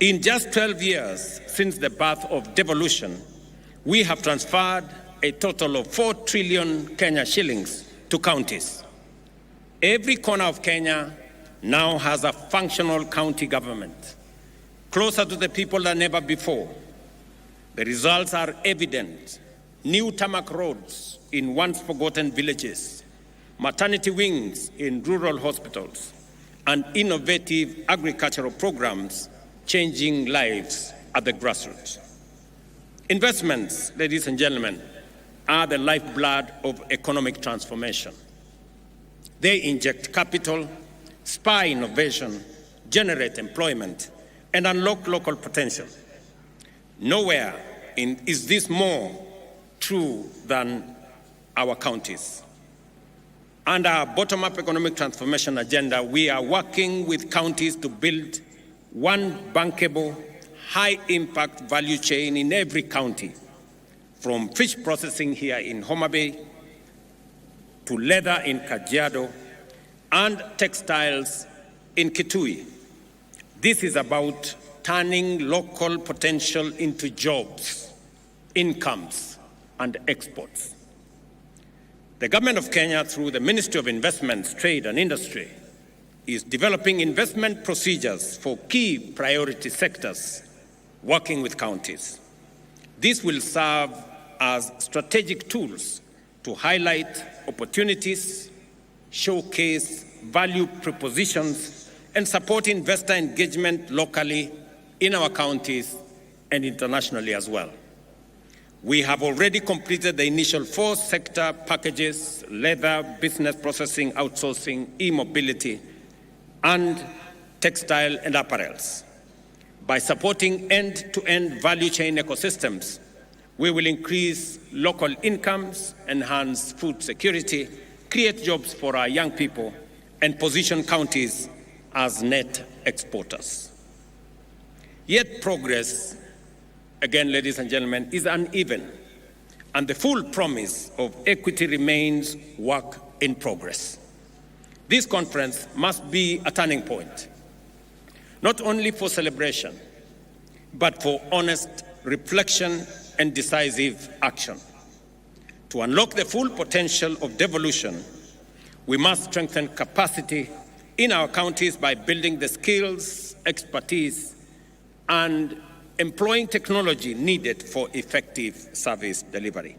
In just 12 years since the birth of devolution, we have transferred a total of 4 trillion Kenya shillings to counties. Every corner of Kenya now has a functional county government, closer to the people than ever before. The results are evident. New tarmac roads in once forgotten villages, maternity wings in rural hospitals, and innovative agricultural programs changing lives at the grassroots. Investments, ladies and gentlemen, are the lifeblood of economic transformation. They inject capital, spur innovation, generate employment, and unlock local potential. Nowhere is this more true than our counties. Under our bottom-up economic transformation agenda, we are working with counties to build one bankable, high-impact value chain in every county, from fish processing here in Homa Bay to leather in Kajiado and textiles in Kitui. This is about turning local potential into jobs, incomes, and exports. The Government of Kenya, through the Ministry of Investments, Trade and Industry, is developing investment procedures for key priority sectors, working with counties. This will serve as strategic tools to highlight opportunities, showcase value propositions, and support investor engagement locally in our counties and internationally as well. We have already completed the initial 4 sector packages: leather, business processing, outsourcing, e-mobility, and textile and apparels. By supporting end-to-end value chain ecosystems, we will increase local incomes, enhance food security, create jobs for our young people, and position counties as net exporters. Yet progress, again, ladies and gentlemen, is uneven, and the full promise of equity remains work in progress. This conference must be a turning point, not only for celebration, but for honest reflection and decisive action. To unlock the full potential of devolution, we must strengthen capacity in our counties by building the skills, expertise, and employing technology needed for effective service delivery.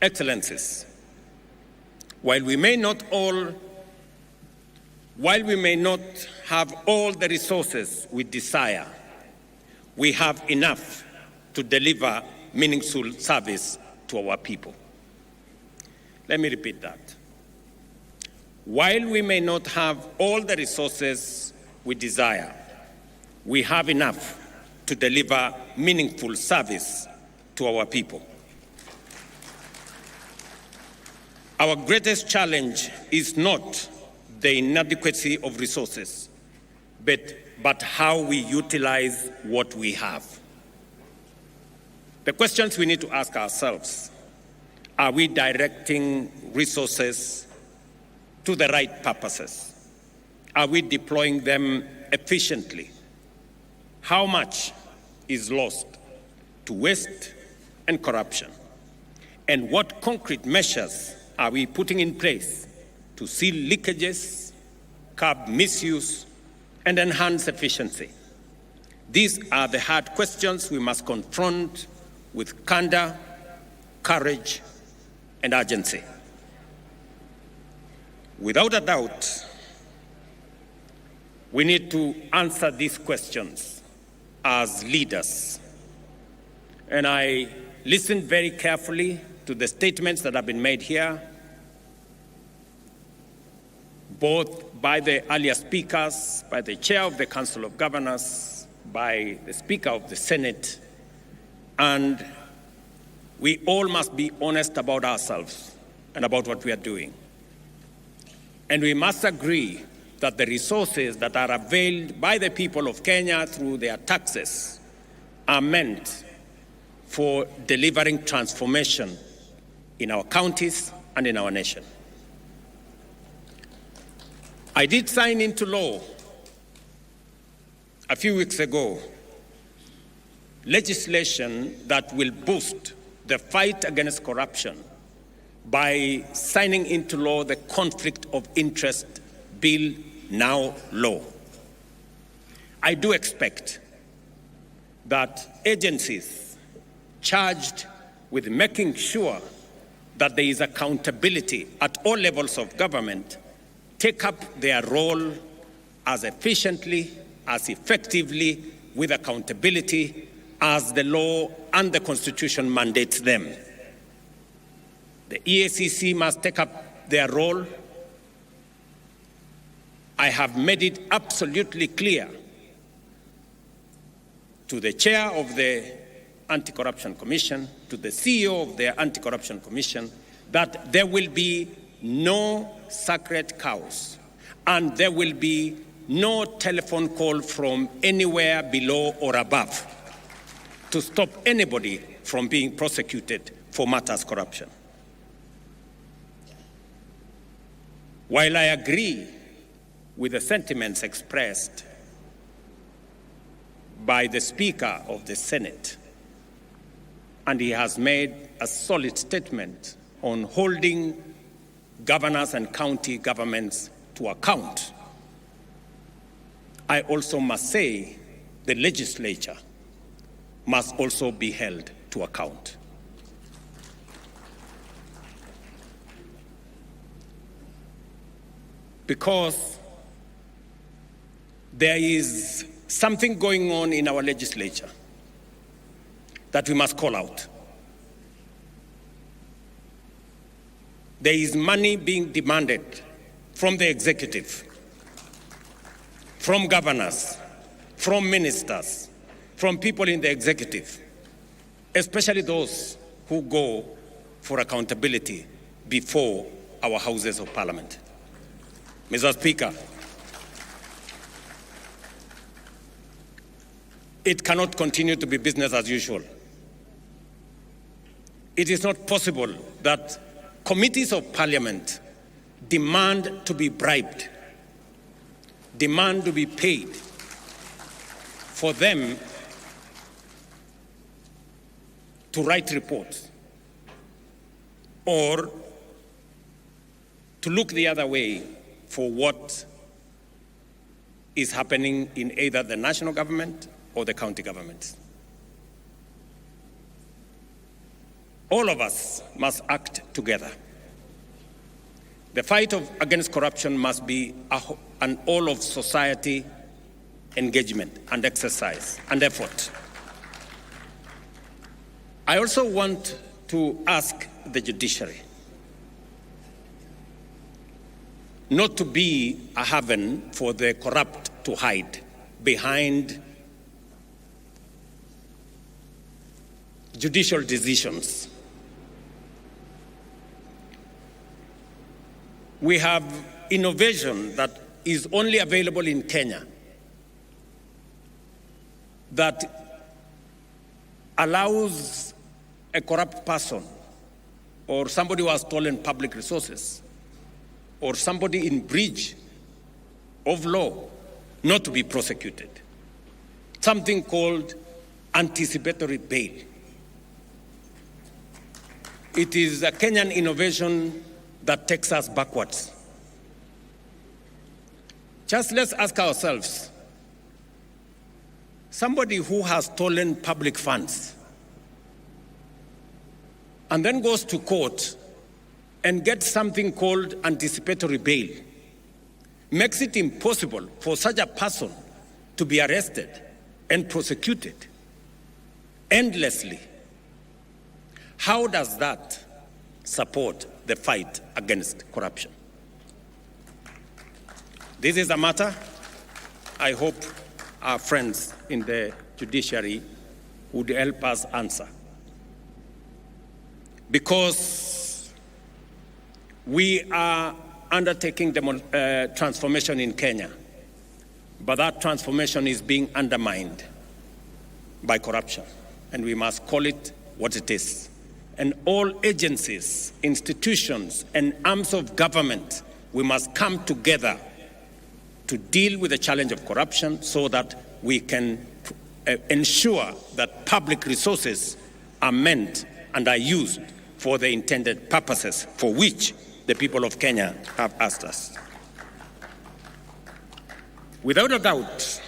Excellencies, while we may not have all the resources we desire, we have enough to deliver meaningful service to our people. Let me repeat that. While we may not have all the resources we desire, we have enough to deliver meaningful service to our people. Our greatest challenge is not the inadequacy of resources, but how we utilize what we have. The questions we need to ask ourselves: are we directing resources to the right purposes? Are we deploying them efficiently? How much is lost to waste and corruption? And what concrete measures are we putting in place to seal leakages, curb misuse, and enhance efficiency? These are the hard questions we must confront with candor, courage, and urgency. Without a doubt, we need to answer these questions as leaders. And I listened very carefully to the statements that have been made here, both by the earlier speakers, by the chair of the Council of Governors, by the Speaker of the Senate, and we all must be honest about ourselves and about what we are doing. And we must agree that the resources that are availed by the people of Kenya through their taxes are meant for delivering transformation in our counties and in our nation. I did sign into law a few weeks ago legislation that will boost the fight against corruption by signing into law the Conflict of Interest Bill, now law. I do expect that agencies charged with making sure that there is accountability at all levels of government take up their role as efficiently, as effectively, with accountability as the law and the Constitution mandates them. The EACC must take up their role. I have made it absolutely clear to the chair of the Anti-Corruption Commission, to the CEO of the Anti-Corruption Commission, that there will be no sacred cows and there will be no telephone call from anywhere below or above to stop anybody from being prosecuted for matters corruption. While I agree with the sentiments expressed by the Speaker of the Senate, and he has made a solid statement on holding governors and county governments to account, I also must say the legislature must also be held to account. Because there is something going on in our legislature that we must call out. There is money being demanded from the executive, from governors, from ministers, from people in the executive, especially those who go for accountability before our houses of parliament. Mr. Speaker, it cannot continue to be business as usual. It is not possible that committees of parliament demand to be bribed, demand to be paid for them to write reports or to look the other way for what is happening in either the national government or the county governments. All of us must act together. The fight against corruption must be an all of society engagement and exercise and effort. I also want to ask the judiciary not to be a haven for the corrupt to hide behind judicial decisions. We have innovation that is only available in Kenya that allows a corrupt person or somebody who has stolen public resources or somebody in breach of law not to be prosecuted. Something called anticipatory bail. It is a Kenyan innovation that takes us backwards. Just let's ask ourselves, somebody who has stolen public funds and then goes to court and gets something called anticipatory bail, makes it impossible for such a person to be arrested and prosecuted endlessly. How does that support the fight against corruption? This is a matter I hope our friends in the judiciary would help us answer. Because we are undertaking transformation in Kenya, but that transformation is being undermined by corruption, and we must call it what it is. And all agencies, institutions, and arms of government, we must come together to deal with the challenge of corruption so that we can ensure that public resources are meant and are used for the intended purposes for which the people of Kenya have asked us. Without a doubt,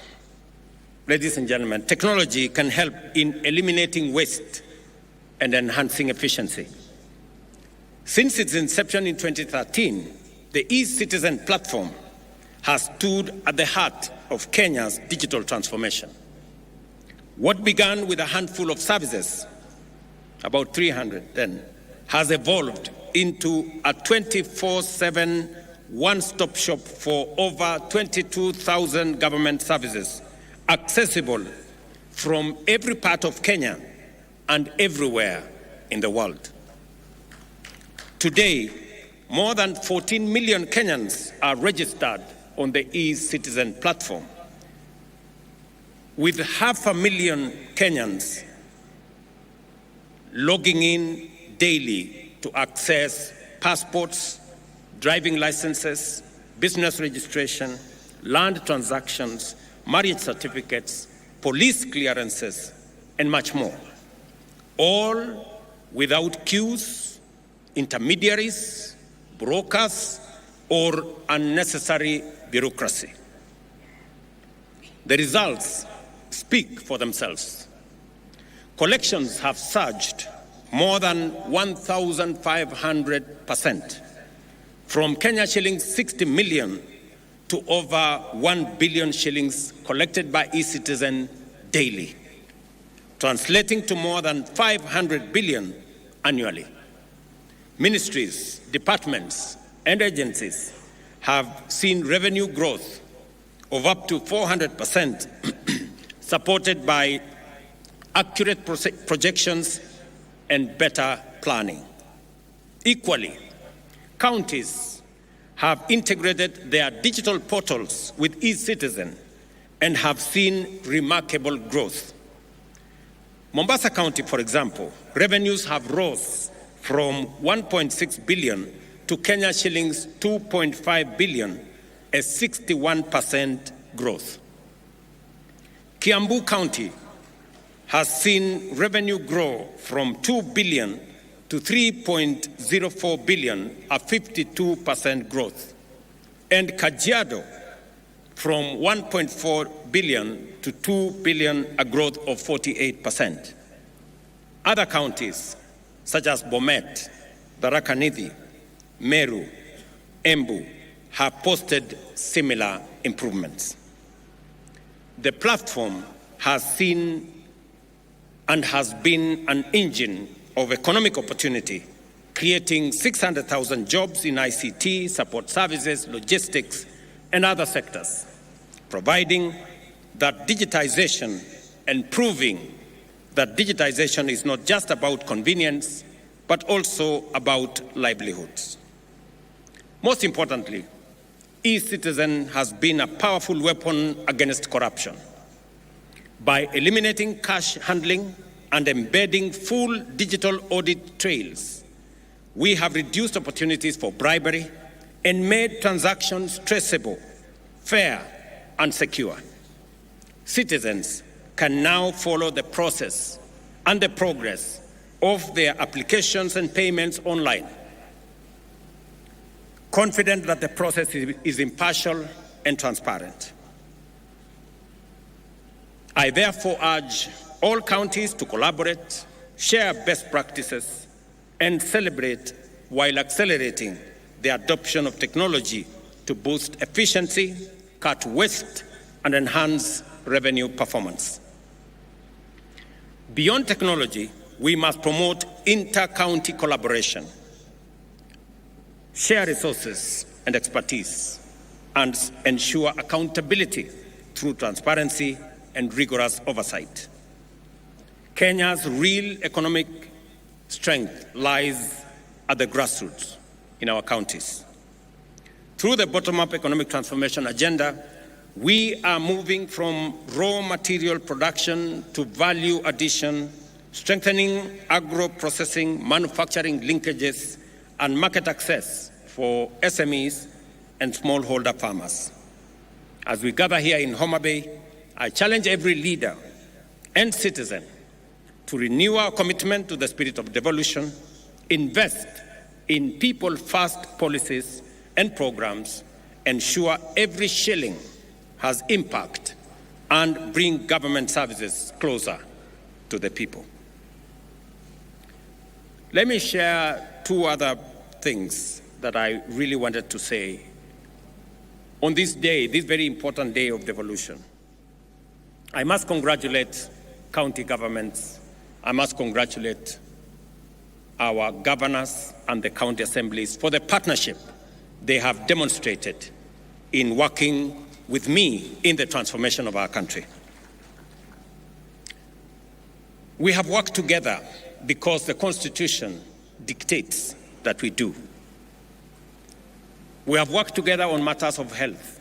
ladies and gentlemen, technology can help in eliminating waste and enhancing efficiency. Since its inception in 2013, the e-Citizen platform has stood at the heart of Kenya's digital transformation. What began with a handful of services, about 300 then, has evolved into a 24/7 one-stop shop for over 22,000 government services, accessible from every part of Kenya and everywhere in the world. Today, more than 14 million Kenyans are registered on the e-Citizen platform, with 500,000 Kenyans logging in daily to access passports, driving licenses, business registration, land transactions, marriage certificates, police clearances, and much more. All without queues, intermediaries, brokers, or unnecessary bureaucracy. The results speak for themselves. Collections have surged more than 1,500%, from Kenya shillings 60 million to over 1 billion shillings collected by e-Citizen daily, translating to more than 500 billion annually. Ministries, departments, and agencies have seen revenue growth of up to 400%, supported by accurate projections and better planning. Equally, counties have integrated their digital portals with e-Citizen and have seen remarkable growth. Mombasa County, for example, revenues have rose from 1.6 billion to Kenya shillings 2.5 billion, a 61% growth. Kiambu County has seen revenue grow from 2 billion to 3.04 billion, a 52% growth. And Kajiado from 1.4 billion to 2 billion, a growth of 48%. Other counties, such as Bomet, Tharaka Nithi, Meru, Embu, have posted similar improvements. The platform has seen and has been an engine of economic opportunity, creating 600,000 jobs in ICT, support services, logistics, and other sectors, providing that digitization and proving that digitization is not just about convenience, but also about livelihoods. Most importantly, e-Citizen has been a powerful weapon against corruption. By eliminating cash handling and embedding full digital audit trails, we have reduced opportunities for bribery and made transactions traceable, fair, and secure. Citizens can now follow the process and the progress of their applications and payments online, confident that the process is impartial and transparent. I therefore urge all counties to collaborate, share best practices, and celebrate while accelerating the adoption of technology to boost efficiency, cut waste, and enhance revenue performance. Beyond technology, we must promote inter-county collaboration, share resources and expertise, and ensure accountability through transparency and rigorous oversight. Kenya's real economic strength lies at the grassroots in our counties. through the bottom-up economic transformation agenda, we are moving from raw material production to value addition, strengthening agro-processing, manufacturing linkages, and market access for SMEs and smallholder farmers. As we gather here in Homa Bay, I challenge every leader and citizen to renew our commitment to the spirit of devolution, invest in people-first policies and programs, ensure every shilling has impact, and bring government services closer to the people. Let me share two other things that I really wanted to say on this day, this very important day of devolution. I must congratulate county governments. I must congratulate our governors and the county assemblies for the partnership they have demonstrated in working with me in the transformation of our country. We have worked together because the Constitution dictates that we do. We have worked together on matters of health,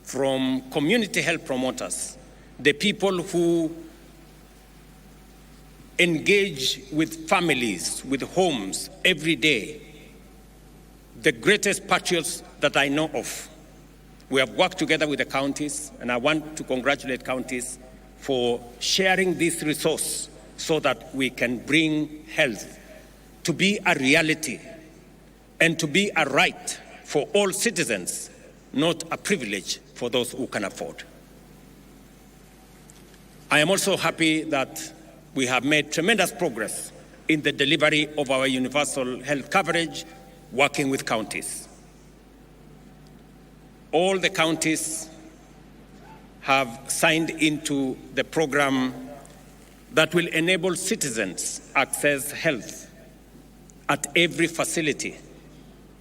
from community health promoters, the people who engage with families, with homes every day, the greatest patriots that I know of. We have worked together with the counties, and I want to congratulate counties for sharing this resource so that we can bring health to be a reality and to be a right for all citizens, not a privilege for those who can afford. I am also happy that we have made tremendous progress in the delivery of our universal health coverage, working with counties. All the counties have signed into the program that will enable citizens access health at every facility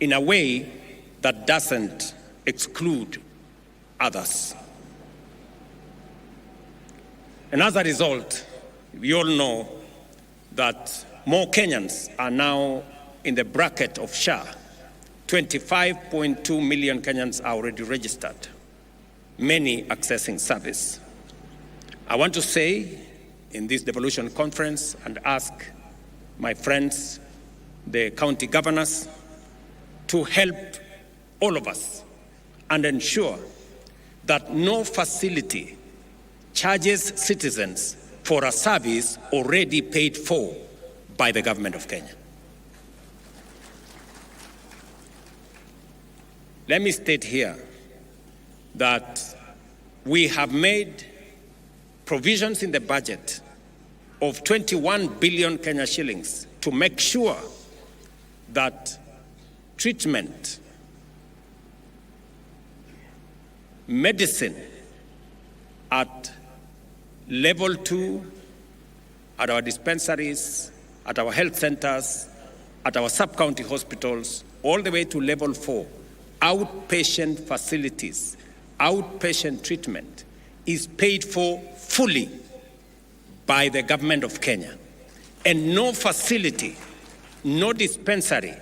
in a way that doesn't exclude others. And as a result, we all know that more Kenyans are now in the bracket of SHA. 25.2 million Kenyans are already registered, many accessing service. I want to say in this devolution conference and ask my friends, the county governors, to help all of us and ensure that no facility charges citizens for a service already paid for by the government of Kenya. Let me state here that we have made provisions in the budget of 21 billion Kenya shillings to make sure that treatment, medicine at level 2, at our dispensaries, at our health centers, at our sub-county hospitals, all the way to level 4, outpatient facilities, outpatient treatment is paid for fully by the government of Kenya. And no facility, no dispensary,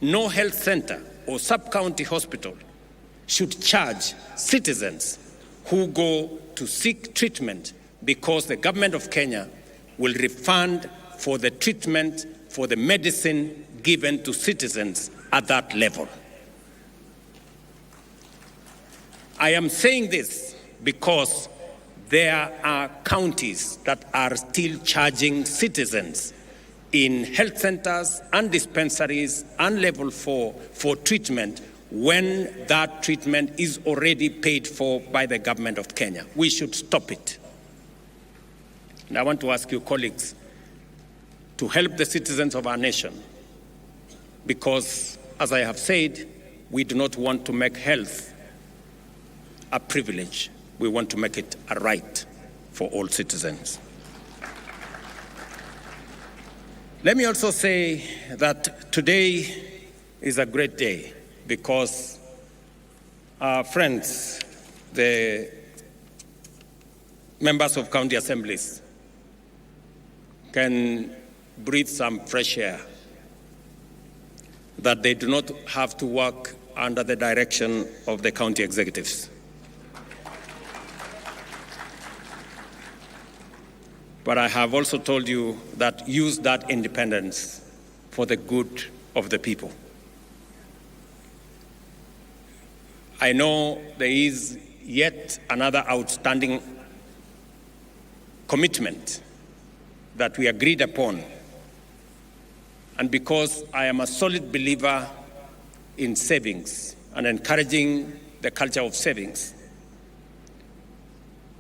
no health center or sub-county hospital should charge citizens who go to seek treatment because the government of Kenya will refund for the treatment, for the medicine given to citizens at that level. I am saying this because there are counties that are still charging citizens in health centers and dispensaries and level 4 for treatment when that treatment is already paid for by the government of Kenya. We should stop it. And I want to ask you, colleagues, to help the citizens of our nation, because, as I have said, we do not want to make health a privilege. We want to make it a right for all citizens. Let me also say that today is a great day because our friends, the members of county assemblies, can breathe some fresh air, that they do not have to work under the direction of the county executives. But I have also told you that use that independence for the good of the people. I know there is yet another outstanding commitment that we agreed upon. And because I am a solid believer in savings and encouraging the culture of savings,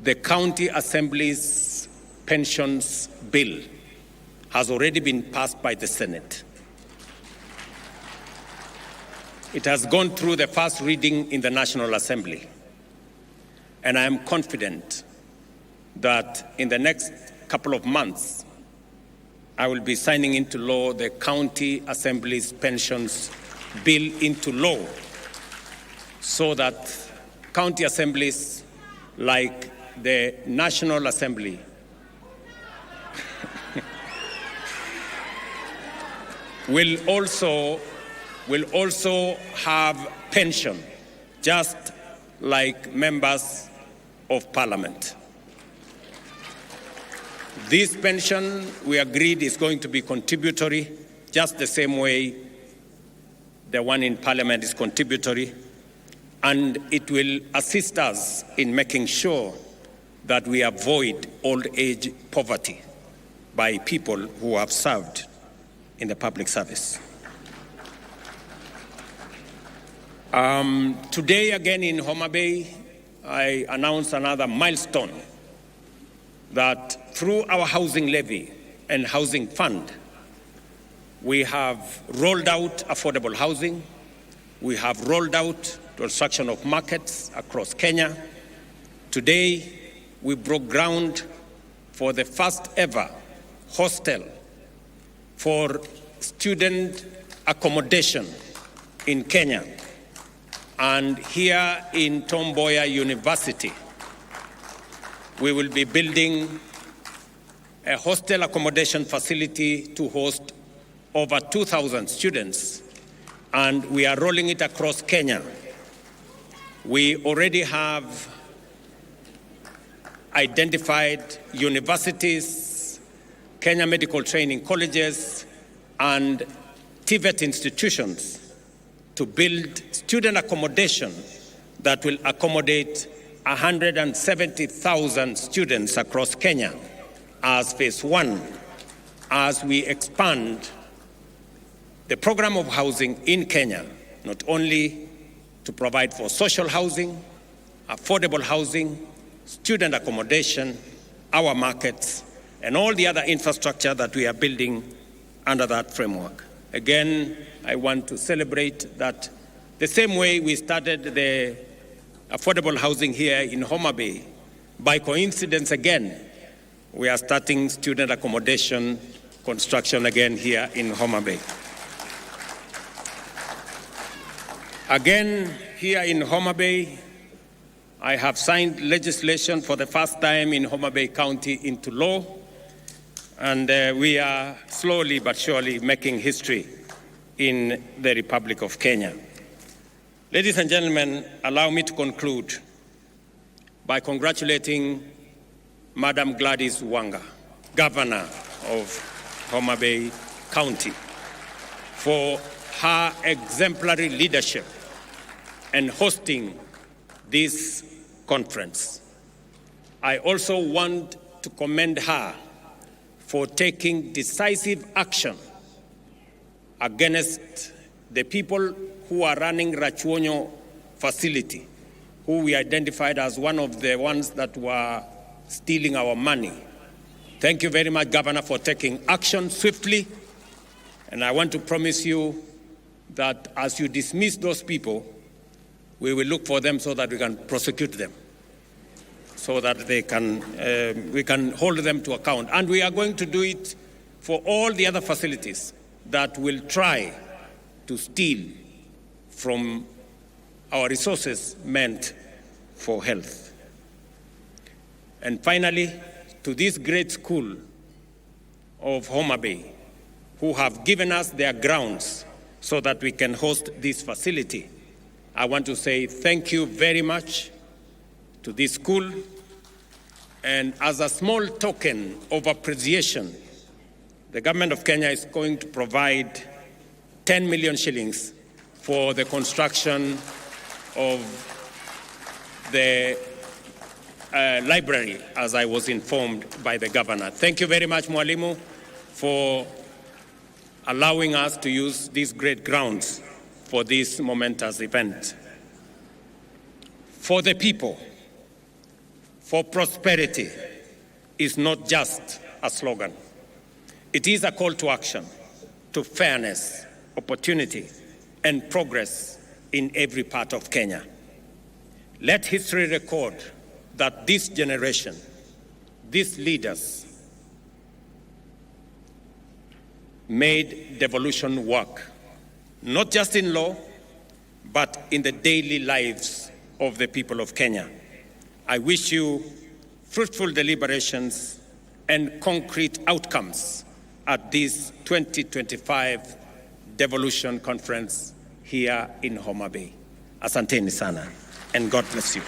the County Assembly's pensions bill has already been passed by the Senate. It has gone through the first reading in the National Assembly. And I am confident that in the next couple of months, I will be signing into law the County Assembly's pensions bill into law, so that county assemblies like the National Assembly will also have pension, just like members of Parliament. This pension, we agreed, is going to be contributory, just the same way the one in Parliament is contributory, and it will assist us in making sure that we avoid old age poverty by people who have served in the public service. Today, again in Homa Bay, I announced another milestone, that through our housing levy and housing fund, we have rolled out affordable housing. We have rolled out construction of markets across Kenya. Today, we broke ground for the first ever hostel for student accommodation in Kenya. And here in Tom Mboya University, we will be building a hostel accommodation facility to host over 2,000 students, and we are rolling it across Kenya. We already have identified universities, Kenya medical training colleges, and TVET institutions to build student accommodation that will accommodate 170,000 students across Kenya as phase one, as we expand the program of housing in Kenya, not only to provide for social housing, affordable housing, student accommodation, our markets, and all the other infrastructure that we are building under that framework. Again, I want to celebrate that the same way we started the affordable housing here in Homa Bay, by coincidence again, we are starting student accommodation construction again here in Homa Bay. Again, here in Homa Bay, I have signed legislation for the first time in Homa Bay County into law, and we are slowly but surely making history in the Republic of Kenya. Ladies and gentlemen, allow me to conclude by congratulating Madam Gladys Wanga, Governor of Homa Bay County, for her exemplary leadership and hosting this conference. I also want to commend her for taking decisive action against the people who are running Rachuonyo facility, who we identified as one of the ones that were stealing our money. Thank you very much, Governor, for taking action swiftly. And I want to promise you that as you dismiss those people, we will look for them so that we can prosecute them, so that they can, we can hold them to account. And we are going to do it for all the other facilities that will try to steal from our resources meant for health. And finally, to this great school of Homa Bay, who have given us their grounds so that we can host this facility, I want to say thank you very much to this school. And as a small token of appreciation, the government of Kenya is going to provide 10 million shillings for the construction of the library, as I was informed by the governor. Thank you very much, Mwalimu, for allowing us to use these great grounds for this momentous event. For the people, for prosperity is not just a slogan. It is a call to action, to fairness, opportunity, and progress in every part of Kenya. Let history record that this generation, these leaders, made devolution work, not just in law, but in the daily lives of the people of Kenya. I wish you fruitful deliberations and concrete outcomes at this 2025 Devolution Conference here in Homa Bay. Asanteni sana, and God bless you.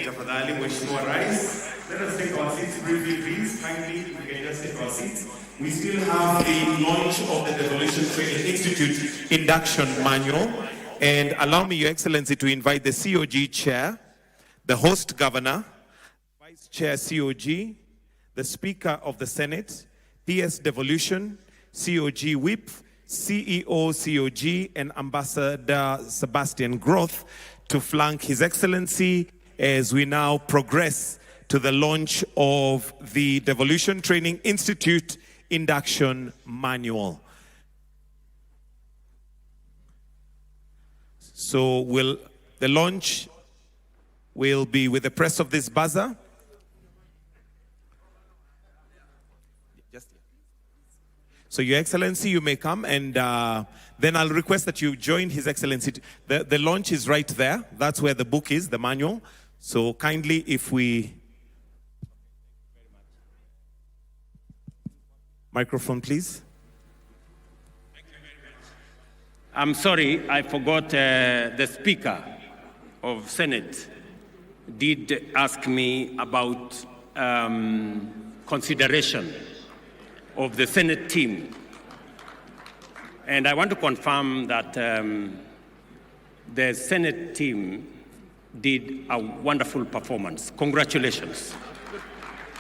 Tafadhali Mheshimiwa Rais, let us take our seats briefly, please. Kindly, we can just take our seats. We still have the launch of the Devolution Training Institute induction manual. And allow me, Your Excellency, to invite the COG Chair, the host governor, Vice Chair COG, the Speaker of the Senate, PS Devolution, COG Whip, CEO COG, and Ambassador Sebastian Groth to flank His Excellency as we now progress to the launch of the Devolution Training Institute induction manual. So the launch will be with the press of this buzzer. So Your Excellency, you may come, and then I'll request that you join His Excellency. The launch is right there. That's where the book is, the manual. So kindly, if we... Microphone, please. I'm sorry, I forgot the Speaker of Senate did ask me about consideration of the Senate team. And I want to confirm that the Senate team did a wonderful performance. Congratulations.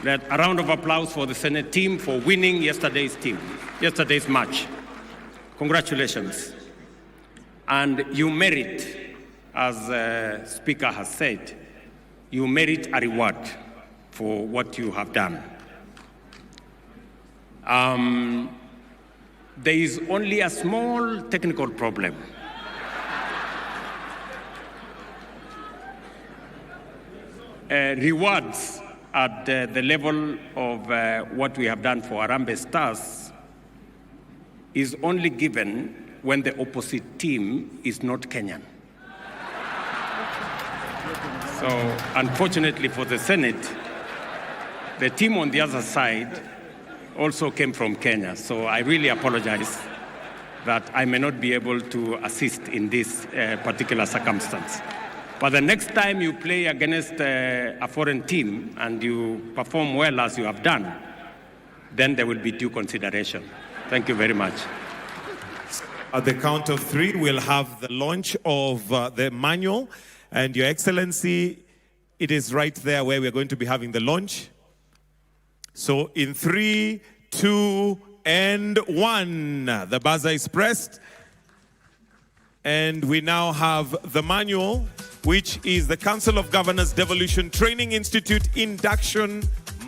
A round of applause for the Senate team for winning yesterday's match. Congratulations. And you merit, as the Speaker has said, you merit a reward for what you have done. There is only a small technical problem. Rewards at the level of what we have done for Harambee Stars is only given when the opposite team is not Kenyan. So, unfortunately for the Senate, the team on the other side also came from Kenya. So I really apologize that I may not be able to assist in this particular circumstance. But the next time you play against a foreign team and you perform well as you have done, then there will be due consideration. Thank you very much. At the count of three, we'll have the launch of the manual. And Your Excellency, it is right there where we're going to be having the launch. So in 3, 2, and 1, the buzzer is pressed. And we now have the manual, which is the Council of Governors Devolution Training Institute Induction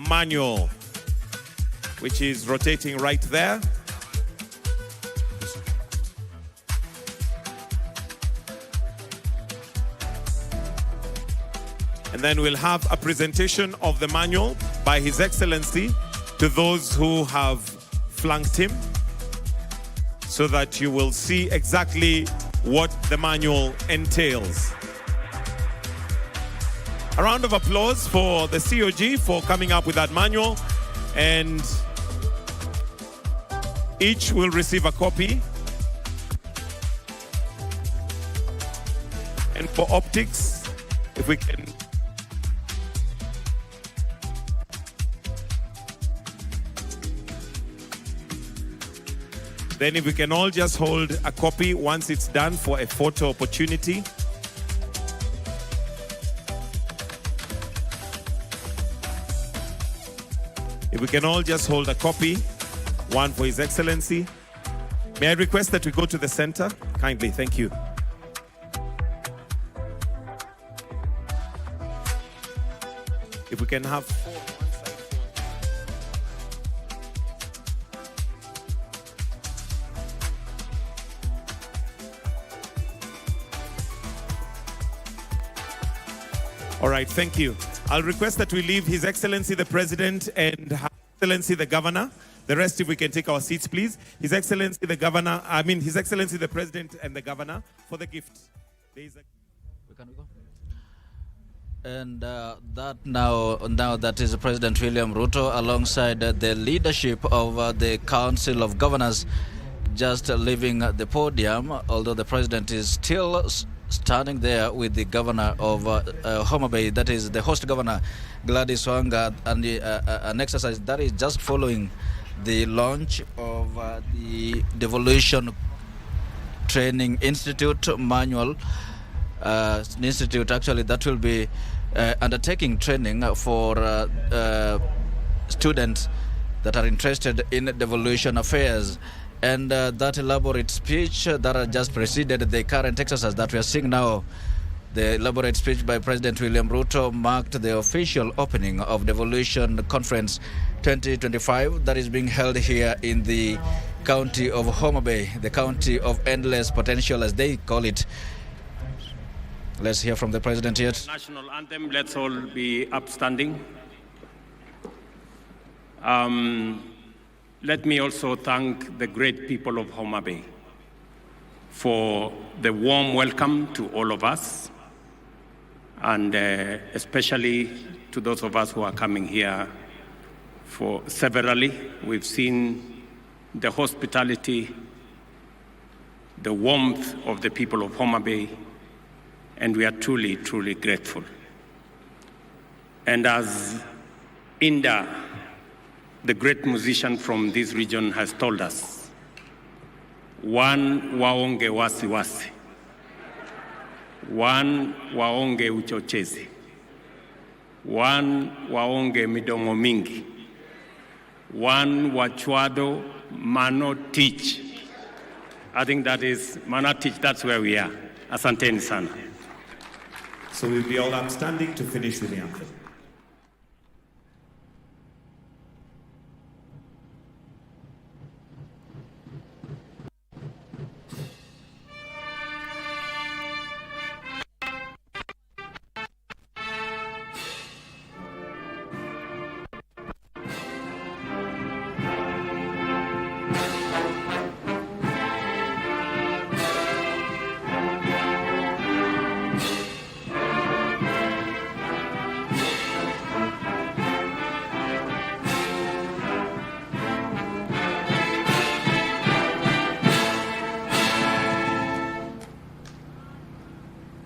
Manual, which is rotating right there. And then we'll have a presentation of the manual by His Excellency to those who have flanked him, so that you will see exactly what the manual entails. A round of applause for the COG for coming up with that manual, and each will receive a copy. And for optics, if we can. Then if we can all just hold a copy once it's done for a photo opportunity. If we can all just hold a copy, one for His Excellency. May I request that we go to the center? Kindly, thank you. If we can have four. All right, thank you. I'll request that we leave His Excellency the President and Her Excellency the Governor. The rest, if we can take our seats, please. His Excellency the Governor, His Excellency the President and the Governor for the gift. There is a... Can we go? And that now that is President William Ruto alongside the leadership of the Council of Governors just leaving the podium, although the President is still standing there with the Governor of Homa Bay, that is the host Governor Gladys Wanga, and an exercise that is just following the launch of the Devolution Training Institute manual. Institute actually that will be undertaking training for students that are interested in devolution affairs. And that elaborate speech that just preceded the current exercise that we are seeing now, the elaborate speech by President William Ruto marked the official opening of Devolution Conference 2025 that is being held here in the county of Homa Bay, the county of endless potential as they call it. Let's hear from the President yet. National anthem, let's all be upstanding. Let me also thank the great people of Homa Bay for the warm welcome to all of us, and especially to those of us who are coming here for severally. We've seen the hospitality, the warmth of the people of Homa Bay, and we are truly, truly grateful. And as Inda, the great musician from this region, has told us, one waonge wasiwasi, one waonge uchochezi, one waonge midomo mingi, one wachwado mano teach. I think that is mana teach, that's where we are. Asanteni sana. So we'll be all upstanding to finish with the anthem.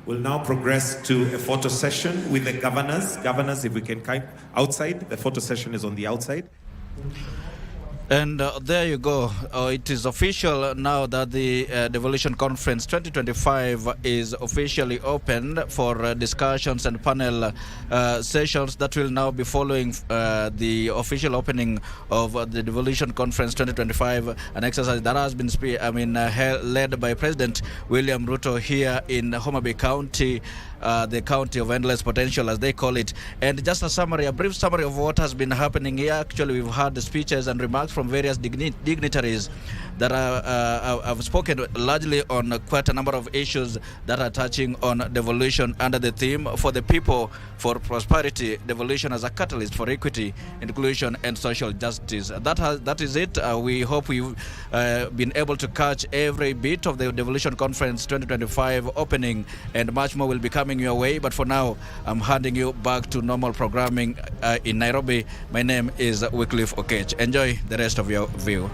We'll now progress to a photo session with the governors. Governors, if we can come outside. The photo session is on the outside. And there you go. It is official now that the Devolution Conference 2025 is officially opened for discussions and panel sessions that will now be following the official opening of the Devolution Conference 2025, an exercise that has been led by President William Ruto here in Homa Bay County, the county of endless potential, as they call it. And just a brief summary of what has been happening here. Actually, we've heard the speeches and remarks from various dignitaries. that I've spoken largely on quite a number of issues that are touching on devolution under the theme for the people, for prosperity, devolution as a catalyst for equity, inclusion, and social justice. That is it. We hope we've been able to catch every bit of the Devolution Conference 2025 opening, and much more will be coming your way. But for now, I'm handing you back to normal programming in Nairobi. My name is Wycliffe Okech. Enjoy the rest of your view.